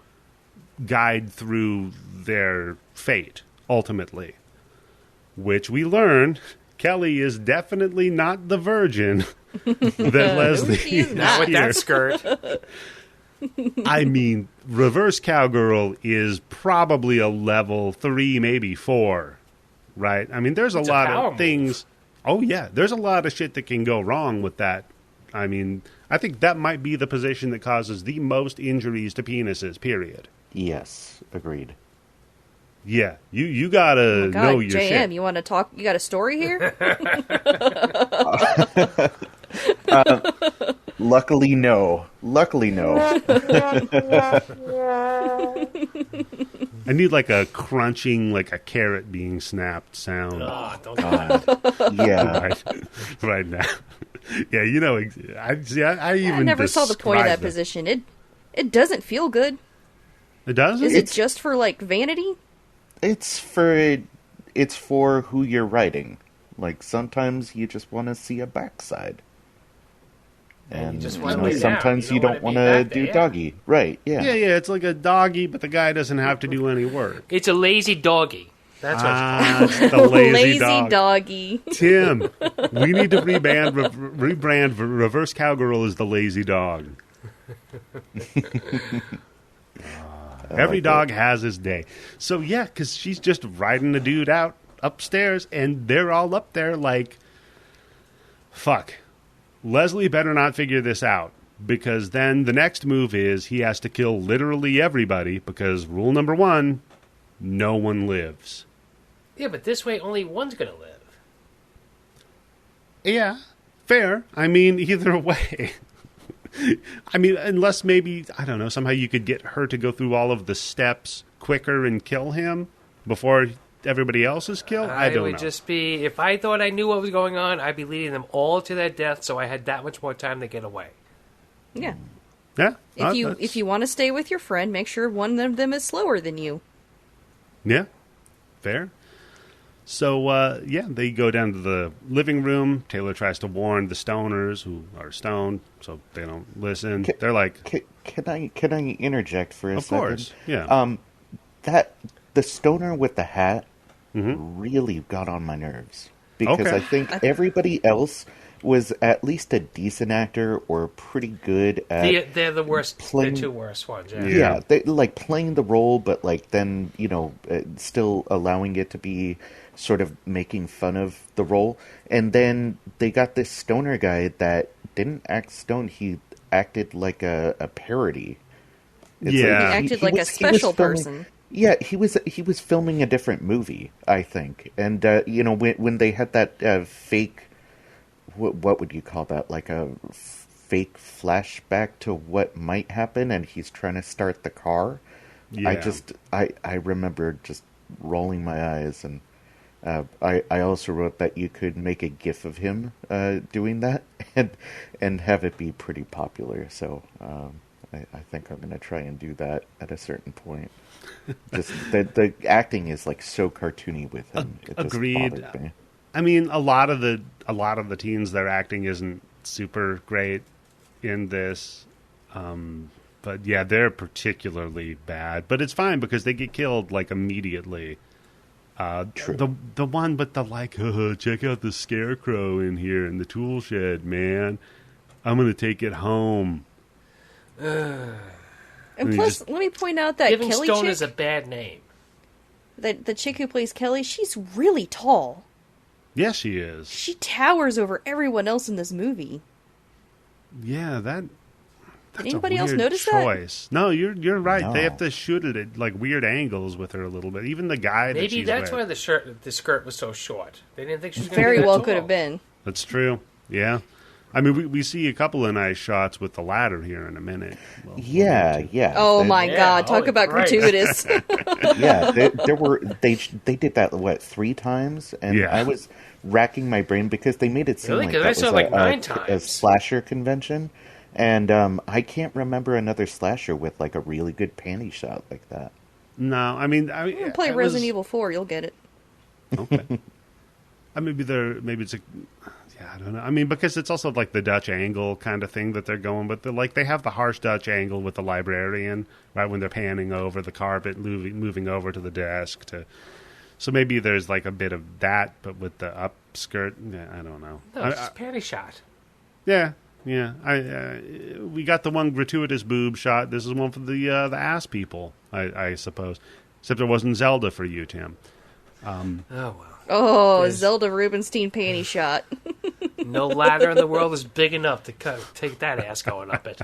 guide through their fate, ultimately. Which we learn Kelly is definitely not the virgin that Leslie is. Not with here. that skirt. I mean, reverse cowgirl is probably a level 3, maybe 4, right? I mean, there's a lot of things. Oh, yeah. There's a lot of shit that can go wrong with that. I mean, I think that might be the position that causes the most injuries to penises, period. Yes, agreed. Yeah, you gotta know your JM, shit. you want to talk? You got a story here? Luckily, no. I need like a crunching, like a carrot being snapped sound. Oh, don't do that. Yeah. right now. Yeah, you know, I even never saw the point of that described it. position. It doesn't feel good. It doesn't? Is it just for like vanity? It's for who you're writing. Like, sometimes you just want to see a backside. And you just wanna lay down. sometimes You you don't don't wanna want be to back do there. doggy. Right, yeah. Yeah, it's like a doggy, but the guy doesn't have to do any work. It's a lazy doggy. That's what It's the lazy, dog. doggy. Tim, we need to rebrand Reverse Cowgirl as the lazy dog. Every dog has his day. So, yeah, because she's just riding the dude out upstairs, and they're all up there like, fuck. Leslie better not figure this out, because then the next move is he has to kill literally everybody, because rule number 1, no one lives. Yeah, but this way only one's going to live. Yeah, fair. I mean, either way. I mean, unless maybe, I don't know, somehow you could get her to go through all of the steps quicker and kill him before everybody else is killed. I don't know. It would just be, if I thought I knew what was going on, I'd be leading them all to their death, so I had that much more time to get away. Yeah. Yeah. If you want to stay with your friend, make sure one of them is slower than you. Yeah, fair. So, yeah, they go down to the living room. Taylor tries to warn the stoners who are stoned, so they don't listen. They're like... Can I interject for a second? Of course, yeah. The stoner with the hat really got on my nerves. Because Okay. I think everybody else was at least a decent actor or pretty good at... They're the worst, playing- the two worst ones, yeah. Yeah, they like playing the role, but like then, still allowing it to be sort of making fun of the role. And then they got this stoner guy that didn't act stoned. He acted like a parody. It's Yeah. He acted like a special person. Yeah, he was filming a different movie, I think. And when they had that fake, what would you call that? Like a fake flashback to what might happen, and he's trying to start the car. Yeah. I remember just rolling my eyes, and I also wrote that you could make a GIF of him doing that and have it be pretty popular. So I think I'm going to try and do that at a certain point. Just the acting is like so cartoony with him. It just Agreed. bothered me. I mean, a lot of the teens, their acting isn't super great in this. But yeah, they're particularly bad. But it's fine because they get killed like immediately. True. The one with the like, check out the scarecrow in here in the tool shed, man. I'm gonna take it home. And plus, let me point out that Giving Kelly Stone chick, is a bad name. the chick who plays Kelly, she's really tall. Yes, she is. She towers over everyone else in this movie. Yeah, that's Did anybody a else weird notice choice. No, you're right. No. They have to shoot it at like weird angles with her a little bit. Even the guy that Maybe she's that's with. why the skirt was so short. They didn't think she was going to be Very that well tall. could have been. That's true. Yeah. I mean, we see a couple of nice shots with the ladder here in a minute. Well, Yeah. Oh They- my Yeah, god, talk holy about Christ. gratuitous. Yeah, they did that 3 times, and Yeah. I was racking my brain because they made it seem Really? like 'Cause that I was saw it like 9 a times. slasher convention, and I can't remember another slasher with like a really good panty shot like that. No, I mean, Play it Resident was- Evil 4, you'll get it. Okay. Maybe it's a. Yeah, I don't know. I mean, because it's also like the Dutch angle kind of thing that they're going with. They have the harsh Dutch angle with the librarian, right when they're panning over the carpet, moving over to the desk to So maybe there's like a bit of that, but with the upskirt, I don't know. No, it's just panty shot. Yeah. We got the one gratuitous boob shot. This is one for the ass people, I suppose. Except it wasn't Zelda for you, Tim. Oh, well. Oh, There's- Zelda Rubenstein panty shot. No ladder in the world is big enough to take that ass going up it.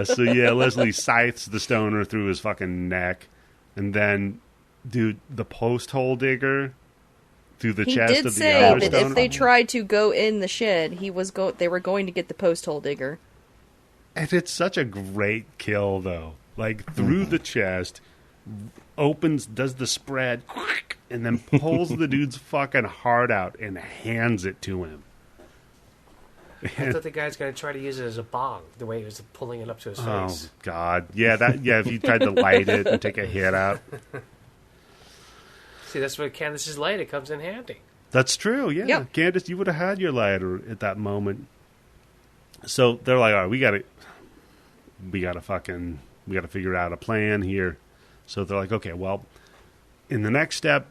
So yeah, Leslie scythes the stoner through his fucking neck, and then, dude, the post hole digger through the He chest did of the say other that stoner. if they tried to go in the shed, they were going to get the post hole digger. And it's such a great kill, though. Like, through the chest, opens, does the spread, and then pulls the dude's fucking heart out and hands it to him. I thought the guy's going to try to use it as a bong, the way he was pulling it up to his Oh, face. God. Yeah, if you tried to light it and take a hit out. See, that's where Candice's lighter comes in handy. That's true, yeah. Yep. Candice, you would have had your lighter at that moment. So they're like, all right, we gotta figure out a plan here. So they're like, okay, well, in the next step,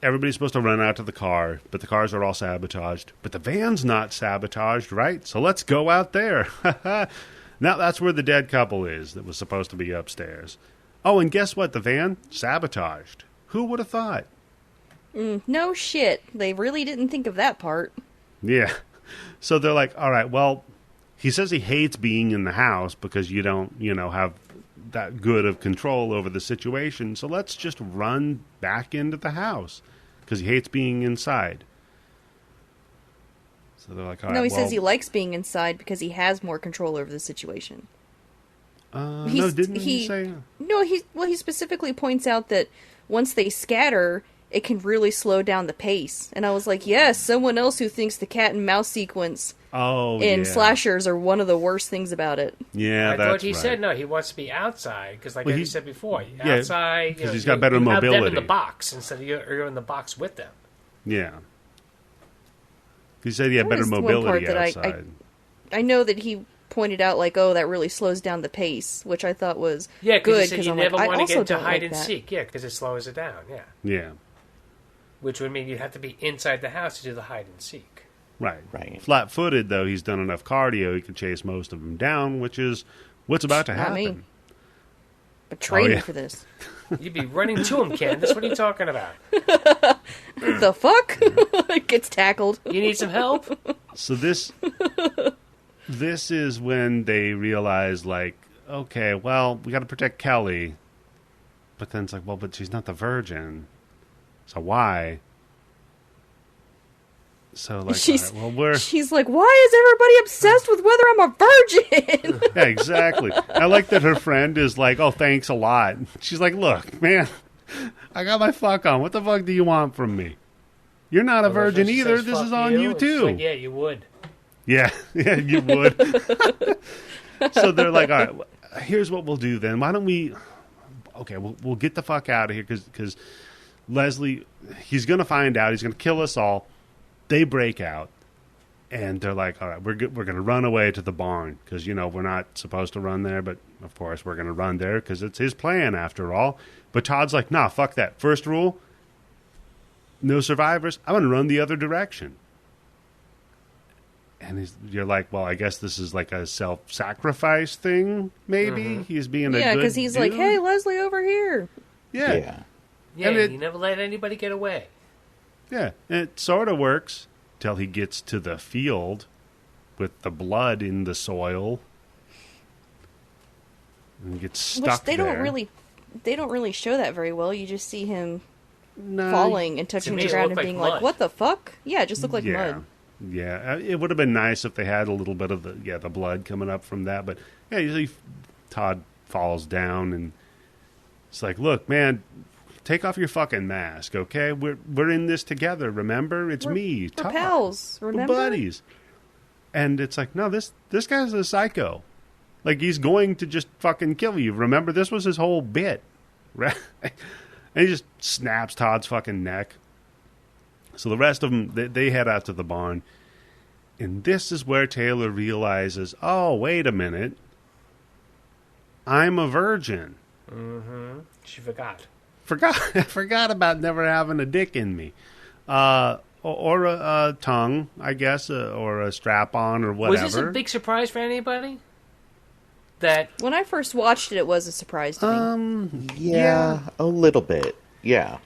everybody's supposed to run out to the car, but the cars are all sabotaged. But the van's not sabotaged, right? So let's go out there. Now that's where the dead couple is that was supposed to be upstairs. Oh, and guess what? The van sabotaged. Who would have thought? No shit. They really didn't think of that part. Yeah. So they're like, all right, well, he says he hates being in the house because you don't, have that good of control over the situation. So let's just run back into the house because he hates being inside. So they're like, all right, No, he says he likes being inside because he has more control over the situation. no, didn't he say? No, he specifically points out that once they scatter, it can really slow down the pace. And I was like, yes, someone else who thinks the cat and mouse sequence in slashers are one of the worst things about it. Yeah, I that's thought he right. said no, he wants to be outside because, like I said before, yeah, outside. 'cause he's got better you have them mobility. in the box instead of you're in the box with them. Yeah. He said he had better That was one mobility part that outside. I know that he pointed out, like, oh, that really slows down the pace, which I thought was Yeah, good. because you I'm never like, want I to get also into don't hide like and that. seek. Yeah, because it slows it down. Yeah, Yeah. which would mean you'd have to be inside the house to do the hide and seek. Right. Flat-footed, though, he's done enough cardio, he can chase most of them down, which is what's about to Not happen. me. But training yeah. for this. You'd be running to him, Candice. What are you talking about? The fuck? It gets tackled. You need some help? So this is when they realize, like, okay, well, we got to protect Kelly. But then it's like, well, but she's not the virgin. So why? So, like, She's, all right, well, she's like, why is everybody obsessed with whether I'm a virgin? yeah, exactly. I like that her friend is like, oh, thanks a lot. She's like, look, man, I got my fuck on. What the fuck do you want from me? You're not a Well, virgin she either. says, This "Fuck is on you, It's too. like, yeah, you would. Yeah, you would. So they're like, all right, here's what we'll do then. Why don't we... Okay, we'll get the fuck out of here because Leslie, he's going to find out. He's going to kill us all. They break out, and they're like, all right, we're going to run away to the barn because, we're not supposed to run there, but, of course, we're going to run there because it's his plan after all. But Todd's like, nah, fuck that. First rule, no survivors. I'm going to run the other direction. And you're like, well, I guess this is like a self-sacrifice thing, maybe? He's being a good Yeah, because he's dude. like, hey, Leslie, over here. Yeah. Yeah, And you never let anybody get away. Yeah, and it sort of works till he gets to the field with the blood in the soil and gets stuck Which they there. don't really show that very well. You just see him No, falling and touching to me, the it ground looked and like being mud. like, what the fuck? Yeah, it just looked like yeah. mud. Yeah, it would have been nice if they had a little bit of the blood coming up from that. But yeah, usually Todd falls down and it's like, look, man, take off your fucking mask, okay? We're in this together. Remember, it's me, We're Todd. pals, remember? We're buddies. And it's like, no, this guy's a psycho. Like, he's going to just fucking kill you. Remember, this was his whole bit, right? And he just snaps Todd's fucking neck. So the rest of them, they head out to the barn. And this is where Taylor realizes, oh, wait a minute. I'm a virgin. Mm-hmm. She forgot. I forgot about never having a dick in me. Or a tongue, I guess, or a strap-on or whatever. Was this a big surprise for anybody? That when I first watched it, it was a surprise to me. Yeah, a little bit. Yeah.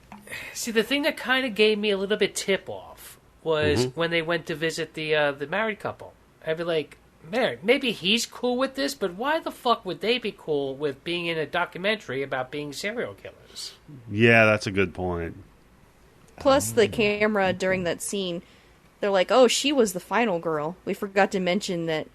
See, the thing that kind of gave me a little bit tip-off was when they went to visit the married couple. I'd be like, man, maybe he's cool with this, but why the fuck would they be cool with being in a documentary about being serial killers? Yeah, that's a good point. Plus, the camera during that scene, they're like, "Oh, she was the final girl." We forgot to mention that,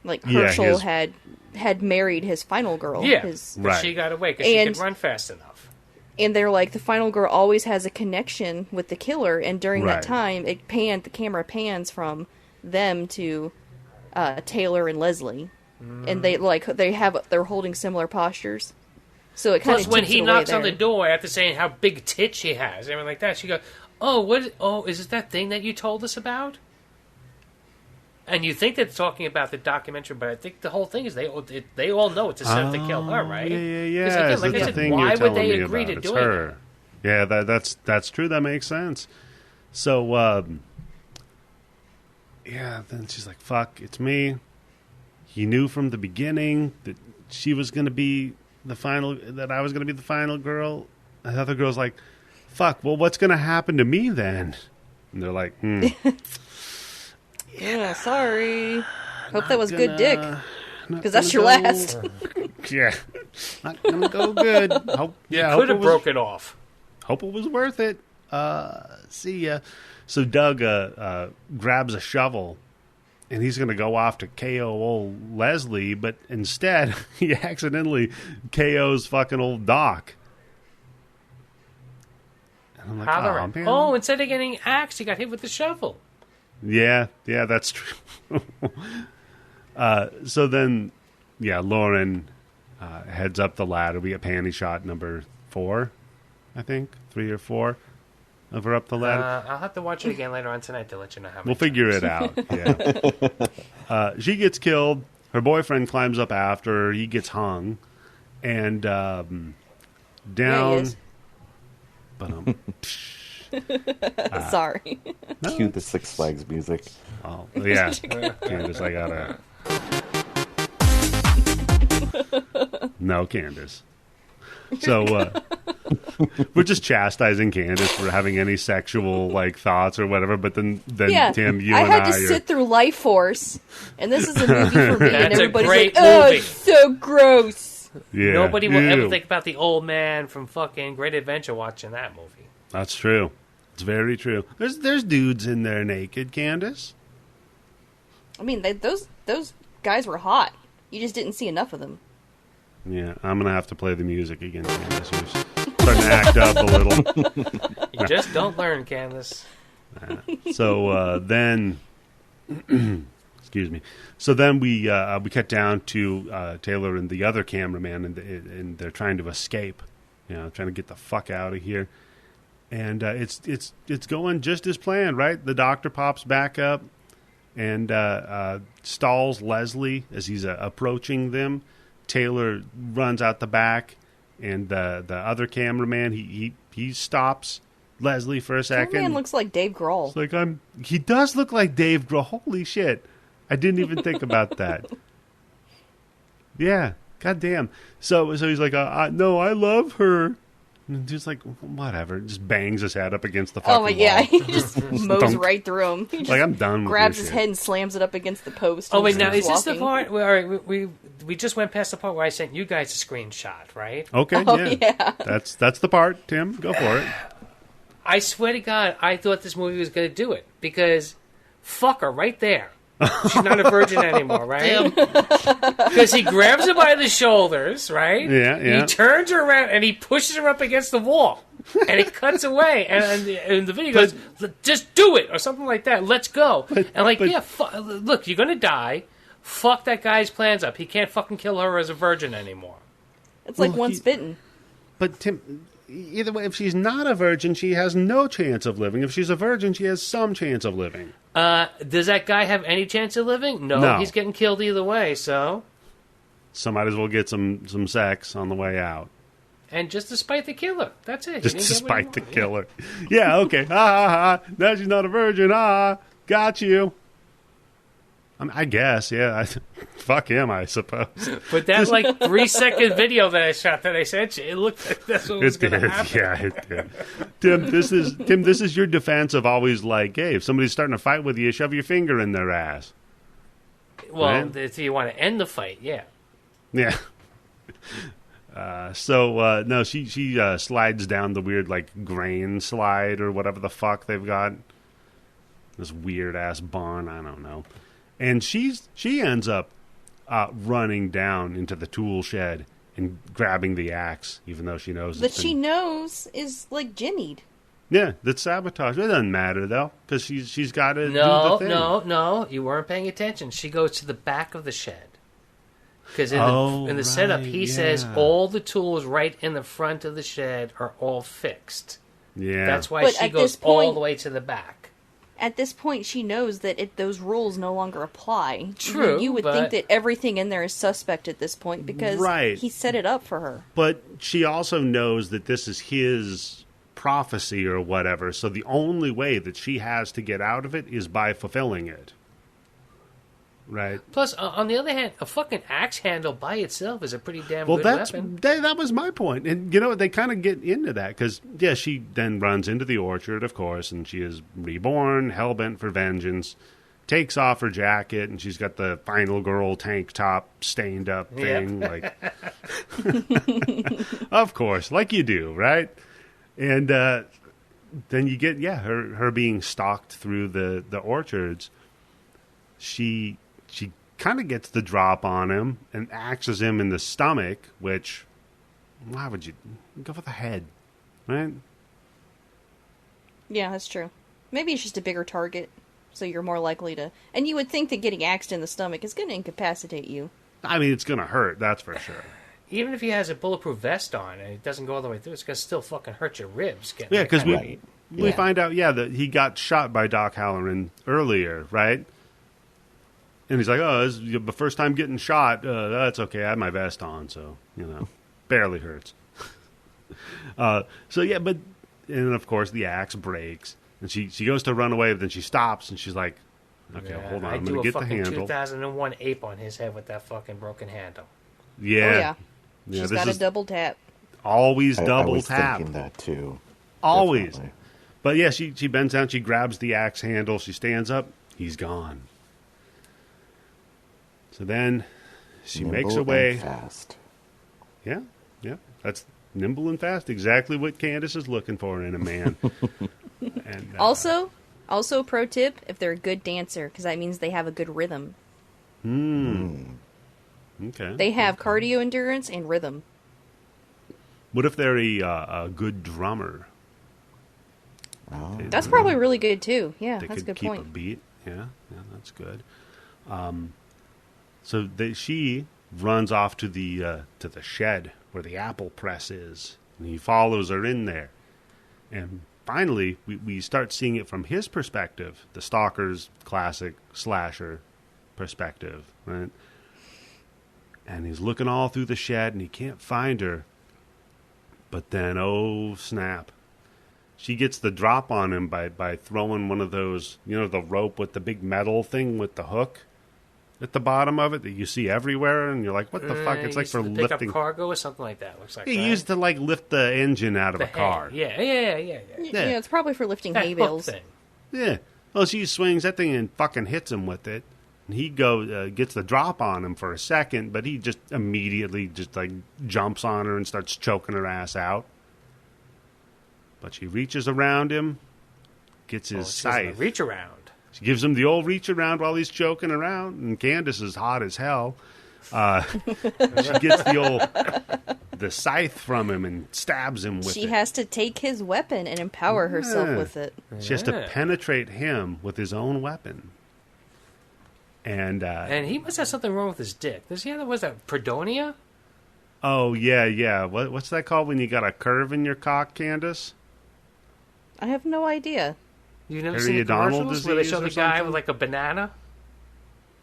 like, Herschel had married his final girl. Yeah, but she got away because she could run fast enough. And they're like, the final girl always has a connection with the killer, and during that time, the camera pans from them to Taylor and Leslie, and they're holding similar postures. So it kind of when he knocks on the door after saying how big tits she has, everything like that, she goes, "Oh, is it that thing that you told us about?" And you think they're talking about the documentary, but I think the whole thing is they all know it's a setup to kill her, right? Yeah. Again, like I said, why would they agree to doing it? Yeah, that's true. That makes sense. So, then she's like, "Fuck, it's me." He knew from the beginning that she was going to be that I was going to be the final girl. The other girl's like, "Fuck, well, what's going to happen to me then?" And they're like, Yeah, sorry. Hope that was good dick. Because that's your last. Yeah. Not going to go good. Could have broke it off. Hope it was worth it. See ya. So Doug grabs a shovel, and he's going to go off to KO old Leslie, but instead, he accidentally KOs fucking old Doc. And I'm like, man. Oh, instead of getting axed, he got hit with the shovel. Yeah, that's true. So then, Lauren heads up the ladder. We get panty shot number 4, I think, 3 or 4 of her up the ladder. I'll have to watch it again later on tonight to let you know how. We'll figure it out. Yeah. She gets killed. Her boyfriend climbs up after her. He gets hung, and down. Yeah, sorry. Cue the Six Flags music. Oh, yeah. Candice, I gotta... No, Candice. So, we're just chastising Candice for having any sexual, thoughts or whatever, but then Tim, you and I... I had to sit through Life Force, and this is a movie for me, and everybody's like, movie. "Oh, it's so gross." Yeah. Nobody will ever think about the old man from fucking Great Adventure watching that movie. That's true. It's very true. There's dudes in there naked, Candice. I mean, those guys were hot. You just didn't see enough of them. Yeah, I'm going to have to play the music again, Candice. You're starting to act up a little. You just don't learn, Candice. So then... excuse me. So then we cut down to Taylor and the other cameraman, and they're trying to escape. Trying to get the fuck out of here. And it's going just as planned, right? The doctor pops back up and stalls Leslie as he's approaching them. Taylor runs out the back, and the other cameraman he stops Leslie for a second. Cameraman looks like Dave Grohl. It's like he does look like Dave Grohl. Holy shit! I didn't even think about that. Yeah, goddamn. So he's like, no, I love her. And just like, whatever, just bangs his head up against the fucking wall. Oh, yeah, he just mows right through him. He just I'm done with grabs this his shit. head and slams it up against the post. Oh, wait, now, is this the part where we just went past the part where I sent you guys a screenshot, right? Okay, yeah. That's the part, Tim. Go for it. I swear to God, I thought this movie was going to do it, because fuck her right there. She's not a virgin anymore, right? Because he grabs her by the shoulders, right? Yeah. He turns her around and he pushes her up against the wall. And it cuts away. And the video goes, just do it, or something like that. Let's go. Look, you're going to die. Fuck that guy's plans up. He can't fucking kill her as a virgin anymore. It's like once bitten. But Tim, either way, if she's not a virgin, she has no chance of living. If she's a virgin, she has some chance of living. Does that guy have any chance of living? No. He's getting killed either way, so... So might as well get some sex on the way out. And just despite the killer. That's it. Just despite the killer. Yeah, okay. Now she's not a virgin. Got you. I guess, yeah. Fuck him, I suppose. But that, 3-second video that I shot that I sent you, it looked like that's what was going to happen. Yeah, it did. Tim, this is your defense of always hey, if somebody's starting to fight with you, shove your finger in their ass. Well, right? if you want to end the fight, yeah. Yeah. No, she slides down the weird, grain slide or whatever the fuck they've got. This weird-ass barn, I don't know. And she ends up running down into the tool shed and grabbing the axe, even though she knows she knows is jimmied. Yeah, that's sabotage. It doesn't matter though, because she's got to do the thing. No, you weren't paying attention. She goes to the back of the shed because in the setup he says all the tools right in the front of the shed are all fixed. Yeah, that's why she goes all the way to the back. At this point, she knows that those rules no longer apply. True, you would think that everything in there is suspect at this point because he set it up for her. But she also knows that this is his prophecy or whatever, so the only way that she has to get out of it is by fulfilling it. Right. Plus, on the other hand, a fucking axe handle by itself is a pretty damn good weapon. That was my point. And, they kind of get into that because, she then runs into the orchard, of course, and she is reborn, hell-bent for vengeance, takes off her jacket, and she's got the final girl tank top stained up thing. Yep. Of course, like you do, right? And then you get, her being stalked through the orchards. She kind of gets the drop on him and axes him in the stomach, which, why would you go for the head, right? Yeah, that's true. Maybe it's just a bigger target, so you're more likely to... And you would think that getting axed in the stomach is going to incapacitate you. I mean, it's going to hurt, that's for sure. Even if he has a bulletproof vest on and it doesn't go all the way through, it's going to still fucking hurt your ribs. Yeah, because we find out, that he got shot by Doc Halloran earlier, right? And he's like, this is the first time getting shot. That's okay. I had my vest on, so, barely hurts. But, and then, of course, the axe breaks. And she goes to run away, but then she stops, and she's like, okay, hold on. I'm going to get the handle. I do a fucking 2001 ape on his head with that fucking broken handle. Yeah. Oh, yeah. She's got a double tap. Always double I was tap. Thinking that, too. Always. Definitely. But, she bends down, she grabs the axe handle, she stands up, he's gone. So then she makes her way. Fast. Yeah. That's nimble and fast. Exactly what Candice is looking for in a man. And, also, pro tip: if they're a good dancer, because that means they have a good rhythm. Okay. They have cardio endurance and rhythm. What if they're a good drummer? Oh. That's probably really good too. Yeah, they that's a could good keep point. a beat. Yeah, that's good. So she runs off to the shed where the apple press is, and he follows her in there. And finally, we start seeing it from his perspective, the stalker's classic slasher perspective, right? And he's looking all through the shed, and he can't find her. But then, oh snap! She gets the drop on him by throwing one of those, the rope with the big metal thing with the hook at the bottom of it that you see everywhere, and you're like, what the fuck? It's like for lifting... pick up cargo or something like that, looks like. He used to, lift the engine out of a car. Yeah, it's probably for lifting hay bales. Yeah. Well, she swings that thing and fucking hits him with it. And he gets the drop on him for a second, but he just immediately jumps on her and starts choking her ass out. But she reaches around him, gets his scythe. Reach around. She gives him the old reach around while he's choking around, and Candice is hot as hell. She gets the scythe from him and stabs him with it. She has to take his weapon and empower herself with it. She has to penetrate him with his own weapon. And he must have something wrong with his dick. Does he have, was that Predonia? Oh, yeah. What's that called when you got a curve in your cock, Candice? I have no idea. You've never seen the commercials where they show the guy with a banana?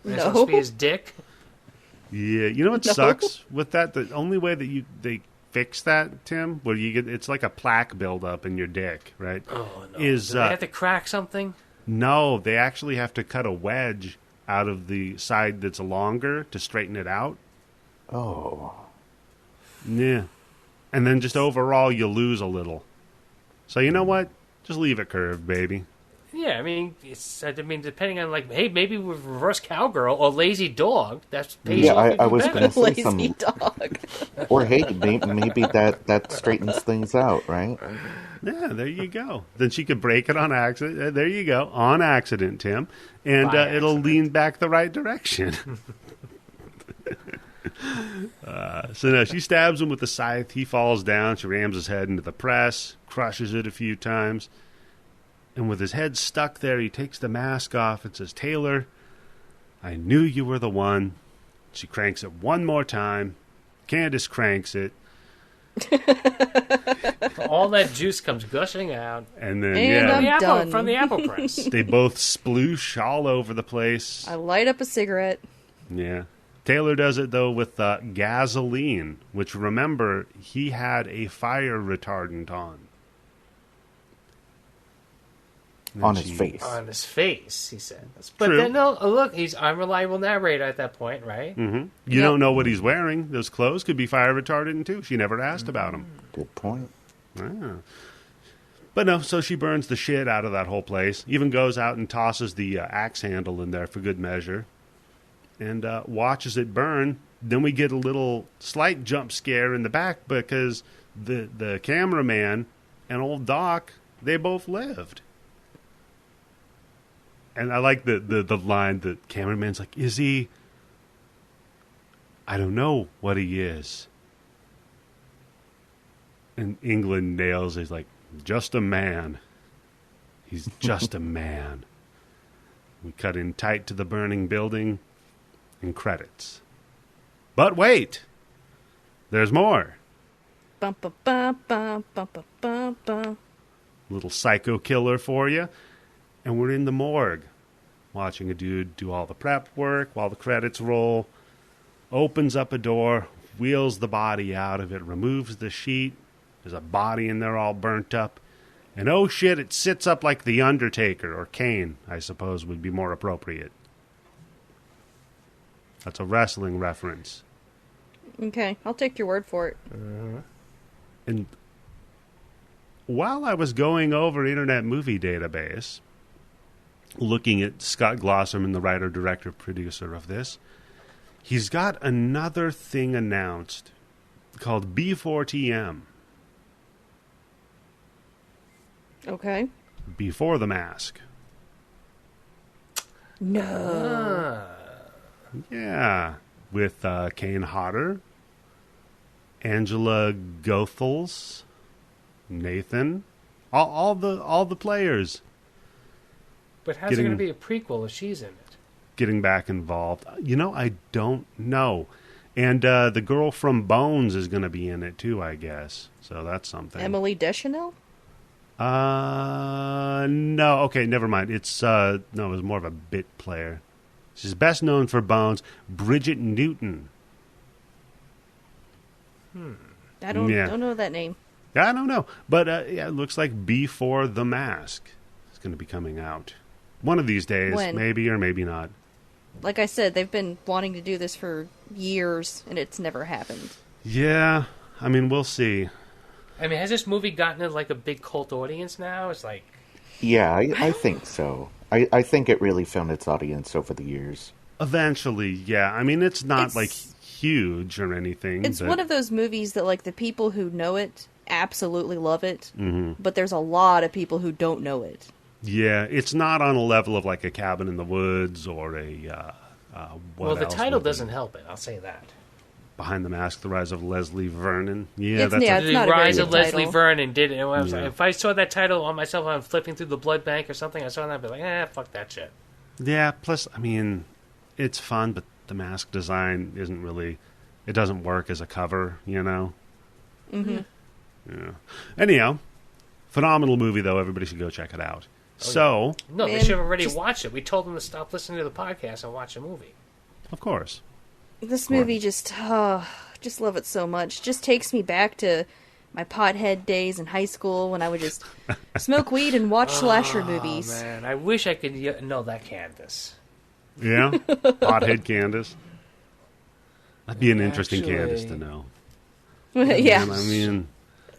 And it's supposed to be his dick? Yeah, you know what sucks with that? The only way that they fix that, Tim? Where you get it's like a plaque buildup in your dick, right? Oh no! Do they have to crack something? No, they actually have to cut a wedge out of the side that's longer to straighten it out. Oh. Yeah. And then just overall, you lose a little. So you know what? Just leave it curved, baby. Yeah, I mean, depending on hey, maybe with reverse cowgirl or lazy dog, that's pays off even I was better. going to say Lazy some. dog. Or hey, maybe that straightens things out, right? Yeah, there you go. Then she could break it on accident. There you go, on accident, Tim, and By it'll accident. lean back the right direction. So now she stabs him with the scythe. He falls down. She rams his head into the press, crushes it a few times. And with his head stuck there, he takes the mask off and says, "Taylor, I knew you were the one." She cranks it one more time. Candice cranks it. All that juice comes gushing out. And then, And yeah, I'm done. From the apple press. they both sploosh all over the place. I light up a cigarette. Yeah. Taylor does it, though, with gasoline, which, remember, he had a fire retardant on. And On his face. On his face, he said. But True. then, no, look, he's unreliable narrator at that point, right? Mm-hmm. You Yep. don't know what he's wearing. Those clothes could be fire retardant, too. She never asked about them. Good point. Ah. But no, so she burns the shit out of that whole place. Even goes out and tosses the axe handle in there for good measure. And watches it burn. Then we get a little slight jump scare in the back because the cameraman and old Doc, they both lived. And I like the line, the cameraman's like, "Is he? I don't know what he is." And England nails it. He's like, "Just a man. He's just a man." We cut in tight to the burning building and credits. But wait! There's more. Bum, ba, ba, ba, ba, ba, ba, ba. Little psycho killer for you. And we're in the morgue, watching a dude do all the prep work while the credits roll. Opens up a door, wheels the body out of it, removes the sheet. There's a body in there all burnt up. And oh shit, it sits up like The Undertaker, or Kane, I suppose would be more appropriate. That's a wrestling reference. Okay, I'll take your word for it. And while I was going over Internet Movie Database, looking at Scott Glosserman, the writer, director, producer of this, he's got another thing announced called B4TM, Okay. Before the Mask. No. Yeah, with Kane Hodder, Angela Gothels, Nathan, all the players But how's it going to be a prequel if she's in it? getting back involved. You know, I don't know. And the girl from Bones is going to be in it too, I guess. So that's something. Emily Deschanel? No. Okay, never mind. It's no, it was more of a bit player. She's best known for Bones. Bridget Newton. I don't Yeah. know that name. I don't know, but yeah, it looks like Before the Mask is going to be coming out one of these days, When? maybe or maybe not. Like I said, they've been wanting to do this for years, and it's never happened. Yeah, I mean, we'll see. I mean, has this movie gotten like a big cult audience now? It's like, Yeah, I think so. I think it really found its audience over the years. Eventually, yeah. I mean, it's not It's- like huge or anything. It's but one of those movies that, like, the people who know it absolutely love it, Mm-hmm. but there's a lot of people who don't know it. yeah, it's not on a level of like a Cabin in the Woods or a. What well, the else title would be? doesn't help it. I'll say that. Behind the Mask: The Rise of Leslie Vernon. Yeah, It's- that's yeah, a, it's The not a very Rise good of Leslie title. Vernon did it. And I was Yeah. like, if I saw that title on myself, I'm flipping through the blood bank or something. I saw that, I'd be like, fuck that shit. yeah. Plus, I mean, it's fun, but the mask design isn't really. It doesn't work as a cover, you know. Mm-hmm. Yeah. Anyhow, phenomenal movie though. Everybody should go check it out. So, No, they Man, should have already just- watched it. We told them to stop listening to the podcast and watch the movie. of course, This movie just just love it so much. Just takes me back to my pothead days in high school when I would just smoke weed and watch slasher movies. Oh, man. I wish I could know that Candice. Yeah? Pothead Candice. That'd be an interesting Candice to know. Yeah. I mean...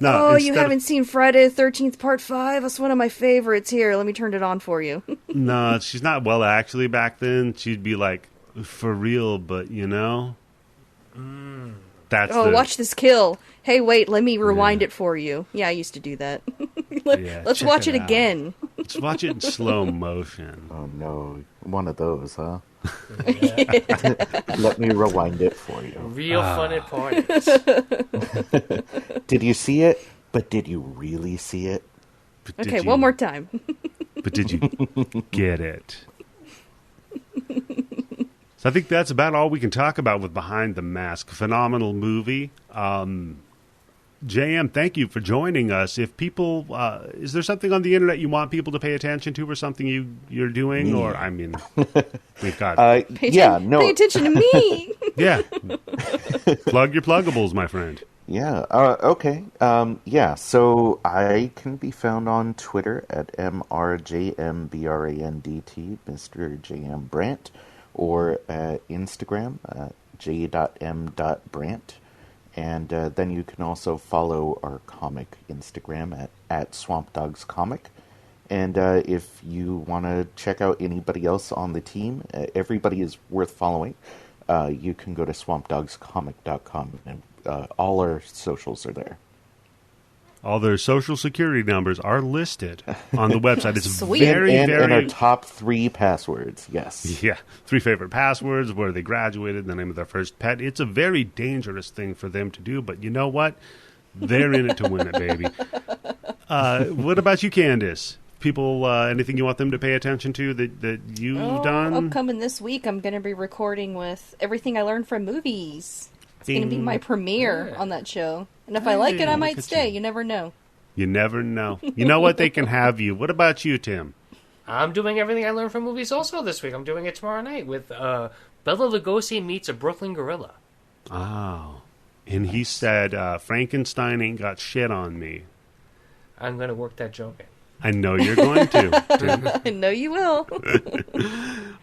No, oh, you haven't seen Friday the 13th Part 5? That's one of my favorites. Here, let me turn it on for you. No, she's not. Well, actually, back then, she'd be like, for real, but, you know? Watch this kill. Hey, wait, let me rewind it for you. Yeah, I used to do that. Let's watch it again. Let's watch it in slow motion. Oh, no. One of those, huh? Let me rewind it for you. Real fun at parties. Did you see it? But did you really see it? Okay, one more time. But did you get it? So I think that's about all we can talk about with Behind the Mask. Phenomenal movie. JM, thank you for joining us. If people, is there something on the internet you want people to pay attention to, or something you're doing? Me. Or I mean, we've got pay attention to me. Yeah, plug your pluggables, my friend. Yeah. Okay. So I can be found on Twitter at MRJMBRANDT, Mr. JM Brandt, or Instagram j.m.brandt. And then you can also follow our comic Instagram at Swamp Dogs Comic. And if you want to check out anybody else on the team, everybody is worth following. You can go to swampdogscomic.com, and all our socials are there. All their social security numbers are listed on the website. It's Sweet. very And our top 3 passwords, yes. Yeah, 3 favorite passwords, where they graduated, the name of their first pet. It's a very dangerous thing for them to do, but you know what? They're in it to win it, baby. What about you, Candice? People, anything you want them to pay attention to that you've done? Upcoming this week, I'm going to be recording with Everything I Learned from Movies. It's going to be my premiere on that show. And if I like it, I might stay. You never know. You never know. You know what? They can have you. What about you, Tim? I'm doing Everything I Learned from Movies also this week. I'm doing it tomorrow night with Bela Lugosi meets a Brooklyn gorilla. Oh. And he said, Frankenstein ain't got shit on me. I'm going to work that joke in. I know you're going to. I know you will.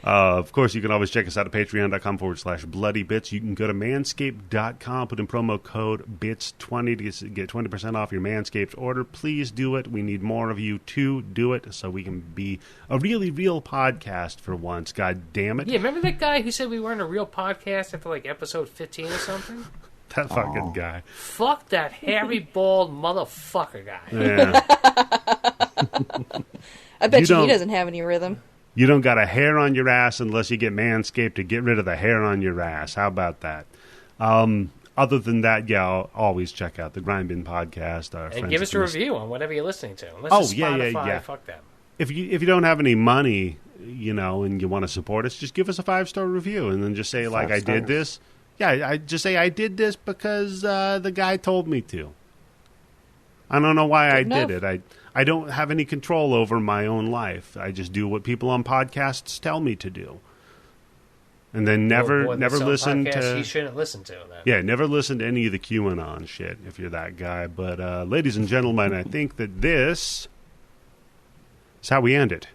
Of course, you can always check us out at patreon.com/bloodybits. You can go to manscaped.com, put in promo code BITS20 to get 20% off your Manscaped order. Please do it. We need more of you to do it so we can be a really real podcast for once. God damn it. Yeah, remember that guy who said we weren't a real podcast after like episode 15 or something? That fucking guy. Fuck that hairy, bald motherfucker guy. Yeah. I bet he doesn't have any rhythm. You don't got a hair on your ass unless you get Manscaped to get rid of the hair on your ass. How about that? Other than that, I'll always check out the Grind Bin podcast. And give us a review on whatever you're listening to. Unless it's Spotify, yeah. Fuck them. If you don't have any money, and you want to support us, just give us a 5-star review and then just say, like, I did this. Yeah, I just say I did this because the guy told me to. I don't know why I did it. I don't have any control over my own life. I just do what people on podcasts tell me to do. And then never listen to... He shouldn't listen to. Then. Yeah, never listen to any of the QAnon shit if you're that guy. But ladies and gentlemen, I think that this is how we end it.